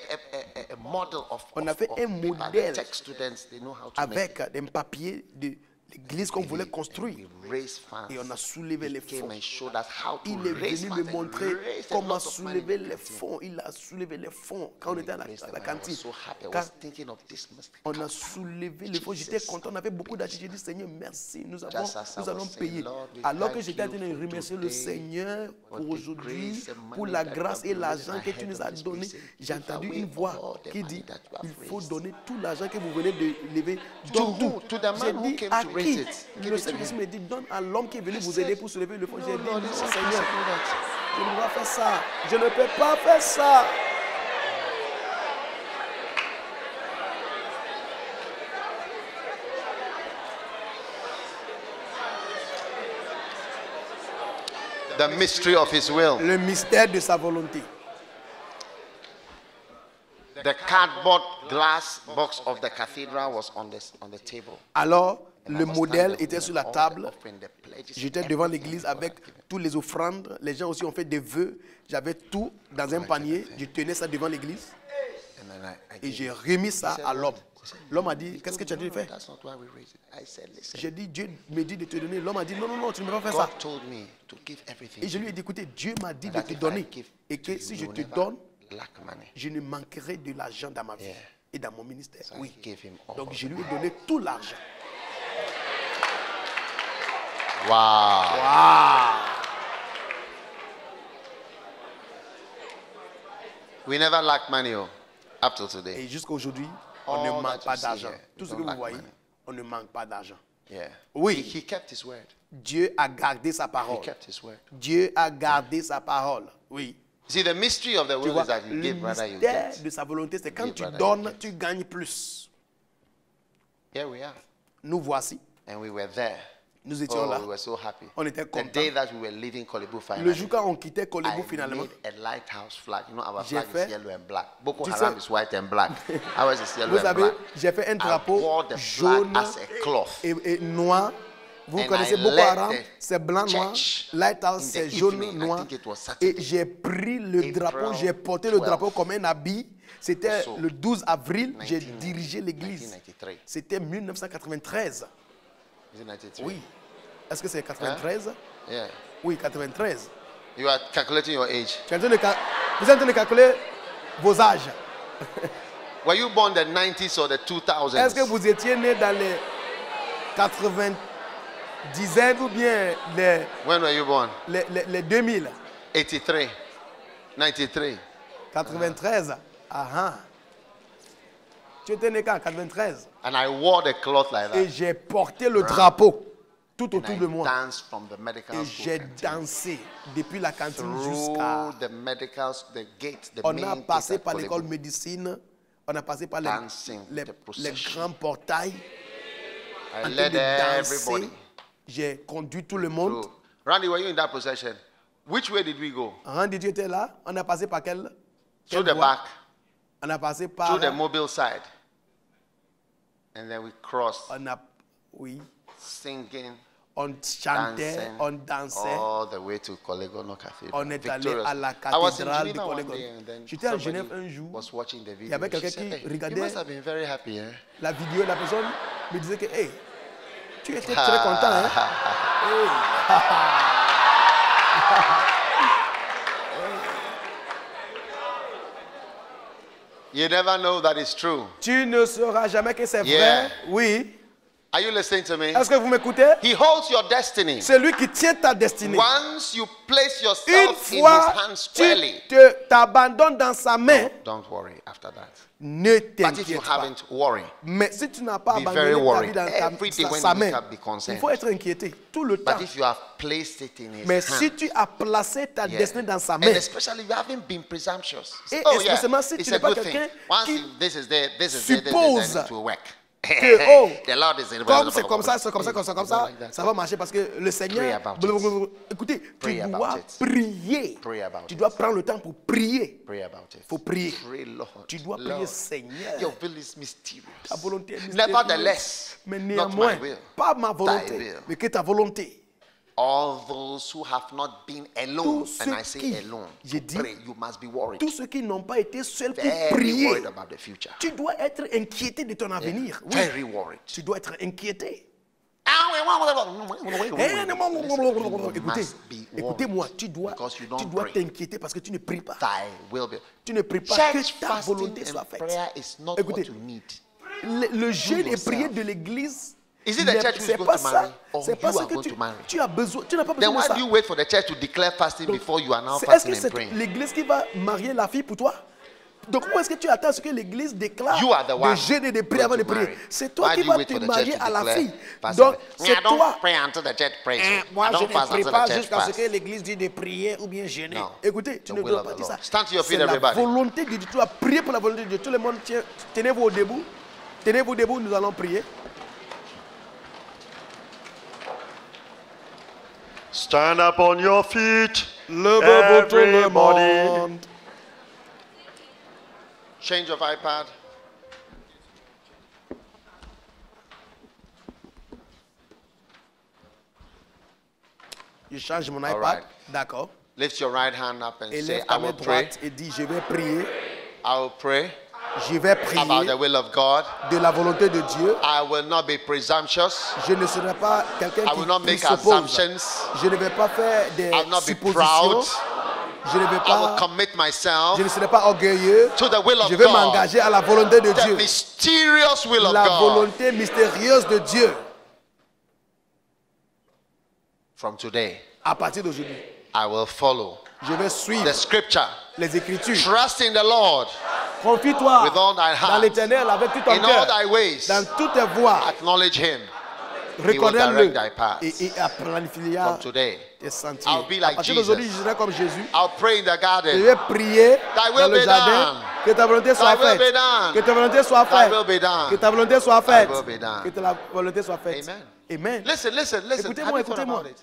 a model of, On a fait un paper. modèle The tech students, they know how to make Avec un papier de l'église qu'on voulait construire. We raised funds. Et on a soulevé les He came fonds. and showed us how to Il est raise venu funds me and montrer raised a comment lot of money soulever in the les cantine. fonds. Il a soulevé les fonds quand on était à la, Raised à them. la I was cantine. so happy. I Quand was thinking of this must on a soulevé les fonds, j'étais content. On avait beaucoup d'argent. J'ai dit, Seigneur, merci. Nous Just as I allons was saying, payer. Lord, we Alors que thank j'étais en you train de for remercier le today, Seigneur for pour the aujourd'hui, grace and money pour la that grâce you et have l'argent raised que in tu my nous as head, donné. Holy Spirit. J'ai Give entendu away une voix all the qui money dit, that you have il faut raised. donner tout l'argent que vous venez de lever. To Donne who? tout. To the man J'ai who dit, came à to qui? raise it. Give Le it to Seigneur him. me dit, donne à l'homme qui est venu vous aider pour soulever le fond. J'ai dit, Lord, non, it's not Seigneur, possible that- je ne peux pas faire ça. Je ne peux pas faire ça. The mystery of his will. Le mystère de sa volonté. The cardboard glass box of the cathedral was on the table. Alors, And I le was modèle standing était with sur la all the table. offering, the pledges, J'étais devant everything l'église God avec had given. tous les offrandes. Les gens aussi ont fait des vœux. J'avais tout dans un panier. Je tenais ça devant l'église And then I et gave j'ai it. remis ça He said, à l'homme. "What?" He said, L'homme a dit, "He qu'est-ce que told tu as me, dû "No, faire? That's not why we raised it." I said, listen. J'ai dit, Dieu me dit de te donner. L'homme a dit, non, non, non, tu ne peux pas faire ça. God told me to give everything. Et je to lui ai you. dit, écoutez, Dieu m'a dit de That te if I donner. give Et to que you, si you je will te never donne, lack money. je ne manquerai de l'argent dans ma vie Yeah. et dans mon ministère. So Oui. I gave him all. Donc je lui ai donné tout l'argent. Wow. We never lack money, up till today. Et jusqu'à aujourd'hui, on ne All manque that pas you see d'argent. here, Tout you ce que don't vous lack voyez, money. on ne manque pas d'argent. Yeah. Oui. He kept his word. Dieu a gardé sa He parole. kept his word. Dieu a gardé sa parole. Oui. See, the mystery of the Tu will vois, is that you le give, brother, you mystère get. de sa volonté, c'est quand Give, tu brother, you donnes, get. tu gagnes plus. Here we are. Nous voici. And we were there. Nous étions là. Oh, we were so happy. On était The contents. day that we were leaving Kolebu Le finally, jour quand on quittait I Kolebu finalement, made a lighthouse flag. You know, our J'ai flag fait- is yellow and black. Boko Tu Haram sais- is white and black. Ours is yellow vous and savez, black. j'ai fait un I drapeau wore the jaune flag as a cloth. et noir. Vous And connaissez I Boko led Haram, the c'est blanc, noir. church Lighthouse, in the c'est jaune, evening. I noir. think it was Saturday. Et j'ai pris le April drapeau, j'ai porté le 12. drapeau comme un habit. C'était So, le 12 avril, j'ai 1990, dirigé l'église. 1993. C'était 1993. Is it 93? Oui. Est-ce que c'est 93? Yeah. Oui, 93. You are calculating your age. Tu es en train de vous êtes en train de calculer vos âges. Were you born the 90s or the 2000s? Est-ce que vous étiez né dans les 90 ou bien When were you born? les 2000? 83. 93. 93. Ah ah. Tu étais né quand? 93. And I wore the cloth like Et that. j'ai porté le drapeau tout And autour I de moi. danced from the medical Et school j'ai canteen dansé depuis la cantine through jusqu'à... the medical, the gate, the On main a gate passé at par l'école Kolebu. médecine. On a passé par Dancing, les the procession. grands portails. I En train led de danser. everybody J'ai conduit tout le monde. through. Randy, were you in that procession? Which way did we go? Randy, tu étais là. On a passé par quelle Through the voie? back, On a passé par... through the mobile side. And then we crossed, On a... Oui. singing. On chantait, dancing on dansait. all the way to Kolegono Cathedral. On est allé Victorious. à la I was in cathédrale de Geneva one Kolegon. day and then J'étais à somebody Genève un jour. was watching the Il y video. avait She quelqu'un said, qui hey, you regardait must have been very happy, eh? la vidéo et la personne me disait que, hey, tu étais très content, hein? Hey. You never know that it's true. Tu ne sauras jamais que c'est Yeah. vrai. Oui. Are you listening to me? Est-ce que vous m'écoutez? He holds your destiny. C'est lui qui tient ta destinée. Once you place Une yourself in his fois hands tu squarely, t'abandonnes dans sa main, don't worry after that. ne But if you t'inquiète pas. haven't, worry. Mais si tu n'as pas Be abandonné very ta vie worried. dans Every day when sa you wake main, up, be concerned. il faut être inquiété tout le temps. But if you have placed it in his Mais hands, si tu as placé ta yeah. destinée dans sa And main, especially if you haven't been presumptuous. Et Oh yeah, especiellement si it's tu a n'es pas good thing. quelqu'un Once qui this is there, this is there, suppose then it will work. que, oh, The Lord is in comme c'est comme ça, c'est comme ça, comme ça, comme It's not ça, like that. ça va marcher parce que le Seigneur. Pray about blablabla. Écoutez, Pray tu about dois it. prier. Pray about Tu it. dois prendre le temps pour prier. Pray about it. Faut prier. Pray, Lord. Tu dois prier, Lord, Seigneur. your will is mysterious. Ta volonté est mystérieuse. Nevertheless, Mais not néanmoins, my will, pas ma thy volonté, will. mais que ta volonté. All those who have not been alone, Tous and ceux I say qui- alone, j'ai to dit, pray, you must be worried. Tous ceux qui n'ont pas été seuls pour Very prier, worried about the future. tu dois être inquiété de ton avenir. Oui, Very worried. tu dois être inquiété. You Écoutez, must be écoutez-moi, worried tu dois because you don't dois pray. t'inquiéter parce que tu ne pries pas. Thy will be. Tu ne pries pas Church que ta fasting volonté soit and faite. prayer is not Écoutez, what you need. Le jeûne et yourself. prière de l'église, Is it the church who's c'est going pas to marry ça. or C'est pas you ça are que going to marry? tu as besoin. Tu n'as pas Then besoin de why ça. do you wait for the church to declare fasting Donc, before you are now Est-ce fasting que and c'est praying? l'église qui va marier la fille pour toi? Donc, où est-ce que tu attends ce que l'église déclare You are the de one jeûner et de prier avant de going to prier? marry. C'est toi Why qui do you vas wait te for the marier church to à la declare fille. fasting? Donc, I c'est don't toi. pray until the church prays. Moi, I je don't ne fast prie until pas the church jusqu'à ce fasts. que l'église dit de prier ou bien jeûner. No. Écoutez, tu The ne will dois of pas the dire ça. Lord. Stand to your feet, C'est la everybody. volonté de Dieu. Tu dois prier pour la volonté de Dieu. Tout le monde, tenez-vous debout. Tenez-vous debout, nous allons prier. Stand up on your feet. Levez-vous tout le Everybody. monde. Change of iPad. Je change mon All iPad. right. D'accord. Lift your right hand up and Et say, lève I ta main will pray. droite et dis, je vais prier. I will pray Je vais about prier the will of God. de la volonté de Dieu. I will not be presumptuous. Je ne serai pas quelqu'un I will not qui make suppose. assumptions. Je ne vais pas faire des I will not be suppositions. proud. Je ne vais I will pas, commit myself je ne serai pas orgueilleux. to the will of Je vais God. m'engager à la volonté de The Dieu. mysterious will of La God. volonté mystérieuse de Dieu. From today, À partir d'aujourd'hui, I will follow je vais suivre the scripture. les Écritures. Trust in the Lord Confie-toi with all thy dans heart. l'Éternel avec tout ton In all cœur. thy ways, Dans toutes tes voies, acknowledge him. reconnais-le. direct thy paths. Et planifiera From today, tes sentiers. I'll be like À partir d'aujourd'hui, Jesus. je serai comme Jésus. I'll pray in the Je garden. vais prier Thy will dans le be jardin. done. Que ta volonté soit Thy will faite. be done. Que ta volonté soit Thy faite. will be done. Que ta volonté soit faite. will be done. Que ta volonté soit faite. Amen. Amen. Listen. Écoutez-moi, Have you thought écoutez-moi. about it?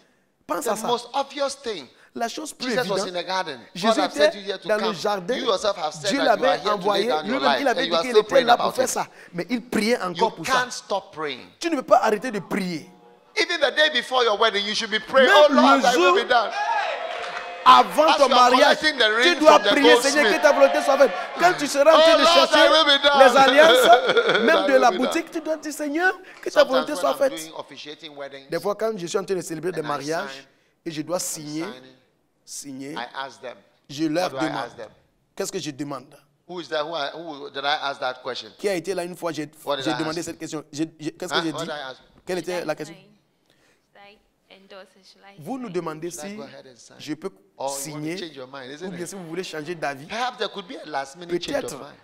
Pense The à ça. most obvious thing. La chose plus Jesus was in the évidente. garden. Jésus God has sent you était here to dans come. le jardin. You yourself have said Dieu that you are l'avait here to lay envoyé. down your Lui-même, life, il avait and dit you are qu'il still était praying là pour about faire it. ça. Mais il priait You encore pour ça. can't stop praying. Tu ne peux pas arrêter de prier. Even the day before your wedding, you should be praying. Même Oh Lord, le thy will jour be done. Avant As ton you are mariage, collecting the tu ring dois from the prier, goldsmith. Seigneur, que ta volonté soit faite. Quand tu seras en Oh train de Lord, chercher thy will be done. les alliances, même Thy de will la be done. boutique, tu dois dire, Seigneur, que ta Sometimes volonté when soit I'm faite. doing officiating weddings, Des fois, quand je suis en train de célébrer des And I mariages sign. et je dois signer, signing, I ask them. je leur What do I demande. ask them? Qu'est-ce que je demande? Who is that? Who did I ask that question? Qui a été là une fois, j'ai What did I demandé ask? cette question. Qu'est-ce Huh? que j'ai What dit? did I ask? Quelle était la question? Vous nous demandez Should I si go ahead and sign? je peux Or you want to signer change your mind, ou isn't bien it? si vous voulez changer d'avis. Perhaps there could be a last minute change Peut-être of mind.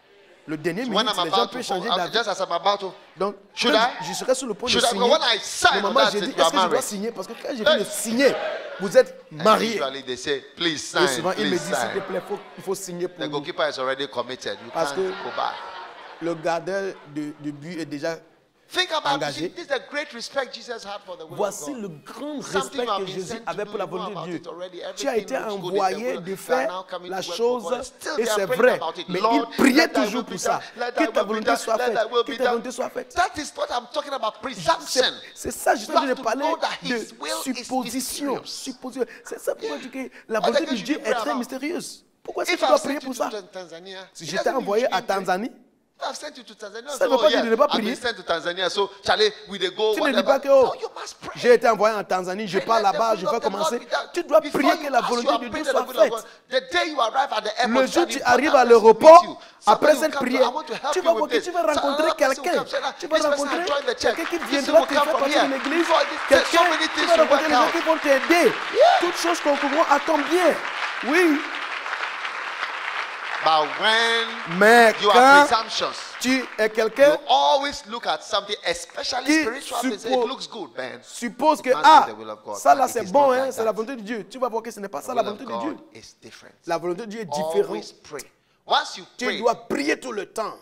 le dernier So minute, when I'm les gens about peuvent to, changer d'avis. just as I'm about to, Donc, Should quand I? je serai sur le point de Should I? signer, When I sign, normalement, that's j'ai it, dit, you are est-ce que je dois married. signer? Parce que quand j'ai Hey. vu de signer, vous êtes and marié. usually they say, please Et sign, souvent, il me please dit, s'il te sign. plaît, il faut signer pour The nous. goalkeeper is already committed. You Parce can't que- go back. Le gardien de but est déjà Think about it. engagé. This is the great respect Jesus had for the will Voici of le God. grand Something respect you have que been Jésus sent to avait do, pour la you know volonté about de it Dieu. already. Tu as Everything été looks good in the envoyé will. de You are faire now coming la to work chose, for God. Still, et they are c'est praying vrai. about it. Mais Lord, il priait let thy toujours will pour be ça. done. Let Que thy ta will be volonté done. soit Let thy faite. will Que be ta done. volonté soit faite. That is what I'm talking about. Presumption. C'est ça justement You que have je to parlais know that de his will is supposition. mysterious. C'est ça pourquoi je dis que la What volonté the de Dieu you est pray très about? mystérieuse. Pourquoi est-ce que If tu dois I've prier sent you pour ça? to Tanzania, Si it j'étais doesn't mean envoyé you à shouldn't pray. Tanzanie, I've sent you to Tanzania. Ça ne So, veut pas dire de ne pas I've been prier. sent to Tanzania. So, Charlie, we they go, tu ne dis whatever. pas que oh, No, you must pray. j'ai été envoyé en Tanzanie, je Pray, pars let the là-bas, will je of vais the Lord commencer. be done. Tu dois Before prier you que la ask, volonté you are de Dieu praying that soit the will of faite. God. The day you arrive at the airport, Le jour où an tu important arrives à person l'aéroport, meet you. après Somebody will cette come to, prière, I want to help tu you vas with voir que this. tu vas So rencontrer another person will quelqu'un. come, say, "Ah, Tu vas this person rencontrer has joined the church. quelqu'un qui This viendra will te come faire from partie here. d'une église. Before this, so Quelqu'un, many tu things vas will rencontrer work des gens out. qui vont t'aider. Toutes choses concourront à ton bien. Oui. But when Mais you are quand presumptuous, tu es you quelqu'un always look at something, especially qui spiritual things. It looks good, man. suppose que It must ah, be the will of God, ça but là it c'est is bon, not hein, like c'est la that. volonté de Dieu. Tu vas voir que ce n'est pas The ça la will of volonté de Dieu. God is different. La volonté de Dieu est différente. Always pray. Once you Tu pray, dois prier tout le temps.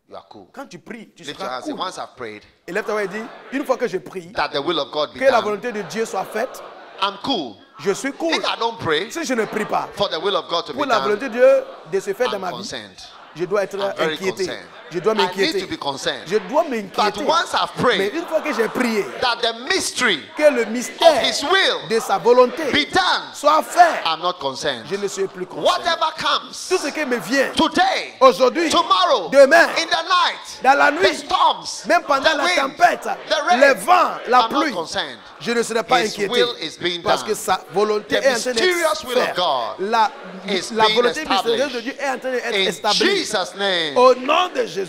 you are cool. Quand tu pries, tu Lift your seras hands. Say, cool. once I've prayed, Et lève ta main et dis, une fois que je prie, that the will of God be que la done, volonté de Dieu soit faite, I'm cool. je suis cool. If I don't pray Si je ne prie pas for the will of God to be pour la done, volonté de Dieu de se faire dans I'm ma vie, concerned. je dois être I'm very inquiété. concerned. Je dois I need m'inquiéter. to be concerned. Je dois But m'inquiéter. once I've Mais prayed une fois que j'ai prié, that the mystery que le of mystère His will de sa volonté be done, soit fait, I'm not concerned. je ne suis plus concerné. Whatever comes Tout ce qui me vient today, aujourd'hui, tomorrow, demain, in the night, dans la the nuit, storms, même pendant the la winds, tempête, the rain, les vents, la I'm not pluie, concerned. je ne serai pas His inquiété will is being parce done. que sa volonté The est en train d'être mysterious will of faite. God La is la being volonté established. mystérieuse de Dieu est en train d'être In établie. Jesus' name, Au nom de Jésus.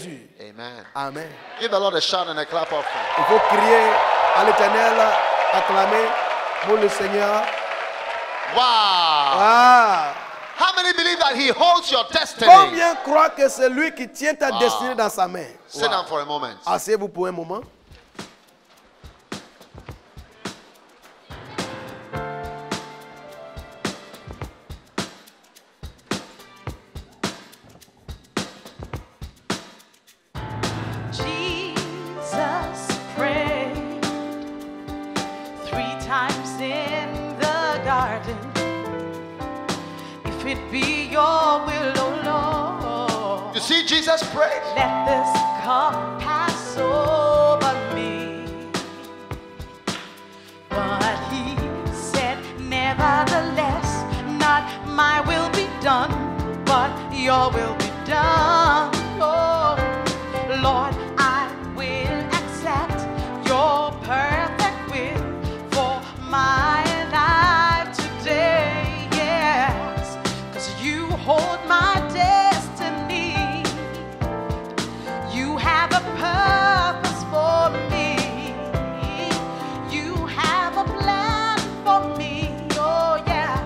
amen. Amen. Give the Lord a shout and a clap offering. Il faut crier à l'Éternel, acclamer pour le Seigneur. Wow. Ah. How many believe that He holds your destiny? Combien croient que c'est lui qui tient ta destinée dans sa main? Sit down for a moment. Asseyez-vous pour un moment. Jesus prayed 3 times in the garden. If it be your will, oh Lord, You see, Jesus prayed. let this cup pass over me. But he said, nevertheless, not my will be done, but your will be done. Oh, Lord, I will accept your perfect will for my life today. Yes, 'cause you hold my destiny. You have a purpose for me. You have a plan for me. Oh yeah,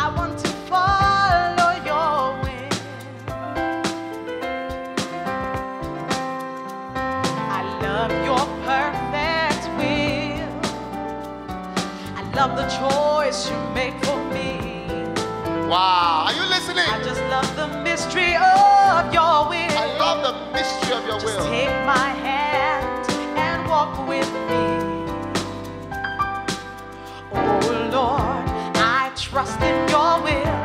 I want to follow your will. I love your perfect will. I love the choice you make for me. Wow. Are you listening? I just love the mystery of your will. I love the mystery of your Just will. take my hand and walk with me. Oh Lord, I trust in your will.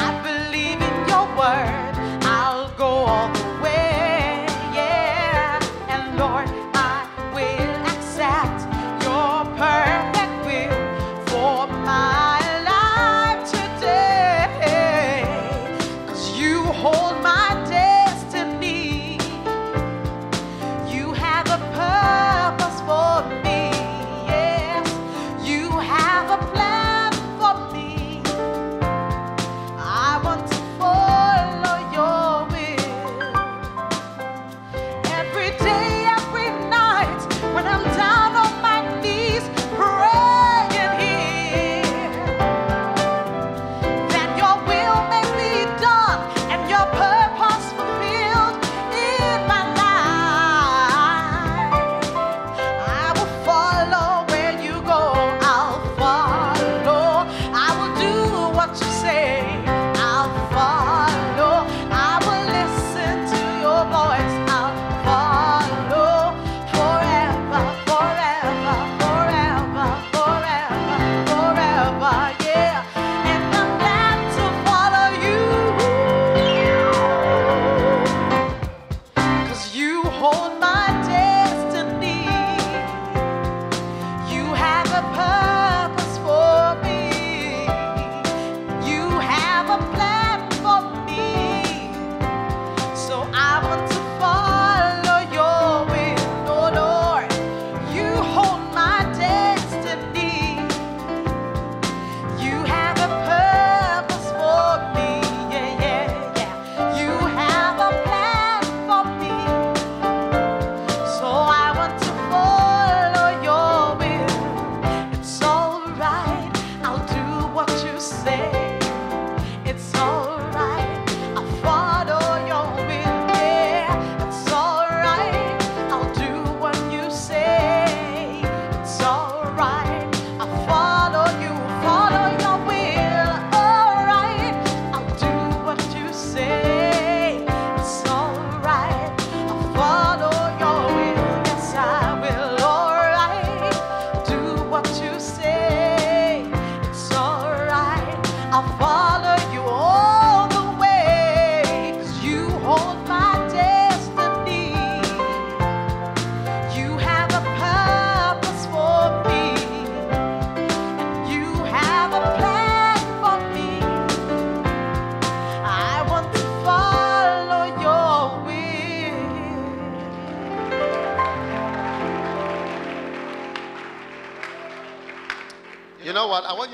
I believe in your word. I'll go all the way. Yeah. And Lord, I will accept your perfect will for my life today. 'Cause you hold my destiny. You have a purpose for me. Yes, you have a plan for me.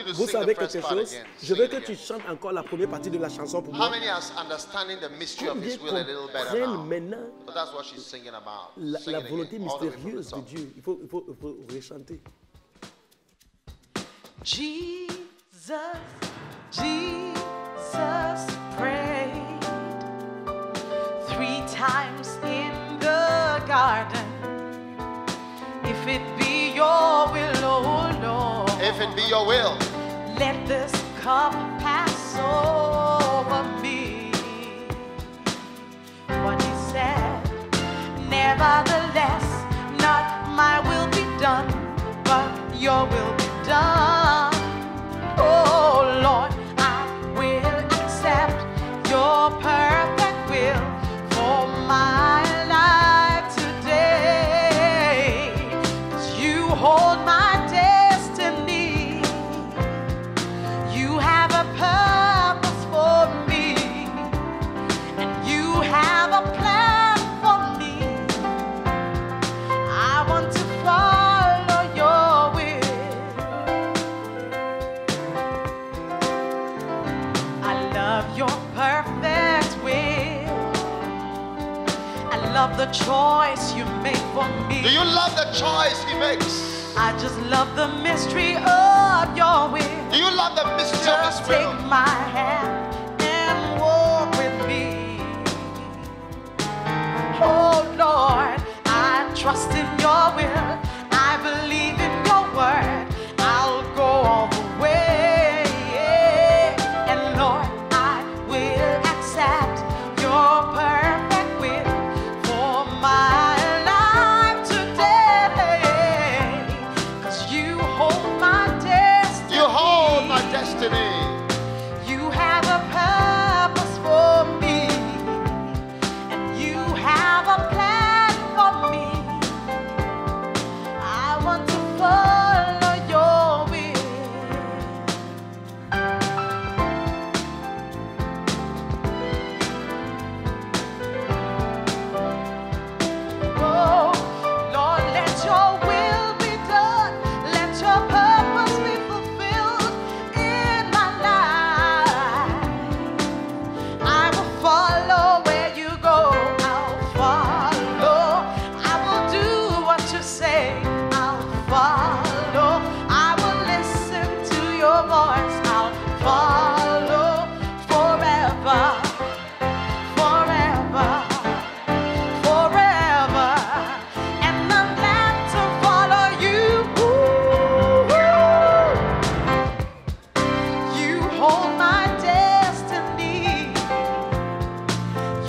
to Vous sing savez the first quelque part chose? again. Je Sing veux it que again. tu chantes encore la première partie de la chanson pour How moi. many are understanding the mystery of Combien His will a little better comprennent now? maintenant But that's what she's singing about. la Sing it again, volonté all the way from the mystérieuse de top. Dieu? Il faut rechanter. Jesus, Jesus prayed 3 times in the garden. If it be your will, oh Lord, If it be your will, let this cup pass over me. What he said, nevertheless, not my will be done, but your will be done. Oh Lord, I will accept your perfect will for my life today. 'Cause you hold my destiny. You have a purpose for me, and you have a plan for me. I want to follow your will. I love your perfect will. I love the choice you make for me. do you love the choice He makes? I just love the mystery of your will. Do you love the mystery of Just His take will? my hand and walk with me. Oh Lord, I trust in your will. I believe in your word. I'll go all the way. And Lord, I will accept your perfect will for my life today. 'Cause you hold my destiny. You hold my destiny. You have a purpose for me, and you have a plan for me. I want to follow your will. Oh, Lord, let your will be done. Let your purpose be fulfilled in my life. I will follow where you go. I'll follow. I will do what you say. I'll follow. I will listen to your voice. I'll follow forever, forever, forever. And I'm glad to follow you. You hold my destiny.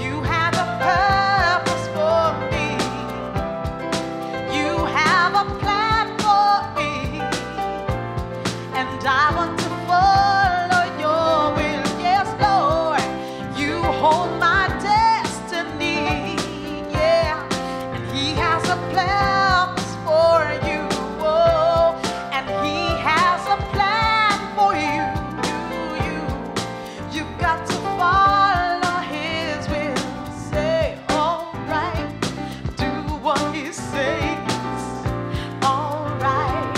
You have a purpose for me. You have a plan for me. And I want to follow your will. Yes, Lord. You hold my destiny. Yeah. And He has a purpose for you. Oh, and He has a plan for you. You've got to follow His will. Say, all right. Do what He says. All right.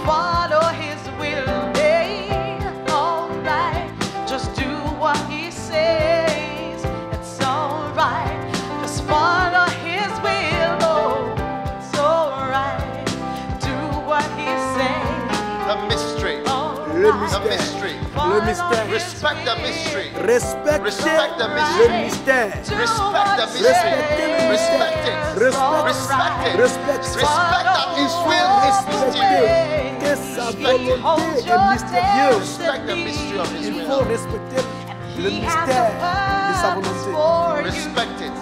Follow His will. Hey, all right. Just do what He says. It's all right. Just follow His will. Oh, it's all right. Do what He says. The mystery. Le The mystère. mystery. Le mystère. Respect the mystery. Respectez Respect the le mystery. mystère. Respect the mystery. Respectez le Respect mystère. it. Respect. Respect it. Respect. Respect that His will is mysterious. Respectez que sa volonté est mystérieuse. Respect the mystery of His Il faut will. respecter le mystère de sa volonté. Respect it.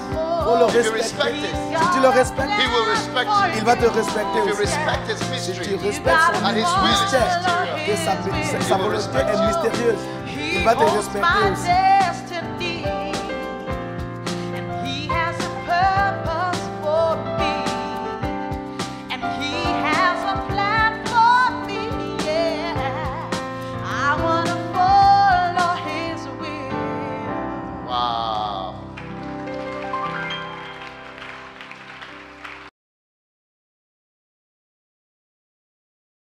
Faut le If you respecter. respect it, Si tu le respectes, He will respect you. il va te respecter If you aussi. respect His Si tu mystery, respectes son and His will is mystère, mysterious, que sa He will volonté respect est you. mystérieuse, il va te respecter aussi.